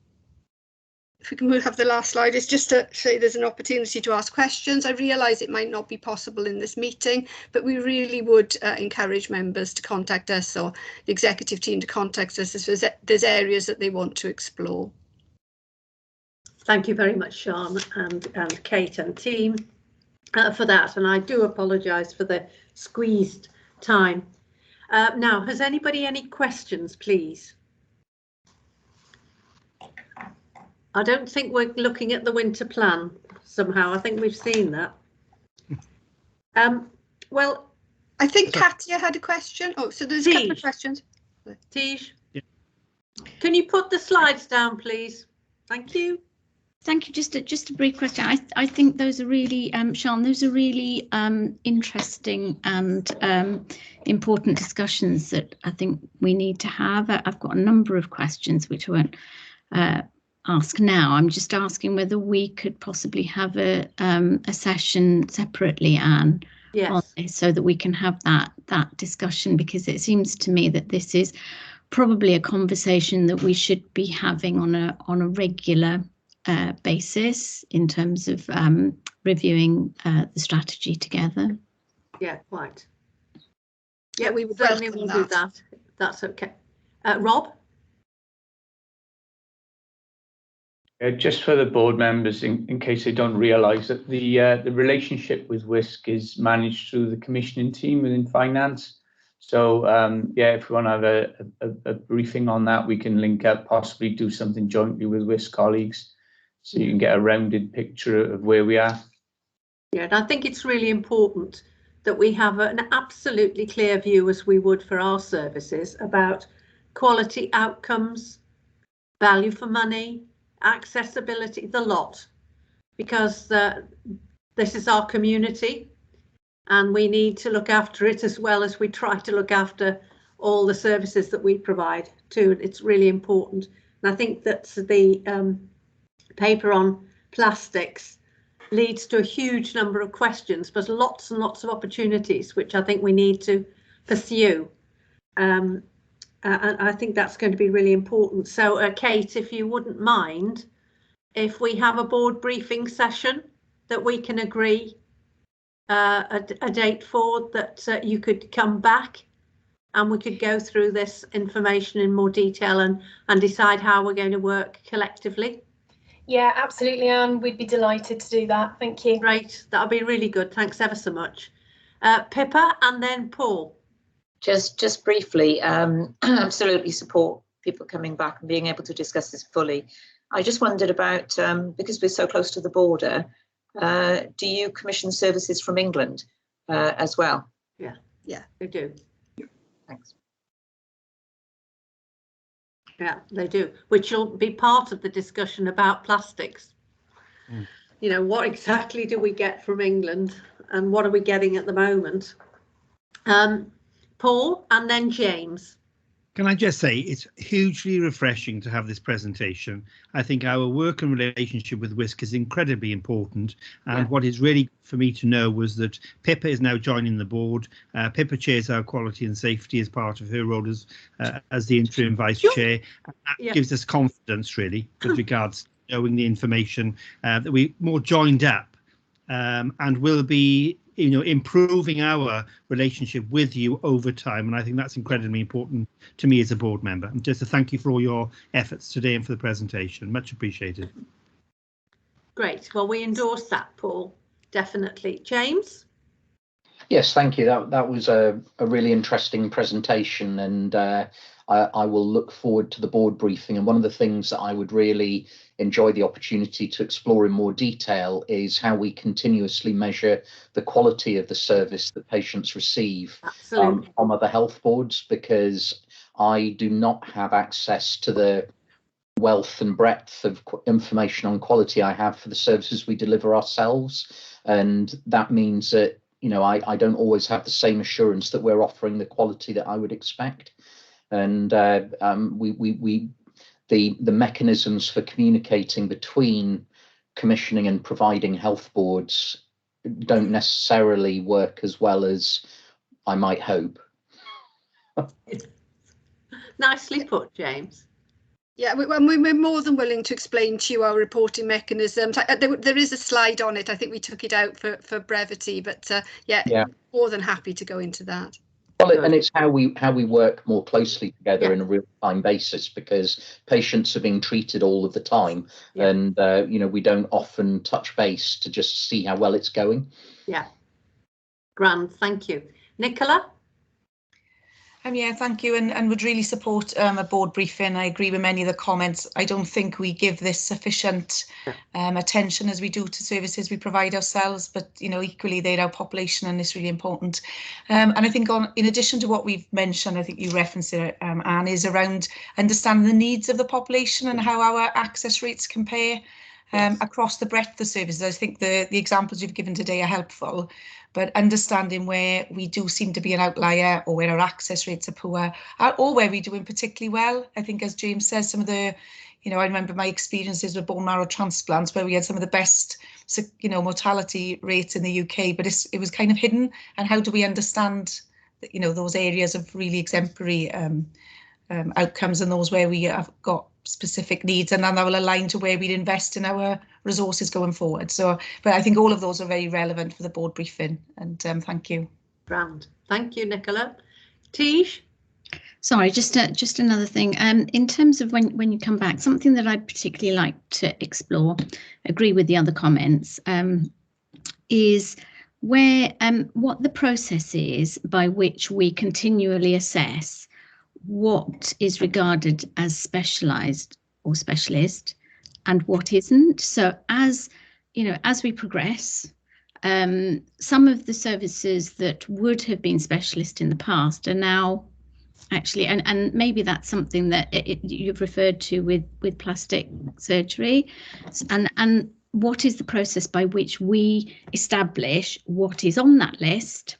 if we can have the last slide, is just to say there's an opportunity to ask questions. I realise it might not be possible in this meeting, but we really would encourage members to contact us, or the executive team to contact us if there's areas that they want to explore. Thank you very much, Sian and Kate and team for that, and I do apologise for the squeezed time. Now, has anybody any questions, please? I don't think we're looking at the winter plan somehow. I think we've seen that. Well, I think Katia had a question. Oh, so there's a couple of questions. Tej, yeah. Can you put the slides down, please? Thank you. Thank you. Just a brief question. I think those are really, Sian, those are really interesting and important discussions that I think we need to have. I've got a number of questions which I won't ask now. I'm just asking whether we could possibly have a session separately, Anne, yes, on this, so that we can have that discussion, because it seems to me that this is probably a conversation that we should be having on a regular basis in terms of reviewing the strategy together. Yeah, quite. Yeah, we certainly will do that. That's okay. Rob? Just for the board members, in case they don't realise that the relationship with WISC is managed through the commissioning team within finance. So yeah, if we want to have a briefing on that, we can link up, possibly do something jointly with WISC colleagues, so you can get a rounded picture of where we are. Yeah, and I think it's really important that we have an absolutely clear view, as we would for our services, about quality outcomes, value for money, accessibility, the lot, because this is our community and we need to look after it as well as we try to look after all the services that we provide too. It's really important. And I think that the paper on plastics leads to a huge number of questions, but lots and lots of opportunities, which I think we need to pursue. And I think that's going to be really important. So, Kate, if you wouldn't mind, if we have a board briefing session that we can agree a date for, that you could come back and we could go through this information in more detail and decide how we're going to work collectively. Yeah, absolutely, Anne. We'd be delighted to do that. Thank you. Great. That'll be really good. Thanks ever so much. Pippa and then Paul. Just briefly, absolutely support people coming back and being able to discuss this fully. I just wondered about, because we're so close to the border, do you commission services from England as well? Yeah, they do. Thanks. Yeah, they do, which will be part of the discussion about plastics. You know, what exactly do we get from England and what are we getting at the moment? Paul and then James. Can I just say it's hugely refreshing to have this presentation. I think our work and relationship with WISC is incredibly important. And what is really for me to know was that Pippa is now joining the board. Pippa chairs our quality and safety as part of her role as the interim vice chair. That gives us confidence really with regards to knowing the information, that we more joined up and will be improving our relationship with you over time. And I think that's incredibly important to me as a board member. And just to thank you for all your efforts today and for the presentation. Much appreciated. Great. Well, we endorse that, Paul. Definitely. James? Yes, thank you. That was a really interesting presentation, and I will look forward to the board briefing. And one of the things that I would really enjoy the opportunity to explore in more detail is how we continuously measure the quality of the service that patients receive from other health boards, because I do not have access to the wealth and breadth of information on quality I have for the services we deliver ourselves. And that means that I don't always have the same assurance that we're offering the quality that I would expect. And the mechanisms for communicating between commissioning and providing health boards don't necessarily work as well as I might hope. Nicely put, James. Yeah, we're more than willing to explain to you our reporting mechanisms. There is a slide on it. I think we took it out for brevity, but yeah, more than happy to go into that. Well, and it's how we work more closely together in a real-time basis, because patients are being treated all of the time, and we don't often touch base to just see how well it's going. Yeah, grand, thank you. Nicola? Yeah, thank you, and would really support a board briefing. I agree with many of the comments. I don't think we give this sufficient attention as we do to services we provide ourselves, but equally they're our population and it's really important. And I think in addition to what we've mentioned, I think you referenced it, Anne, is around understanding the needs of the population and how our access rates compare across the breadth of services. I think the examples you've given today are helpful, but understanding where we do seem to be an outlier, or where our access rates are poor, or where we're doing particularly well. I think, as James says, some of the, I remember my experiences with bone marrow transplants where we had some of the best, mortality rates in the UK, but it was kind of hidden. And how do we understand, those areas of really exemplary outcomes and those where we have got specific needs, and then that will align to where we'd invest in our resources going forward. So, but I think all of those are very relevant for the board briefing, and thank you. Grand. Thank you, Nicola. Tish? Sorry, just another thing. In terms of when you come back, something that I'd particularly like to explore, agree with the other comments, is where what the process is by which we continually assess what is regarded as specialised or specialist and what isn't. So as you know, as we progress, some of the services that would have been specialist in the past are now actually, and maybe that's something that you've referred to with plastic surgery, and what is the process by which we establish what is on that list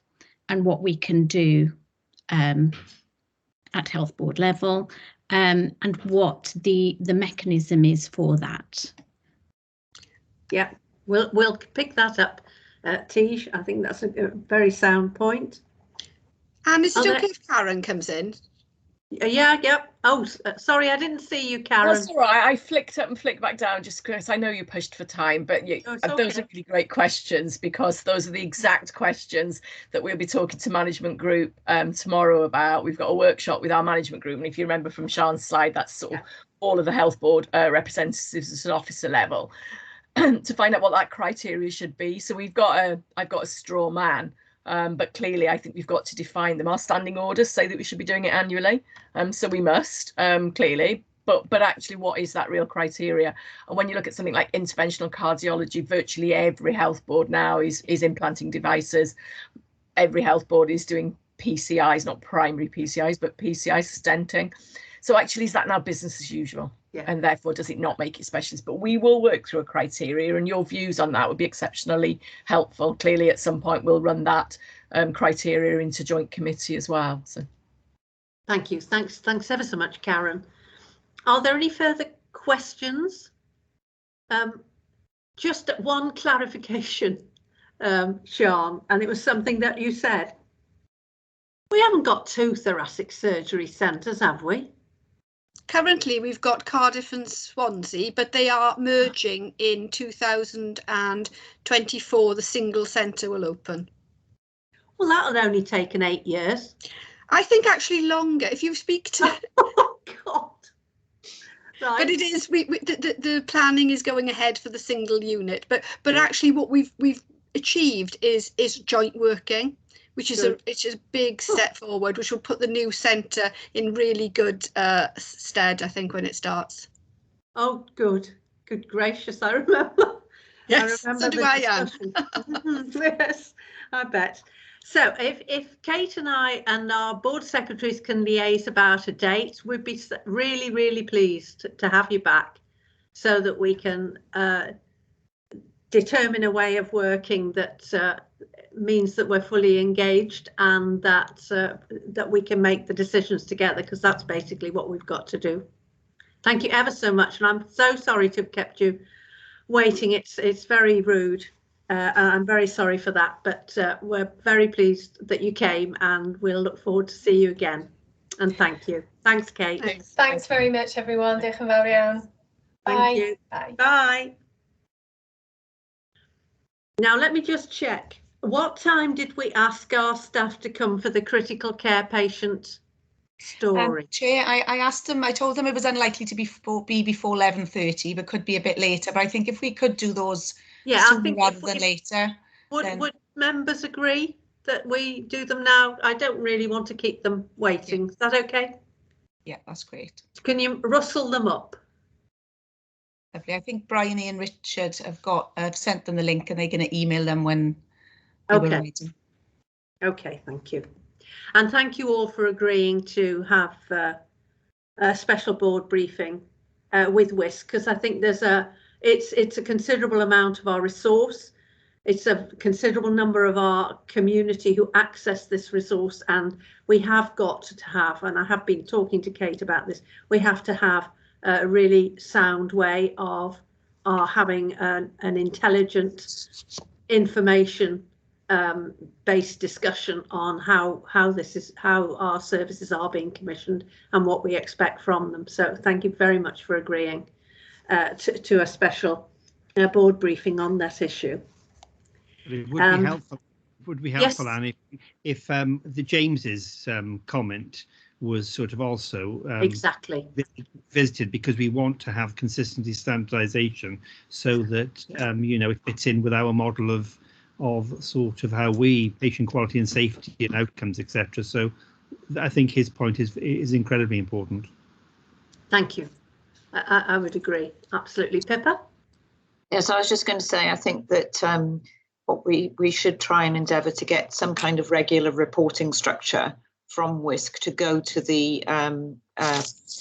and what we can do at health board level, and what the mechanism is for that. Yeah, we'll pick that up, Tish. I think that's a very sound point. And is it okay if Karen comes in? Yeah. Oh, sorry, I didn't see you, Karen. That's all right. I flicked up and flicked back down just because I know you pushed for time, but those are really great questions, because those are the exact questions that we'll be talking to management group tomorrow about. We've got a workshop with our management group, and if you remember from Sian's slide, that's sort of all of the health board representatives at an officer level to find out what that criteria should be. So I've got a straw man. But clearly, I think we've got to define them. Our standing orders say that we should be doing it annually, so we must, clearly. But actually, what is that real criteria? And when you look at something like interventional cardiology, virtually every health board now is implanting devices. Every health board is doing PCIs, not primary PCIs, but PCI stenting. So actually, is that now business as usual? Yeah. And therefore, does it not make it specialist? But we will work through a criteria, and your views on that would be exceptionally helpful. Clearly, at some point, we'll run that criteria into joint committee as well. So, thank you. Thanks ever so much, Karen. Are there any further questions? Just one clarification, Sian, and it was something that you said. We haven't got 2 thoracic surgery centres, have we? Currently, we've got Cardiff and Swansea, but they are merging in 2024. The single centre will open. Well, that'll only take 8 years. I think actually longer. If you speak to... Oh, God. Right. But it is, the planning is going ahead for the single unit. But actually what we've achieved is joint working, which is a big step forward, which will put the new centre in really good stead, I think, when it starts. Oh, good gracious, I remember. Yes, I remember so do I, Anne. Yes, I bet. So if Kate and I and our board secretaries can liaise about a date, we'd be really, really pleased to have you back, so that we can determine a way of working that means that we're fully engaged, and that we can make the decisions together, because that's basically what we've got to do. Thank you ever so much, and I'm so sorry to have kept you waiting. It's very rude. I'm very sorry for that, but we're very pleased that you came, and we'll look forward to see you again. And thank you. Thanks, Kate. Thanks very much, everyone. Diolch yn fawr iawn. Thank you. Bye. Bye. Now, let me just check. What time did we ask our staff to come for the critical care patient story? Chair, I asked them, I told them it was unlikely to be before 11:30, but could be a bit later. But I think if we could do those sooner rather than later. Would members agree that we do them now? I don't really want to keep them waiting. Is that okay? Yeah, that's great. Can you rustle them up? Lovely. I think Bryony and Richard have sent them the link, and they're going to email them when okay. Okay, thank you. And thank you all for agreeing to have a special board briefing with WISC, because I think there's it's a considerable amount of our resource. It's a considerable number of our community who access this resource, and we have got to have, and I have been talking to Kate about this, we have to have a really sound way of having an intelligent information based discussion on how our services are being commissioned and what we expect from them. So thank you very much for agreeing to a special board briefing on that issue. But it would be helpful would be helpful, Yes. Anne, if the James's comment was sort of also exactly visited, because we want to have consistency, standardisation, so that you know, it fits in with our model of sort of how we patient quality and safety and outcomes, etc. So I think his point is incredibly important. Thank you. I would agree, absolutely. Pippa? Yes, I was just going to say, I think that what we should try and endeavour to get some kind of regular reporting structure from WISC to go to the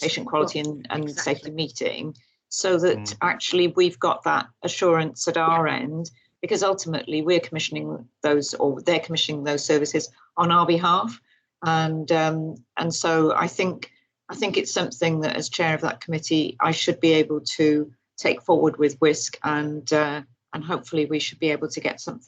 patient quality and safety meeting, so that actually we've got that assurance at our end, because ultimately we're commissioning those, or they're commissioning those services on our behalf, and so I think it's something that, as chair of that committee, I should be able to take forward with WISC, and hopefully we should be able to get some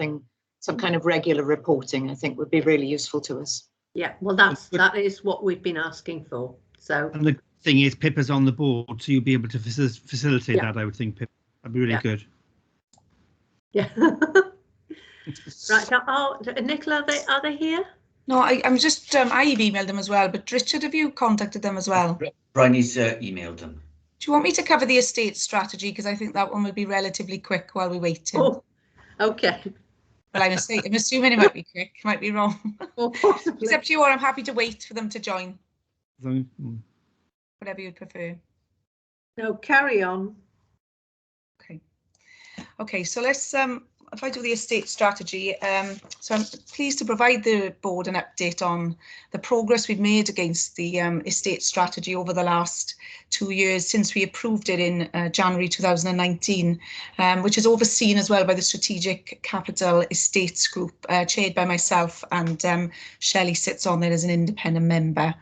kind of regular reporting. I think would be really useful to us. Yeah, well, that is what we've been asking for. So, and the thing is, Pippa's on the board, so you'll be able to facilitate that. I would think, Pippa, that'd be really good. Yeah. Right. Oh, Nicola, are they here? No, I'm just I've emailed them as well. But Richard, have you contacted them as well? Bryony's emailed them. Do you want me to cover the estate strategy? Because I think that one will be relatively quick while we're waiting. Oh, okay. Well, I'm assuming it might be quick. It might be wrong. Well, possibly. It's up to you, or I'm happy to wait for them to join. Whatever you'd prefer. No, carry on. Okay, so let's if I do the estate strategy, so I'm pleased to provide the board an update on the progress we've made against the estate strategy over the last 2 years since we approved it in January 2019, which is overseen as well by the Strategic Capital Estates Group, chaired by myself, and Shelley sits on there as an independent member.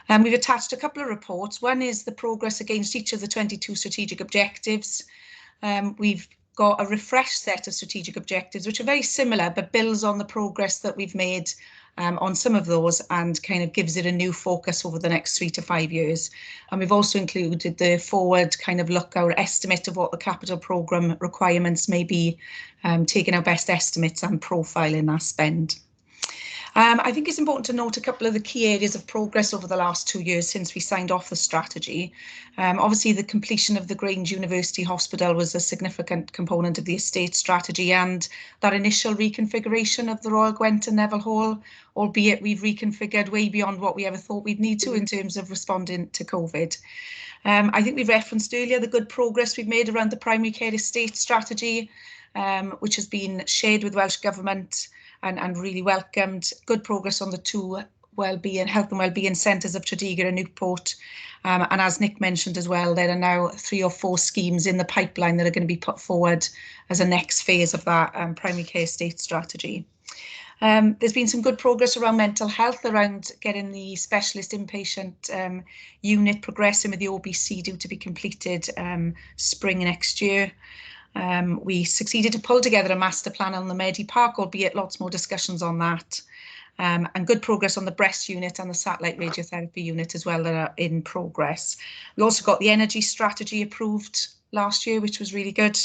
We've attached a couple of reports. One is the progress against each of the 22 strategic objectives. We've got a refreshed set of strategic objectives, which are very similar, but builds on the progress that we've made on some of those, and kind of gives it a new focus over the next 3 to 5 years. And we've also included the forward kind of look, our estimate of what the capital programme requirements may be, taking our best estimates and profiling our spend. I think it's important to note a couple of the key areas of progress over the last 2 years since we signed off the strategy. Obviously, the completion of the Grange University Hospital was a significant component of the estate strategy, and that initial reconfiguration of the Royal Gwent and Neville Hall, albeit we've reconfigured way beyond what we ever thought we'd need to in terms of responding to COVID. I think we referenced earlier the good progress we've made around the primary care estate strategy, which has been shared with Welsh Government and really welcomed. Good progress on the 2 health and wellbeing centres of Tredegar and Newport. And as Nick mentioned as well, there are now 3 or 4 schemes in the pipeline that are going to be put forward as a next phase of that primary care estate strategy. There's been some good progress around mental health, around getting the specialist inpatient unit progressing with the OBC due to be completed spring next year. We succeeded to pull together a master plan on the Medi Park, albeit lots more discussions on that. And good progress on the breast unit and the satellite radiotherapy unit as well that are in progress. We also got the energy strategy approved last year, which was really good.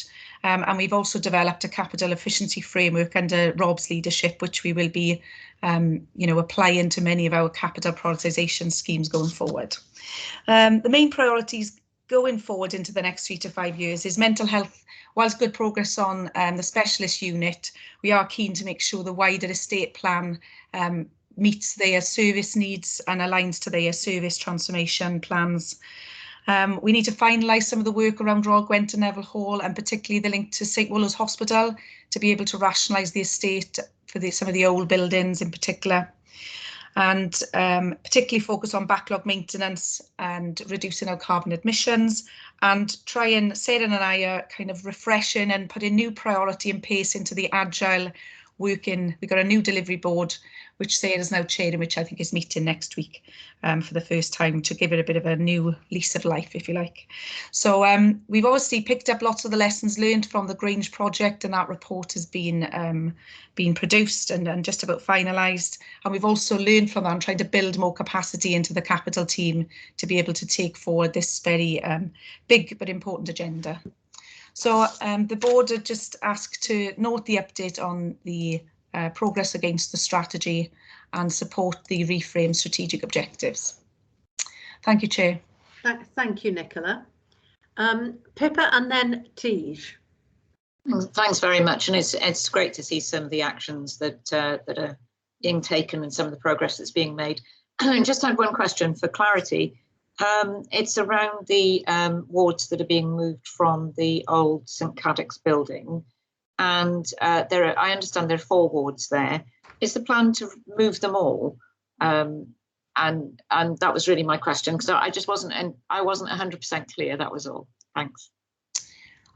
And we've also developed a capital efficiency framework under Rob's leadership, which we will be applying to many of our capital prioritisation schemes going forward. The main priorities going forward into the next 3 to 5 years is mental health. Whilst good progress on the specialist unit, we are keen to make sure the wider estate plan meets their service needs and aligns to their service transformation plans. We need to finalise some of the work around Royal Gwent and Neville Hall, and particularly the link to St Wollo's Hospital, to be able to rationalise the estate for some of the old buildings in particular. And particularly focus on backlog maintenance and reducing our carbon emissions, and Sarah and I are kind of refreshing and putting new priority and pace into the agile working. We've got a new delivery board, which Sarah's now chairing, which I think is meeting next week for the first time, to give it a bit of a new lease of life, if you like. So we've obviously picked up lots of the lessons learned from the Grange project, and that report has been produced and just about finalised. And we've also learned from that and tried to build more capacity into the capital team to be able to take forward this very big but important agenda. So the board had just asked to note the update on the progress against the strategy and support the reframed strategic objectives. Thank you, Chair. Thank you, Nicola. Pippa and then Tej. Thanks very much, and it's great to see some of the actions that are being taken and some of the progress that's being made. I just had one question for clarity. It's around the wards that are being moved from the old St Cadoc's building, and I understand there are 4 wards there. Is the plan to move them all? And that was really my question, because I wasn't 100% clear. That was all. Thanks.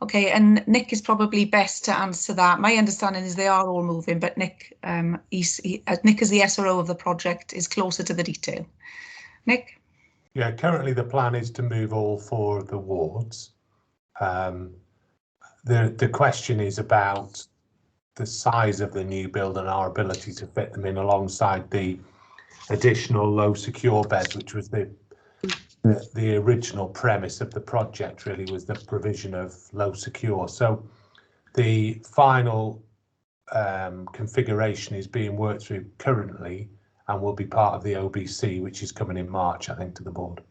Okay, and Nick is probably best to answer that. My understanding is they are all moving, but Nick, Nick is the SRO of the project, is closer to the detail. Nick? Yeah, currently the plan is to move all 4 of the wards. The question is about the size of the new build and our ability to fit them in alongside the additional low secure beds, which was the original premise of the project. Really was the provision of low secure. So the final configuration is being worked through currently and will be part of the OBC, which is coming in March, I think, to the board.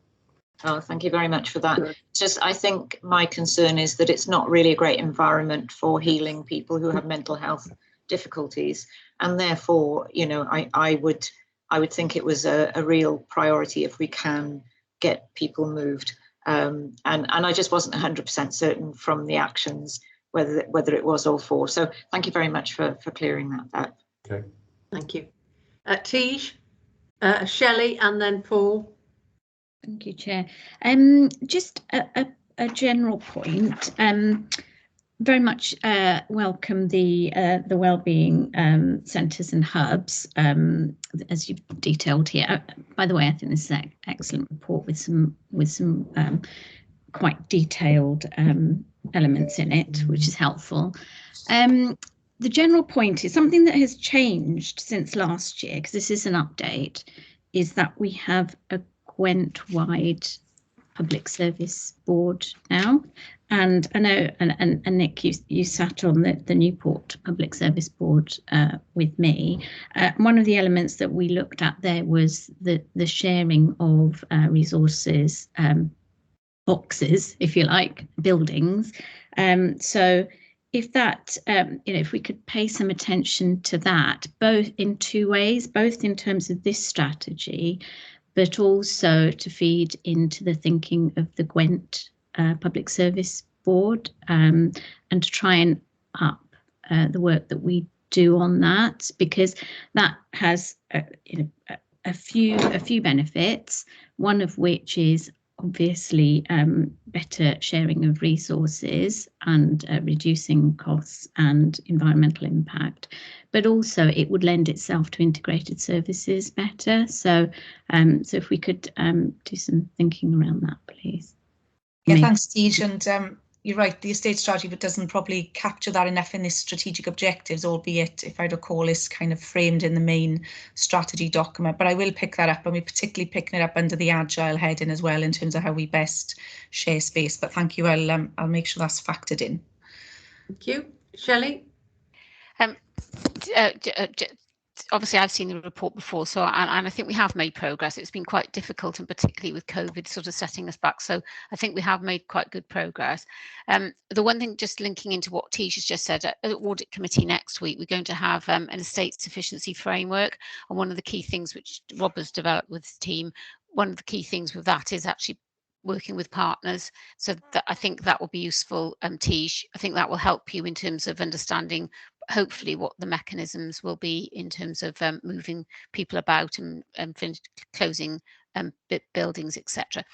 Oh, thank you very much for that. Just, I think my concern is that it's not really a great environment for healing people who have mental health difficulties, and therefore, you know, I would think it was a real priority if we can get people moved. And I just wasn't 100% certain from the actions whether it was all 4. So thank you very much for clearing that up. Okay. Thank you. Tej, Shelley, and then Paul. Thank you, Chair. Just a general point. Very much welcome the wellbeing centres and hubs, as you've detailed here. By the way, I think this is an excellent report with some quite detailed elements in it, which is helpful. The general point is something that has changed since last year, because this is an update, is that we have a Gwent-wide public service board now. And I know, and Nick, you sat on the Newport Public Service Board with me. One of the elements that we looked at there was the sharing of resources, boxes, if you like, buildings. So if that, if we could pay some attention to that, both in 2 ways, both in terms of this strategy, but also to feed into the thinking of the Gwent Public Service Board, and to try and up the work that we do on that, because that has a few benefits. One of which is obviously better sharing of resources and reducing costs and environmental impact, but also it would lend itself to integrated services better. So so if we could do some thinking around that, please. Yeah, thanks, Tej. And you're right, the estate strategy doesn't probably capture that enough in this strategic objectives, albeit, if I recall, is kind of framed in the main strategy document. But I will pick that up, and we're particularly picking it up under the agile heading as well, in terms of how we best share space. But thank you, I'll make sure that's factored in. Thank you. Shelley? Obviously I've seen the report before, so and I think we have made progress. It's been quite difficult, and particularly with COVID sort of setting us back. So I think we have made quite good progress. The one thing, just linking into what Tej has just said, at the audit committee next week, we're going to have an estate sufficiency framework, and one of the key things which Rob has developed with his team, one of the key things with that is actually working with partners. So that, I think that will be useful, Tej. I think that will help you in terms of understanding hopefully what the mechanisms will be in terms of moving people about and closing buildings, etc.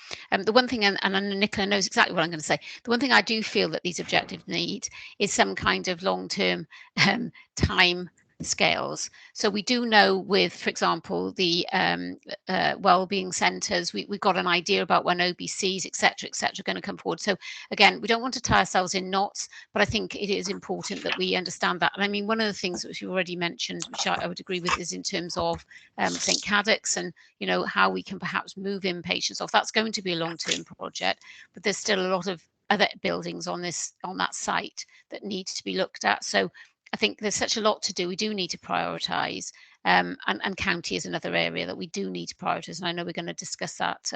The one thing, and Nicola knows exactly what I'm going to say, the one thing I do feel that these objectives need is some kind of long-term time scales. So we do know with, for example, the wellbeing centres, we've got an idea about when OBCs, etc., are going to come forward. So again, we don't want to tie ourselves in knots, but I think it is important that we understand that. And I mean, one of the things which you already mentioned, which I would agree with, is in terms of St Cadoc's and, you know, how we can perhaps move in patients off. That's going to be a long-term project, but there's still a lot of other buildings on that site that need to be looked at. So I think there's such a lot to do. We do need to prioritise, and county is another area that we do need to prioritise. And I know we're going to discuss that,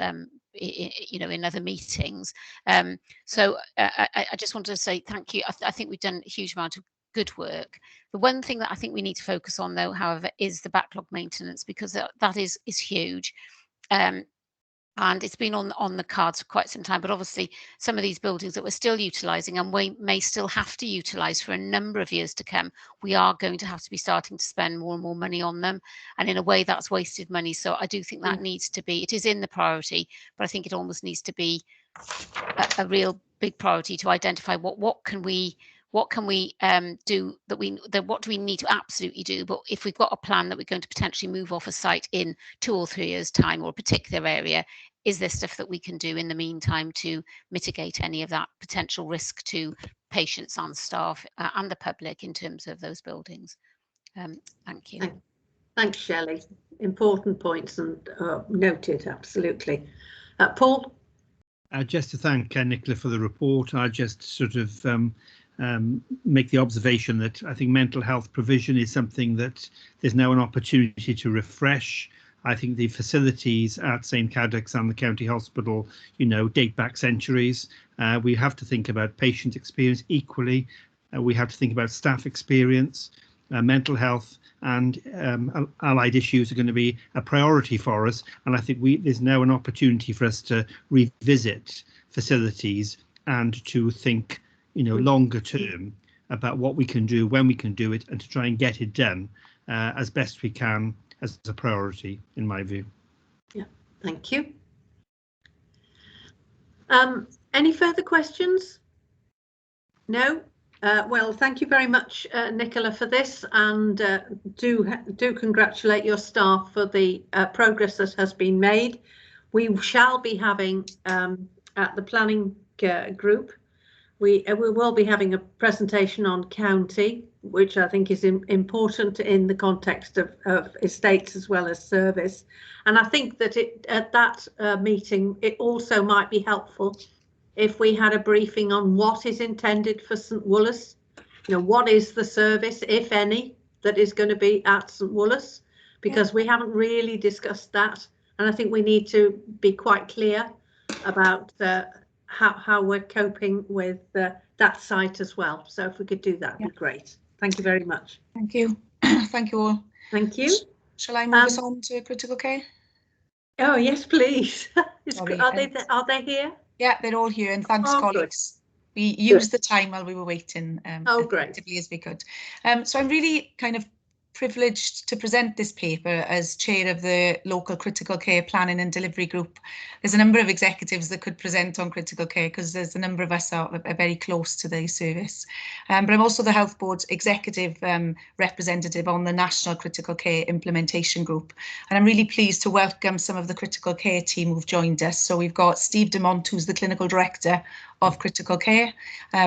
in other meetings. So I just wanted to say thank you. I think we've done a huge amount of good work. The one thing that I think we need to focus on, though, however, is the backlog maintenance, because that is huge. And it's been on the cards for quite some time, but obviously some of these buildings that we're still utilising and we may still have to utilise for a number of years to come, we are going to have to be starting to spend more and more money on them, and in a way that's wasted money. So I do think that needs to be, it is in the priority, but I think it almost needs to be a real big priority to identify what can we do, what do we need to absolutely do, but if we've got a plan that we're going to potentially move off a site in 2 or 3 years time, or a particular area, is there stuff that we can do in the meantime to mitigate any of that potential risk to patients and staff and the public in terms of those buildings? Thank you. Thanks, Shelley. Important points and noted, absolutely. Paul? Just to thank Nicola for the report. I just sort of make the observation that I think mental health provision is something that there's now an opportunity to refresh. I think the facilities at St Cadoc's and the County Hospital, date back centuries. We have to think about patient experience equally. We have to think about staff experience. Mental health and allied issues are going to be a priority for us. And I think there's now an opportunity for us to revisit facilities and to think, longer term about what we can do, when we can do it, and to try and get it done as best we can as a priority, in my view. Yeah, thank you. Any further questions? No? Well, thank you very much, Nicola, for this, and do congratulate your staff for the progress that has been made. We shall be having at the planning group, we will be having a presentation on county, which I think is important in the context of estates as well as service. And I think that at that meeting, it also might be helpful if we had a briefing on what is intended for St Woolas. What is the service, if any, that is going to be at St Woolas? Because we haven't really discussed that. And I think we need to be quite clear about how we're coping with that site as well. So if we could do that, would be great. Thank you very much. Thank you. Thank you all. Thank you. Shall I move us on to critical care? Oh, yes, please. Are they here? Yeah, they're all here, and thanks, colleagues. Good. We used the time while we were waiting as effectively as we could. So I'm really kind of privileged to present this paper as chair of the local critical care planning and delivery group. There's a number of executives that could present on critical care because there's a number of us are very close to the service. But I'm also the Health Board's executive representative on the National Critical Care Implementation Group. And I'm really pleased to welcome some of the critical care team who've joined us. So we've got Steve Demont, who's the clinical director of critical care,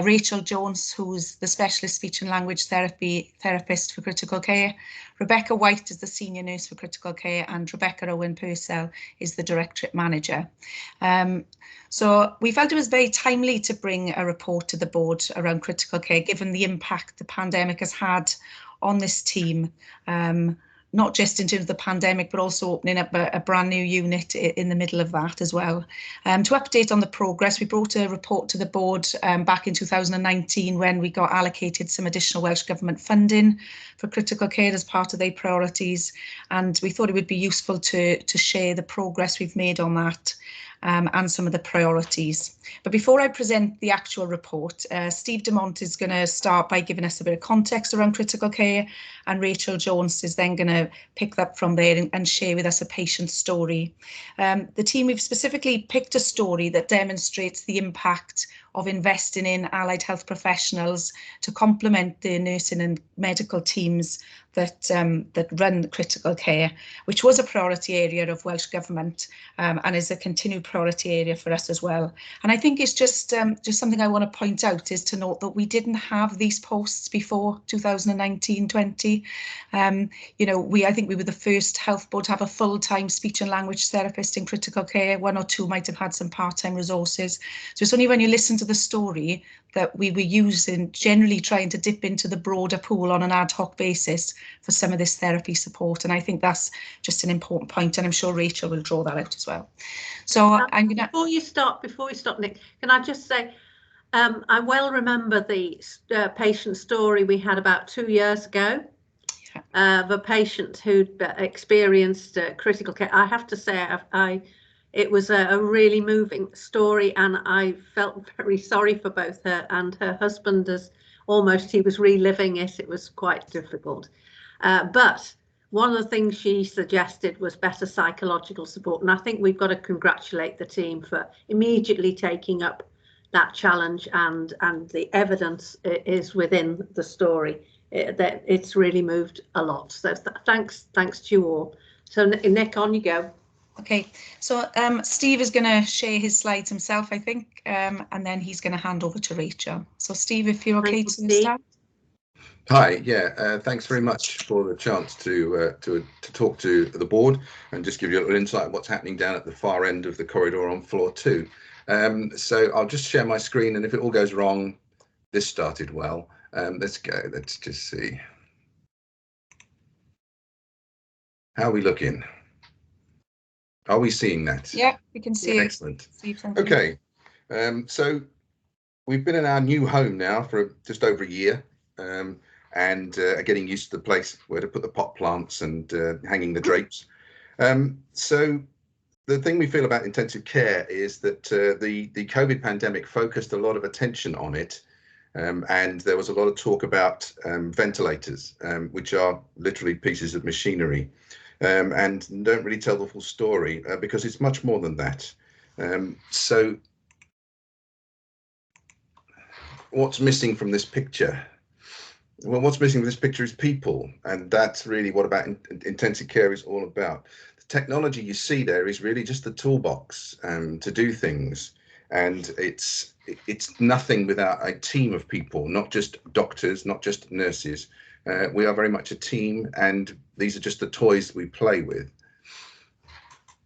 Rachel Jones, who's the specialist speech and language therapist for critical care, Rebecca White is the senior nurse for critical care, and Rebecca Owen Purcell is the directorate manager. So we felt it was very timely to bring a report to the board around critical care, given the impact the pandemic has had on this team. Not just in terms of the pandemic, but also opening up a brand new unit in the middle of that as well. To update on the progress, we brought a report to the board back in 2019 when we got allocated some additional Welsh Government funding for critical care as part of their priorities. And we thought it would be useful to share the progress we've made on that and some of the priorities. But before I present the actual report, Steve Demont is going to start by giving us a bit of context around critical care, and Rachel Jones is then going to pick up from there and share with us a patient story. The team, we've specifically picked a story that demonstrates the impact of investing in allied health professionals to complement the nursing and medical teams that run critical care, which was a priority area of Welsh Government and is a continued priority area for us as well. And I think it's just something I want to point out is to note that we didn't have these posts before 2019-20. You know, I think we were the first health board to have a full-time speech and language therapist in critical care. One or two might have had some part-time resources. So it's only when you listen to the story that we were using, generally trying to dip into the broader pool on an ad hoc basis for some of this therapy support. And I think that's just an important point, and I'm sure Rachel will draw that out as well. So I'm gonna... Before you stop, Nick, can I just say, I well remember the patient story we had about 2 years ago of a patient who'd experienced critical care. I have to say, it was a really moving story, and I felt very sorry for both her and her husband, as almost he was reliving it. It was quite difficult. But one of the things she suggested was better psychological support. And I think we've got to congratulate the team for immediately taking up that challenge, and the evidence is within the story. That it's really moved a lot. So thanks to you all. So Nick, on you go. Okay, so Steve is going to share his slides himself, I think, and then he's going to hand over to Rachel. So Steve, if you're okay to start. Hi, yeah, thanks very much for the chance to talk to the board and just give you a little insight of what's happening down at the far end of the corridor on floor 2. So I'll just share my screen, and if it all goes wrong, this started well. Let's go, let's just see. How are we looking? Are we seeing that? Yeah, we can see it. Excellent. Okay, so we've been in our new home now for just over a year, and are getting used to the place where to put the pot plants and hanging the drapes. So the thing we feel about intensive care is that the COVID pandemic focused a lot of attention on it, and there was a lot of talk about ventilators, which are literally pieces of machinery. And don't really tell the full story because it's much more than that. So what's missing from this picture? Well, what's missing from this picture is people, and that's really what intensive care is all about. The technology you see there is really just the toolbox to do things, and it's nothing without a team of people, not just doctors, not just nurses. We are very much a team, and these are just the toys we play with.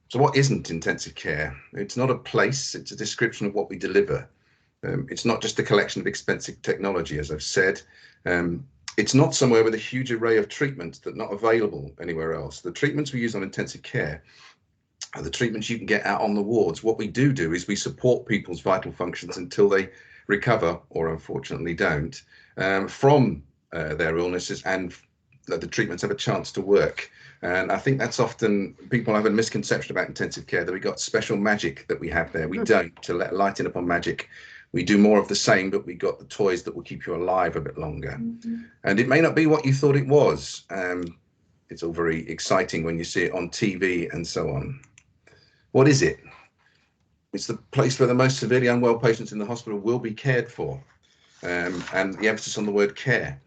So what isn't intensive care? It's not a place, it's a description of what we deliver. It's not just a collection of expensive technology, as I've said. It's not somewhere with a huge array of treatments that are not available anywhere else. The treatments we use on intensive care are the treatments you can get out on the wards. What we do is we support people's vital functions until they recover, or unfortunately don't, from their illnesses, and that the treatments have a chance to work. And I think that's often, people have a misconception about intensive care, that we got special magic that we have there. We don't. To let lighten up on magic, we do more of the same, but we got the toys that will keep you alive a bit longer. And it may not be what you thought it was. It's all very exciting when you see it on TV and so on. What is it? It's the place where the most severely unwell patients in the hospital will be cared for. And the emphasis on the word care.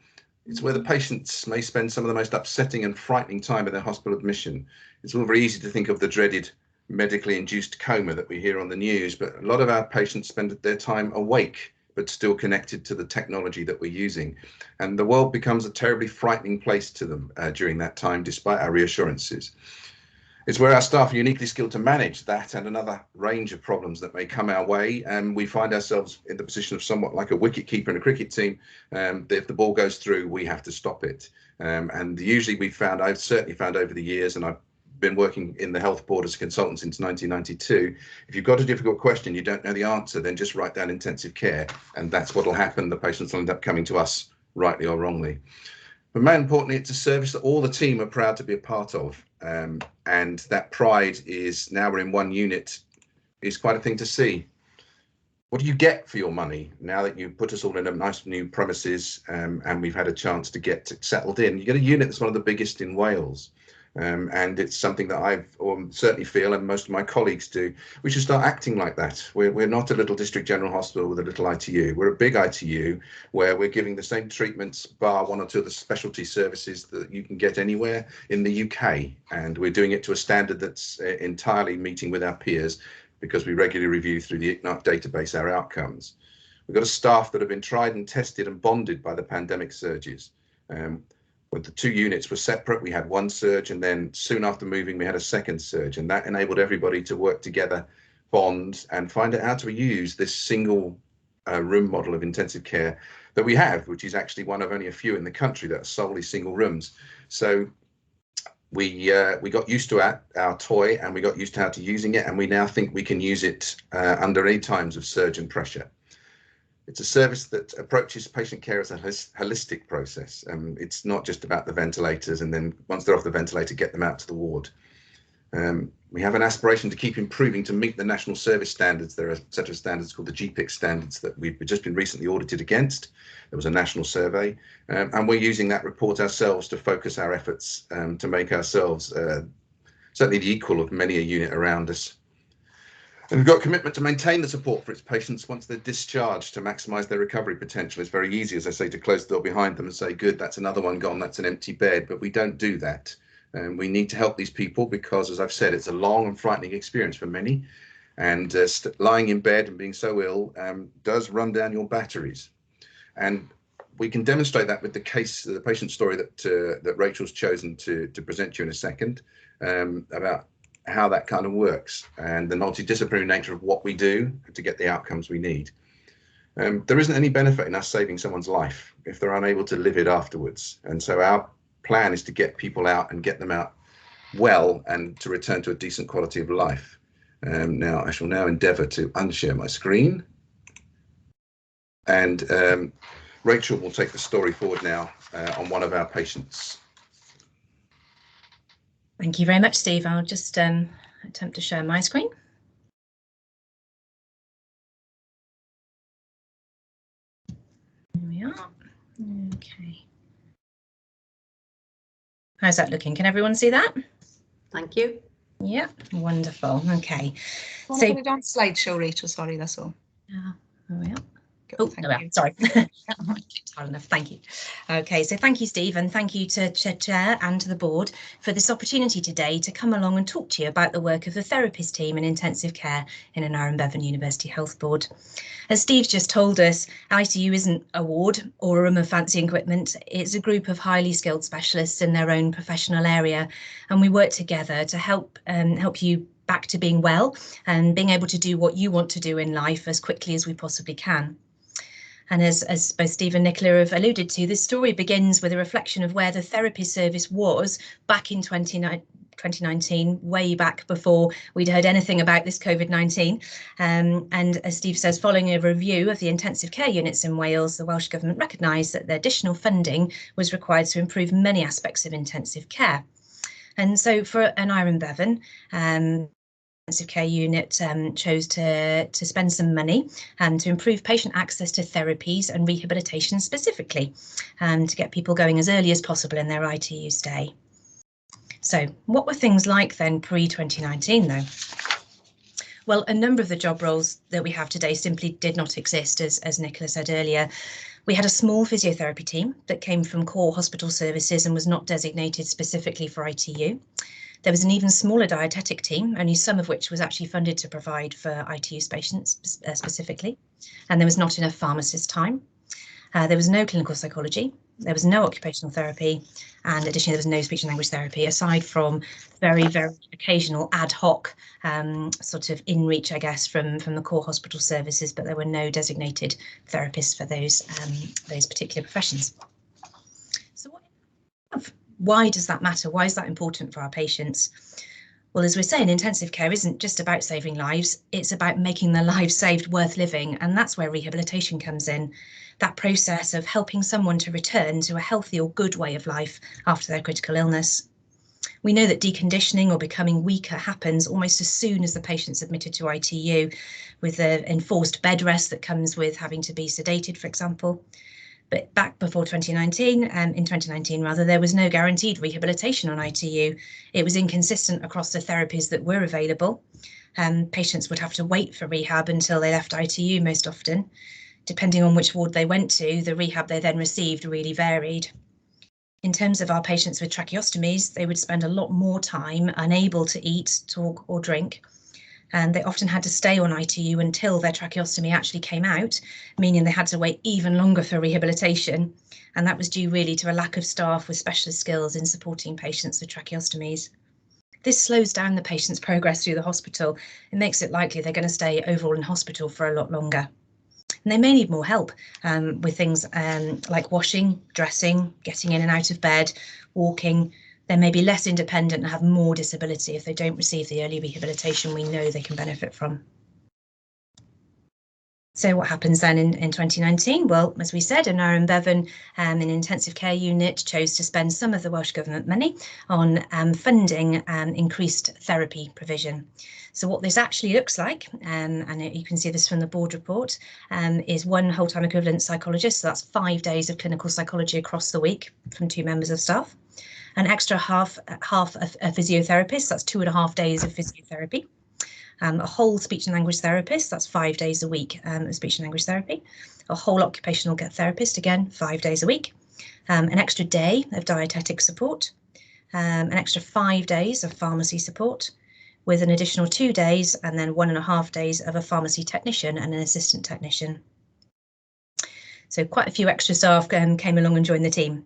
It's where the patients may spend some of the most upsetting and frightening time of their hospital admission. It's all very easy to think of the dreaded medically induced coma that we hear on the news, but a lot of our patients spend their time awake, but still connected to the technology that we're using. And the world becomes a terribly frightening place to them during that time, despite our reassurances. It's where our staff are uniquely skilled to manage that and another range of problems that may come our way, and we find ourselves in the position of somewhat like a wicket keeper in a cricket team. If the ball goes through, we have to stop it. And usually I've certainly found over the years, and I've been working in the health board as a consultant since 1992, if you've got a difficult question, you don't know the answer, then just write down intensive care, and that's what will happen. The patients will end up coming to us, rightly or wrongly. But more importantly, it's a service that all the team are proud to be a part of. And that pride is, now we're in one unit, is quite a thing to see. What do you get for your money now that you put us all in a nice new premises and we've had a chance to get settled in? You get a unit that's one of the biggest in Wales. And it's something that I certainly feel, and most of my colleagues do, we should start acting like that. We're not a little district general hospital with a little ITU. We're a big ITU where we're giving the same treatments, bar one or two of the specialty services that you can get anywhere in the UK. And we're doing it to a standard that's entirely meeting with our peers, because we regularly review through the ICNARC database our outcomes. We've got a staff that have been tried and tested and bonded by the pandemic surges. When the two units were separate, we had one surge, and then soon after moving, we had a second surge, and that enabled everybody to work together, bond, and find out how to use this single room model of intensive care that we have, which is actually one of only a few in the country that are solely single rooms. So we got used to our toy, and we got used to how to using it, and we now think we can use it under any times of surge and pressure. It's a service that approaches patient care as a holistic process. It's not just about the ventilators, and then once they're off the ventilator, get them out to the ward. We have an aspiration to keep improving to meet the national service standards. There are a set of standards called the GPIC standards that we've just been recently audited against. There was a national survey, and we're using that report ourselves to focus our efforts to make ourselves certainly the equal of many a unit around us. And we've got a commitment to maintain the support for its patients once they're discharged to maximise their recovery potential. It's very easy, as I say, to close the door behind them and say, good, that's another one gone, that's an empty bed, but we don't do that. We need to help these people because, as I've said, it's a long and frightening experience for many. And lying in bed and being so ill does run down your batteries. And we can demonstrate that with the case, the patient story that Rachel's chosen to present to you in a second, about how that kind of works and the multidisciplinary nature of what we do to get the outcomes we need. There isn't any benefit in us saving someone's life if they're unable to live it afterwards. And so our plan is to get people out and get them out well and to return to a decent quality of life. Now, I shall now endeavour to unshare my screen. And Rachel will take the story forward now on one of our patients. Thank you very much, Steve. I'll just attempt to share my screen. There we are. Okay. How's that looking? Can everyone see that? Thank you. Yeah, wonderful. Okay. So put it on slideshow, Rachel. Sorry, that's all. Yeah, there we are. Oh, there we are. Sorry. Hard enough. Thank you. Okay, so thank you, Steve, and thank you to Chair and to the board for this opportunity today to come along and talk to you about the work of the therapist team in intensive care in Inaugural and Beven University Health Board. As Steve's just told us, ITU isn't a ward or a room of fancy equipment. It's a group of highly skilled specialists in their own professional area, and we work together to help you back to being well and being able to do what you want to do in life as quickly as we possibly can. And as both Steve and Nicola have alluded to, this story begins with a reflection of where the therapy service was back in 2019, way back before we'd heard anything about this COVID-19. And as Steve says, following a review of the intensive care units in Wales, the Welsh Government recognised that the additional funding was required to improve many aspects of intensive care. And so for Inaugural and Beven, intensive care unit chose to spend some money to improve patient access to therapies and rehabilitation specifically, to get people going as early as possible in their ITU stay. So what were things like then pre-2019 though? Well, a number of the job roles that we have today simply did not exist, as Nicola said earlier. We had a small physiotherapy team that came from core hospital services and was not designated specifically for ITU. There was an even smaller dietetic team, only some of which was actually funded to provide for ITU patients specifically, and there was not enough pharmacist time. There was no clinical psychology, there was no occupational therapy, and additionally there was no speech and language therapy, aside from very, very occasional ad hoc sort of in-reach, I guess, from the core hospital services, but there were no designated therapists for those particular professions. So why does that matter? Why is that important for our patients? Well, as we're saying, intensive care isn't just about saving lives, it's about making the lives saved worth living, and that's where rehabilitation comes in. That process of helping someone to return to a healthy or good way of life after their critical illness. We know that deconditioning or becoming weaker happens almost as soon as the patient's admitted to ITU, with the enforced bed rest that comes with having to be sedated, for example. But back before 2019, in 2019 rather, there was no guaranteed rehabilitation on ITU. It was inconsistent across the therapies that were available. Patients would have to wait for rehab until they left ITU most often. Depending on which ward they went to, the rehab they then received really varied. In terms of our patients with tracheostomies, they would spend a lot more time unable to eat, talk or drink. And they often had to stay on ITU until their tracheostomy actually came out, meaning they had to wait even longer for rehabilitation. And that was due really to a lack of staff with specialist skills in supporting patients with tracheostomies. This slows down the patient's progress through the hospital. It makes it likely they're going to stay overall in hospital for a lot longer. And they may need more help with things like washing, dressing, getting in and out of bed, walking. They may be less independent and have more disability if they don't receive the early rehabilitation we know they can benefit from. So what happens then in 2019? Well, as we said, Untitled and Beven, an intensive care unit, chose to spend some of the Welsh Government money on funding increased therapy provision. So what this actually looks like, and you can see this from the board report, is one whole-time equivalent psychologist. So that's 5 days of clinical psychology across the week from 2 members of staff. An extra half a physiotherapist, that's 2.5 days of physiotherapy. A whole speech and language therapist, that's 5 days a week of speech and language therapy. A whole occupational therapist, again, 5 days a week. An extra day of dietetic support. An extra 5 days of pharmacy support, with an additional 2 days and then 1.5 days of a pharmacy technician and an assistant technician. So quite a few extra staff came along and joined the team.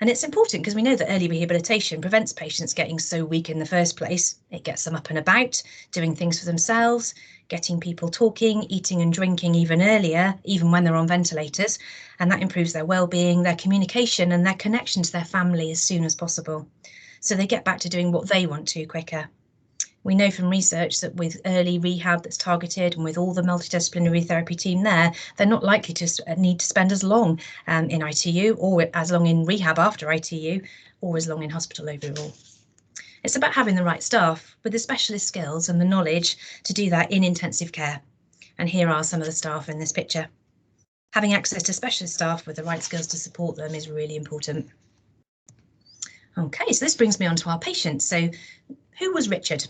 And it's important because we know that early rehabilitation prevents patients getting so weak in the first place. It gets them up and about, doing things for themselves, getting people talking, eating and drinking even earlier, even when they're on ventilators. And that improves their well-being, their communication and their connection to their family as soon as possible. So they get back to doing what they want to quicker. We know from research that with early rehab that's targeted and with all the multidisciplinary therapy team there, they're not likely to need to spend as long in ITU or as long in rehab after ITU or as long in hospital overall. It's about having the right staff with the specialist skills and the knowledge to do that in intensive care. And here are some of the staff in this picture. Having access to specialist staff with the right skills to support them is really important. Okay, so this brings me on to our patients. So who was Richard?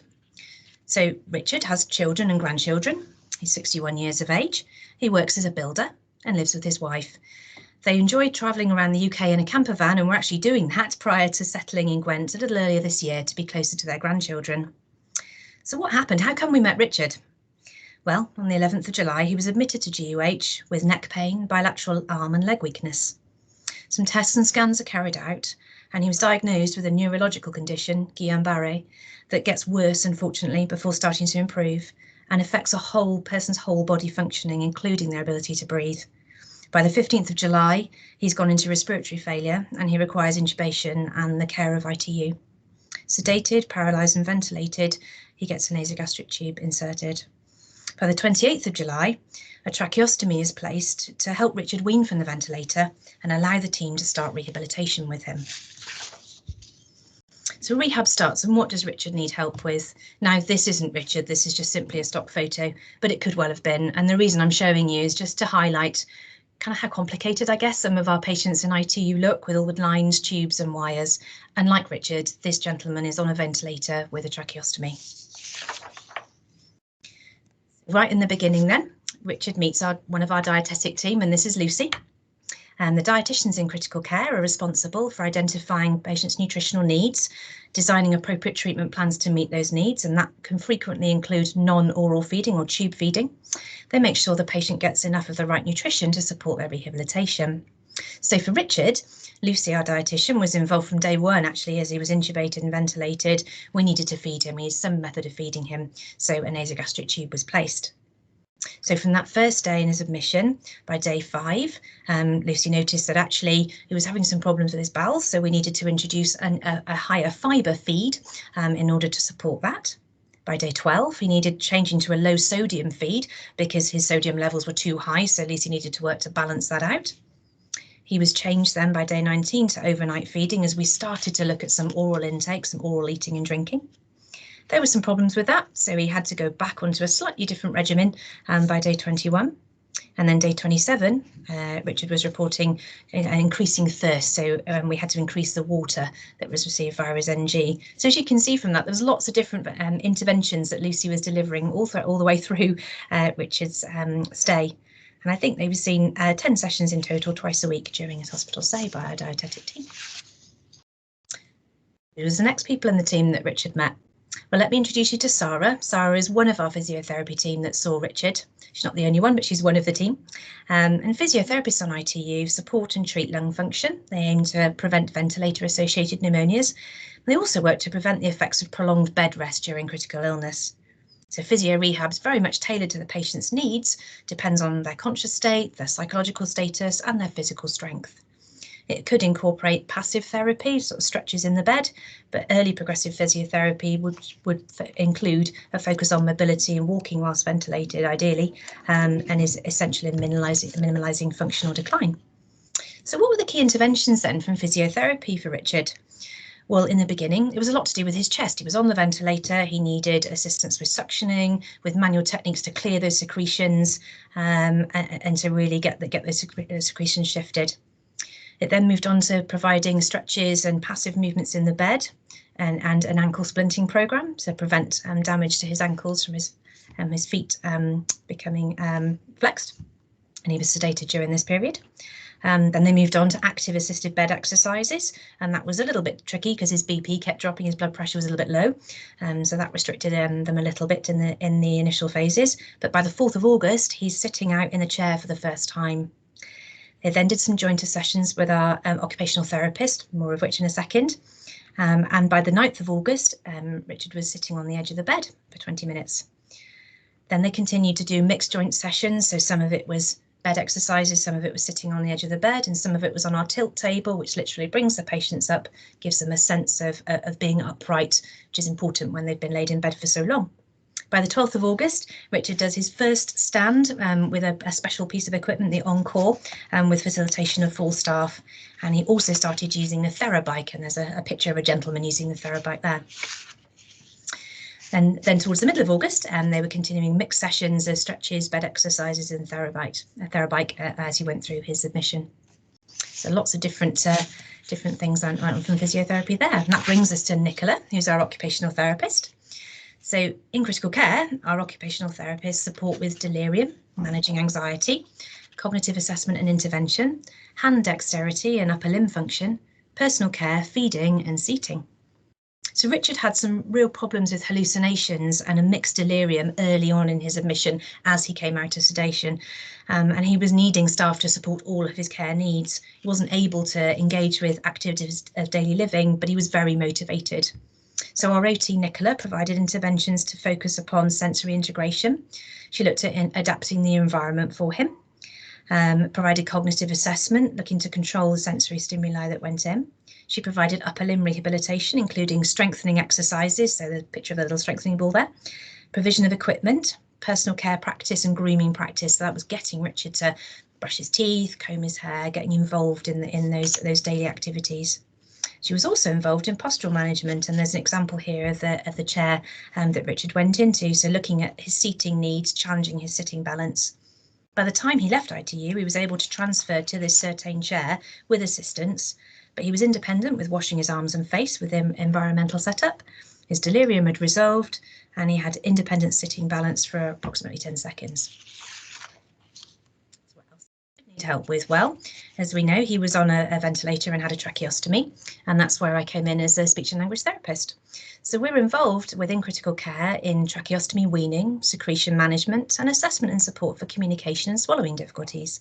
So Richard has children and grandchildren. He's 61 years of age. He works as a builder and lives with his wife. They enjoyed travelling around the UK in a camper van and were actually doing that prior to settling in Gwent a little earlier this year to be closer to their grandchildren. So what happened? How come we met Richard? Well, on the 11th of July, he was admitted to GUH with neck pain, bilateral arm and leg weakness. Some tests and scans are carried out, and he was diagnosed with a neurological condition, Guillain-Barré, that gets worse, unfortunately, before starting to improve and affects a whole person's whole body functioning, including their ability to breathe. By the 15th of July, he's gone into respiratory failure and he requires intubation and the care of ITU. Sedated, paralysed and ventilated, he gets a nasogastric tube inserted. By the 28th of July, a tracheostomy is placed to help Richard wean from the ventilator and allow the team to start rehabilitation with him. So rehab starts, and what does Richard need help with? Now, this isn't Richard, this is just simply a stock photo, but it could well have been. And the reason I'm showing you is just to highlight kind of how complicated, I guess, some of our patients in ITU look with all the lines, tubes and wires. And like Richard, this gentleman is on a ventilator with a tracheostomy. Right in the beginning then, Richard meets one of our dietetic team, and this is Lucy. And the dietitians in critical care are responsible for identifying patients' nutritional needs, designing appropriate treatment plans to meet those needs, and that can frequently include non-oral feeding or tube feeding. They make sure the patient gets enough of the right nutrition to support their rehabilitation. So for Richard, Lucy, our dietitian, was involved from day one, actually, as he was intubated and ventilated. We needed to feed him. We needed some method of feeding him, so a nasogastric tube was placed. So from that first day in his admission, by day 5, Lucy noticed that actually he was having some problems with his bowels, so we needed to introduce a higher fibre feed in order to support that. By day 12, he needed changing to a low sodium feed because his sodium levels were too high, so Lucy needed to work to balance that out. He was changed then by day 19 to overnight feeding as we started to look at some oral intake, some oral eating and drinking. There were some problems with that, so he had to go back onto a slightly different regimen by day 21. And then day 27, Richard was reporting an increasing thirst, so we had to increase the water that was received via his NG. So as you can see from that, there was lots of different interventions that Lucy was delivering all the way through Richard's stay. And I think they were seen 10 sessions in total, twice a week during his hospital stay by our dietetic team. Who was the next people in the team that Richard met? Well, let me introduce you to Sarah. Sarah is one of our physiotherapy team that saw Richard. She's not the only one, but she's one of the team. And physiotherapists on ITU support and treat lung function. They aim to prevent ventilator-associated pneumonias. They also work to prevent the effects of prolonged bed rest during critical illness. So physio rehab is very much tailored to the patient's needs, depends on their conscious state, their psychological status, and their physical strength. It could incorporate passive therapy, sort of stretches in the bed, but early progressive physiotherapy would include a focus on mobility and walking whilst ventilated, ideally, and is essential in minimalising functional decline. So what were the key interventions then from physiotherapy for Richard? Well, in the beginning, it was a lot to do with his chest. He was on the ventilator, he needed assistance with suctioning, with manual techniques to clear those secretions, and to really get those secretions shifted. It then moved on to providing stretches and passive movements in the bed and an ankle splinting programme to prevent damage to his ankles from his feet becoming flexed. And he was sedated during this period. Then they moved on to active assisted bed exercises, and that was a little bit tricky because his BP kept dropping, his blood pressure was a little bit low, so that restricted them a little bit in the initial phases. But by the 4th of August, he's sitting out in the chair for the first time. They then did some jointer sessions with our occupational therapist, more of which in a second. And by the 9th of August, Richard was sitting on the edge of the bed for 20 minutes. Then they continued to do mixed joint sessions. So some of it was bed exercises, some of it was sitting on the edge of the bed, and some of it was on our tilt table, which literally brings the patients up, gives them a sense of being upright, which is important when they've been laid in bed for so long. By the 12th of August, Richard does his first stand with a special piece of equipment, the Encore, with facilitation of full staff. And he also started using the TheraBike, and there's a picture of a gentleman using the TheraBike there. And then towards the middle of August, they were continuing mixed sessions of stretches, bed exercises and TheraBike as he went through his admission. So lots of different things from physiotherapy there. And that brings us to Nicola, who's our occupational therapist. So in critical care, our occupational therapists support with delirium, managing anxiety, cognitive assessment and intervention, hand dexterity and upper limb function, personal care, feeding and seating. So Richard had some real problems with hallucinations and a mixed delirium early on in his admission as he came out of sedation, and he was needing staff to support all of his care needs. He wasn't able to engage with activities of daily living, but he was very motivated. So our OT Nicola provided interventions to focus upon sensory integration. She looked at adapting the environment for him, provided cognitive assessment, looking to control the sensory stimuli that went in. She provided upper limb rehabilitation, including strengthening exercises, so the picture of the little strengthening ball there, provision of equipment, personal care practice and grooming practice. So that was getting Richard to brush his teeth, comb his hair, getting involved in those daily activities. She was also involved in postural management, and there's an example here of the chair that Richard went into, so looking at his seating needs, challenging his sitting balance. By the time he left ITU, he was able to transfer to this Certain chair with assistance, but he was independent with washing his arms and face with environmental setup. His delirium had resolved, and he had independent sitting balance for approximately 10 seconds. Help with, well, as we know, he was on a ventilator and had a tracheostomy, and that's where I came in as a speech and language therapist. So we're involved within critical care in tracheostomy weaning, secretion management and assessment and support for communication and swallowing difficulties.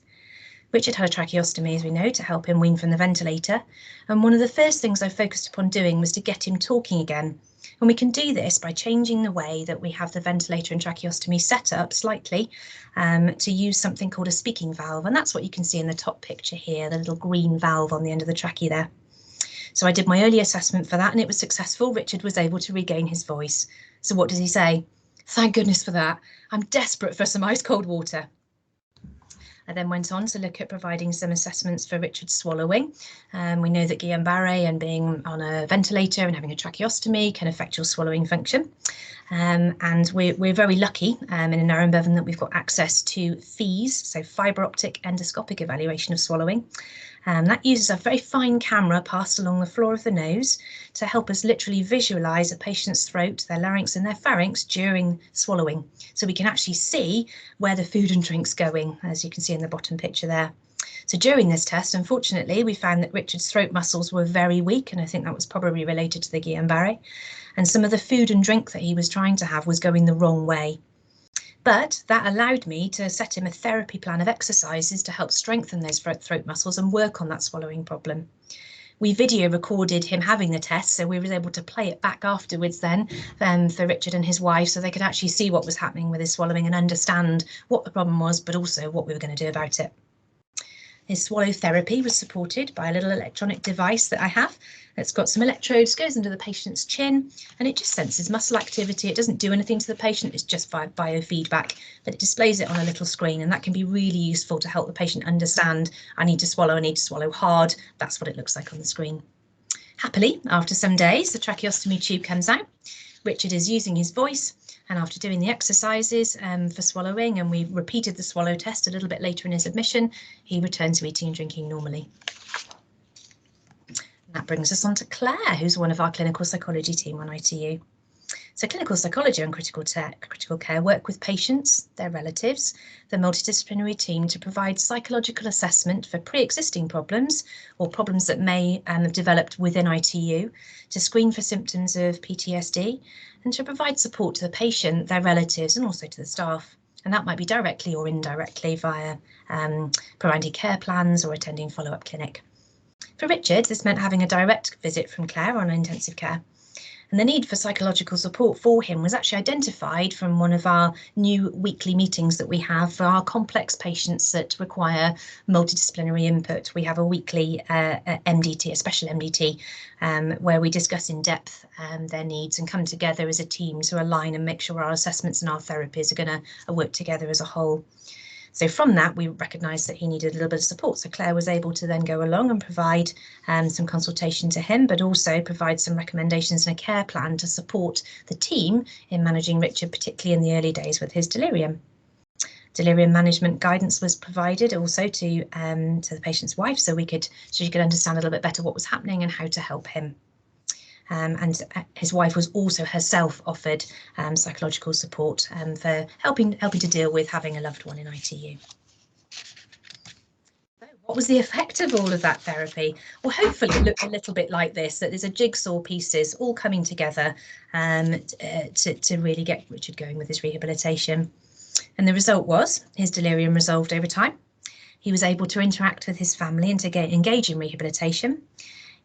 Richard had a tracheostomy, as we know, to help him wean from the ventilator, and one of the first things I focused upon doing was to get him talking again. And we can do this by changing the way that we have the ventilator and tracheostomy set up slightly to use something called a speaking valve. And that's what you can see in the top picture here, the little green valve on the end of the trachea there. So I did my early assessment for that and it was successful. Richard was able to regain his voice. So what does he say? Thank goodness for that. I'm desperate for some ice cold water. I then went on to look at providing some assessments for Richard's swallowing. We know that Guillain-Barré and being on a ventilator and having a tracheostomy can affect your swallowing function. And we're very lucky in Narrow and Beven that we've got access to FEES, so fibre optic endoscopic evaluation of swallowing. That uses a very fine camera passed along the floor of the nose to help us literally visualise a patient's throat, their larynx and their pharynx during swallowing. So we can actually see where the food and drink's going, as you can see in the bottom picture there. So during this test, unfortunately, we found that Richard's throat muscles were very weak, and I think that was probably related to the Guillain-Barré. And some of the food and drink that he was trying to have was going the wrong way. But that allowed me to set him a therapy plan of exercises to help strengthen those throat muscles and work on that swallowing problem. We video recorded him having the test, so we were able to play it back afterwards then for Richard and his wife, so they could actually see what was happening with his swallowing and understand what the problem was, but also what we were going to do about it. His swallow therapy was supported by a little electronic device that I have. It's got some electrodes, goes under the patient's chin, and it just senses muscle activity. It doesn't do anything to the patient, it's just biofeedback, but it displays it on a little screen, and that can be really useful to help the patient understand, I need to swallow hard. That's what it looks like on the screen. Happily, after some days, the tracheostomy tube comes out. Richard is using his voice, and after doing the exercises for swallowing, and we repeated the swallow test a little bit later in his admission, he returned to eating and drinking normally. And that brings us on to Claire, who's one of our clinical psychology team on ITU. So clinical psychology and critical care work with patients, their relatives, the multidisciplinary team to provide psychological assessment for pre-existing problems or problems that may have developed within ITU, to screen for symptoms of PTSD, and to provide support to the patient, their relatives, and also to the staff. And that might be directly or indirectly via providing care plans or attending follow-up clinic. For Richard, this meant having a direct visit from Claire on intensive care. And the need for psychological support for him was actually identified from one of our new weekly meetings that we have for our complex patients that require multidisciplinary input. We have a weekly MDT, a special MDT, where we discuss in depth their needs and come together as a team to align and make sure our assessments and our therapies are going to work together as a whole. So from that, we recognised that he needed a little bit of support. So Claire was able to then go along and provide some consultation to him, but also provide some recommendations and a care plan to support the team in managing Richard, particularly in the early days with his delirium. Delirium management guidance was provided also to the patient's wife, so she could understand a little bit better what was happening and how to help him. And his wife was also herself offered psychological support for helping to deal with having a loved one in ITU. So what was the effect of all of that therapy? Well, hopefully it looked a little bit like this, that there's a jigsaw pieces all coming together to really get Richard going with his rehabilitation. And the result was his delirium resolved over time. He was able to interact with his family and to engage in rehabilitation.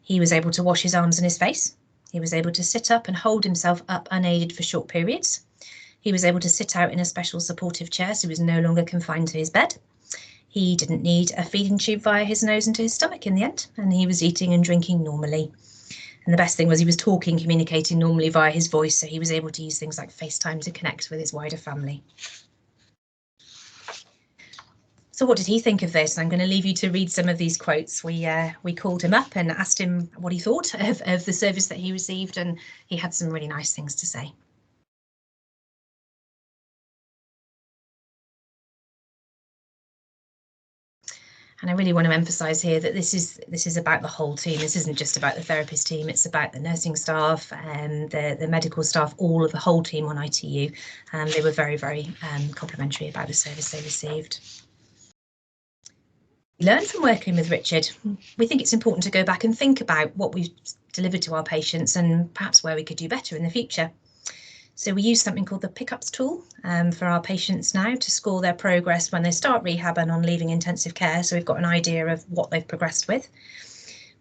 He was able to wash his arms and his face. He was able to sit up and hold himself up unaided for short periods. He was able to sit out in a special supportive chair, so he was no longer confined to his bed. He didn't need a feeding tube via his nose into his stomach in the end, and he was eating and drinking normally. And the best thing was he was talking, communicating normally via his voice, so he was able to use things like FaceTime to connect with his wider family. So what did he think of this? I'm going to leave you to read some of these quotes. We called him up and asked him what he thought of the service that he received, and he had some really nice things to say. And I really want to emphasise here that this is about the whole team. This isn't just about the therapist team. It's about the nursing staff and the medical staff, all of the whole team on ITU. They were very, very complimentary about the service they received. Learn from working with Richard. We think it's important to go back and think about what we've delivered to our patients and perhaps where we could do better in the future. So we use something called the pickups tool for our patients now to score their progress when they start rehab and on leaving intensive care. So we've got an idea of what they've progressed with.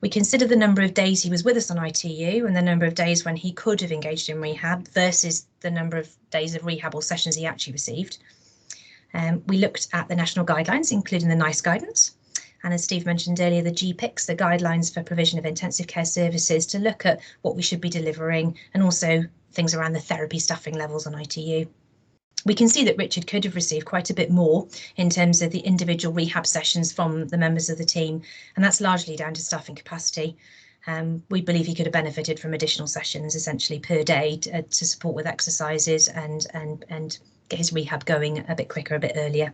We consider the number of days he was with us on ITU and the number of days when he could have engaged in rehab versus the number of days of rehab or sessions he actually received. We looked at the national guidelines, including the NICE guidance. And as Steve mentioned earlier, the GPICs, the guidelines for provision of intensive care services, to look at what we should be delivering and also things around the therapy staffing levels on ITU. We can see that Richard could have received quite a bit more in terms of the individual rehab sessions from the members of the team, and that's largely down to staffing capacity. We believe he could have benefited from additional sessions essentially per day to support with exercises and get his rehab going a bit quicker, a bit earlier.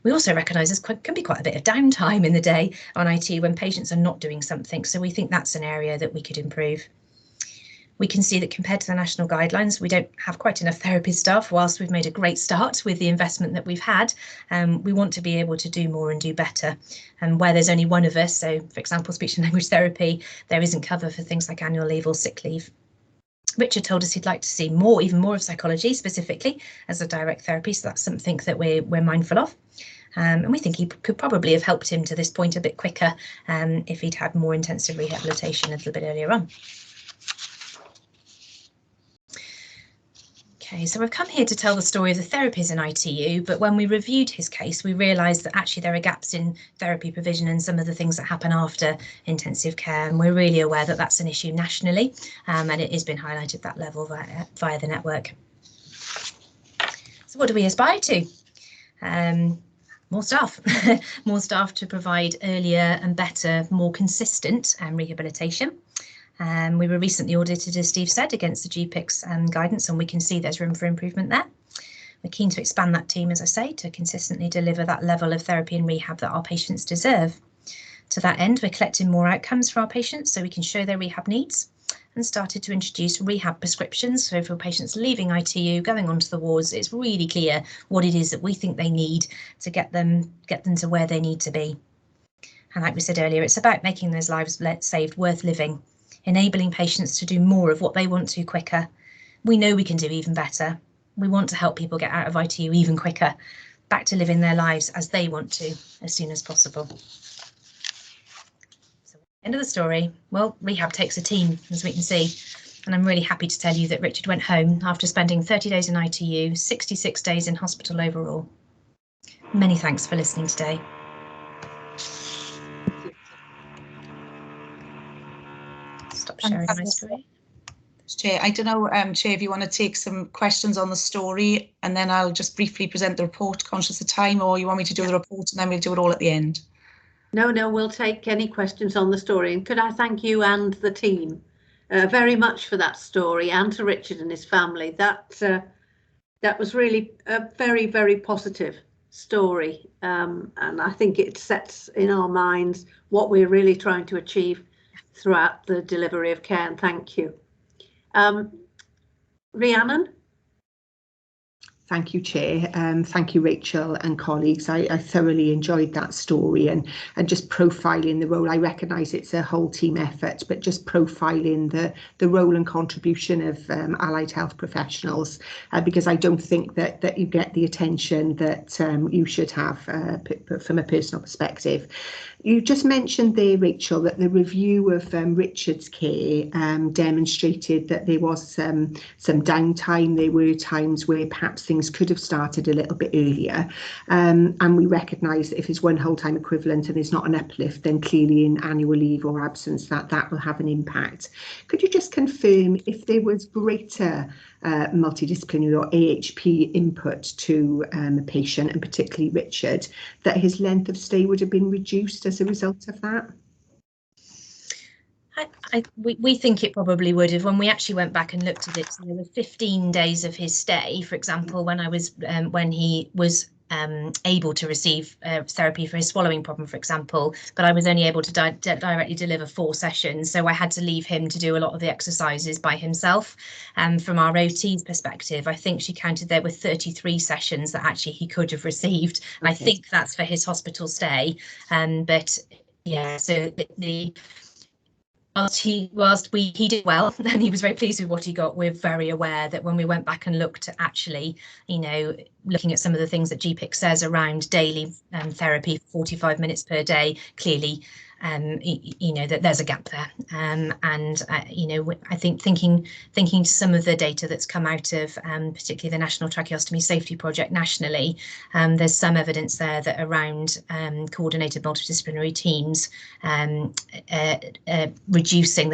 We also recognise there can be quite a bit of downtime in the day on IT when patients are not doing something, so we think that's an area that we could improve. We can see that compared to the national guidelines, we don't have quite enough therapy staff. Whilst we've made a great start with the investment that we've had, we want to be able to do more and do better. And where there's only one of us, so for example, speech and language therapy, there isn't cover for things like annual leave or sick leave. Richard told us he'd like to see more, even more of psychology specifically as a direct therapy, so that's something that we're mindful of. And we think he could probably have helped him to this point a bit quicker if he'd had more intensive rehabilitation a little bit earlier on. Okay, so I've come here to tell the story of the therapies in ITU, but when we reviewed his case, we realised that actually there are gaps in therapy provision and some of the things that happen after intensive care, and we're really aware that that's an issue nationally, and it has been highlighted at that level via the network. So what do we aspire to? More staff, more staff to provide earlier and better, more consistent rehabilitation. We were recently audited, as Steve said, against the GPICS guidance, and we can see there's room for improvement there. We're keen to expand that team, as I say, to consistently deliver that level of therapy and rehab that our patients deserve. To that end, we're collecting more outcomes for our patients so we can show their rehab needs, and started to introduce rehab prescriptions. So for patients leaving ITU, going onto the wards, it's really clear what it is that we think they need to get them to where they need to be. And like we said earlier, it's about making those lives saved worth living, enabling patients to do more of what they want to quicker. We know we can do even better. We want to help people get out of ITU even quicker, back to living their lives as they want to, as soon as possible. So, end of the story. Well, rehab takes a team, as we can see, and I'm really happy to tell you that Richard went home after spending 30 days in ITU, 66 days in hospital overall. Many thanks for listening today. Stop sharing my screen. Chair, I don't know, Chair, if you want to take some questions on the story and then I'll just briefly present the report, conscious of time, or you want me to do the report and then we'll do it all at the end? No, we'll take any questions on the story. And could I thank you and the team very much for that story, and to Richard and his family. That was really a very, very positive story. And I think it sets in our minds what we're really trying to achieve throughout the delivery of care, and thank you. Rhiannon? Thank you, Chair. Thank you, Rachel and colleagues. I thoroughly enjoyed that story and just profiling the role. I recognise it's a whole team effort, but just profiling the role and contribution of allied health professionals, because I don't think that you get the attention that you should have from a personal perspective. You just mentioned there, Rachel, that the review of Richard's care demonstrated that there was some downtime. There were times where perhaps things could have started a little bit earlier. And we recognise that if it's one whole time equivalent and there's not an uplift, then clearly in annual leave or absence that will have an impact. Could you just confirm if there was greater multidisciplinary or AHP input to a patient, and particularly Richard, that his length of stay would have been reduced as a result of that? We think it probably would have. When we actually went back and looked at it, so there were 15 days of his stay, for example, when he was able to receive therapy for his swallowing problem, for example, but I was only able to directly deliver 4 sessions, so I had to leave him to do a lot of the exercises by himself. From our OT's perspective, I think she counted there were 33 sessions that actually he could have received. Okay. I think that's for his hospital stay, but yeah, so whilst he did well and he was very pleased with what he got, we're very aware that when we went back and looked at actually, looking at some of the things that GPIC says around daily therapy, 45 minutes per day, clearly, that there's a gap there. I think thinking to some of the data that's come out of particularly the National Tracheostomy Safety Project nationally, there's some evidence there that around coordinated multidisciplinary teams reducing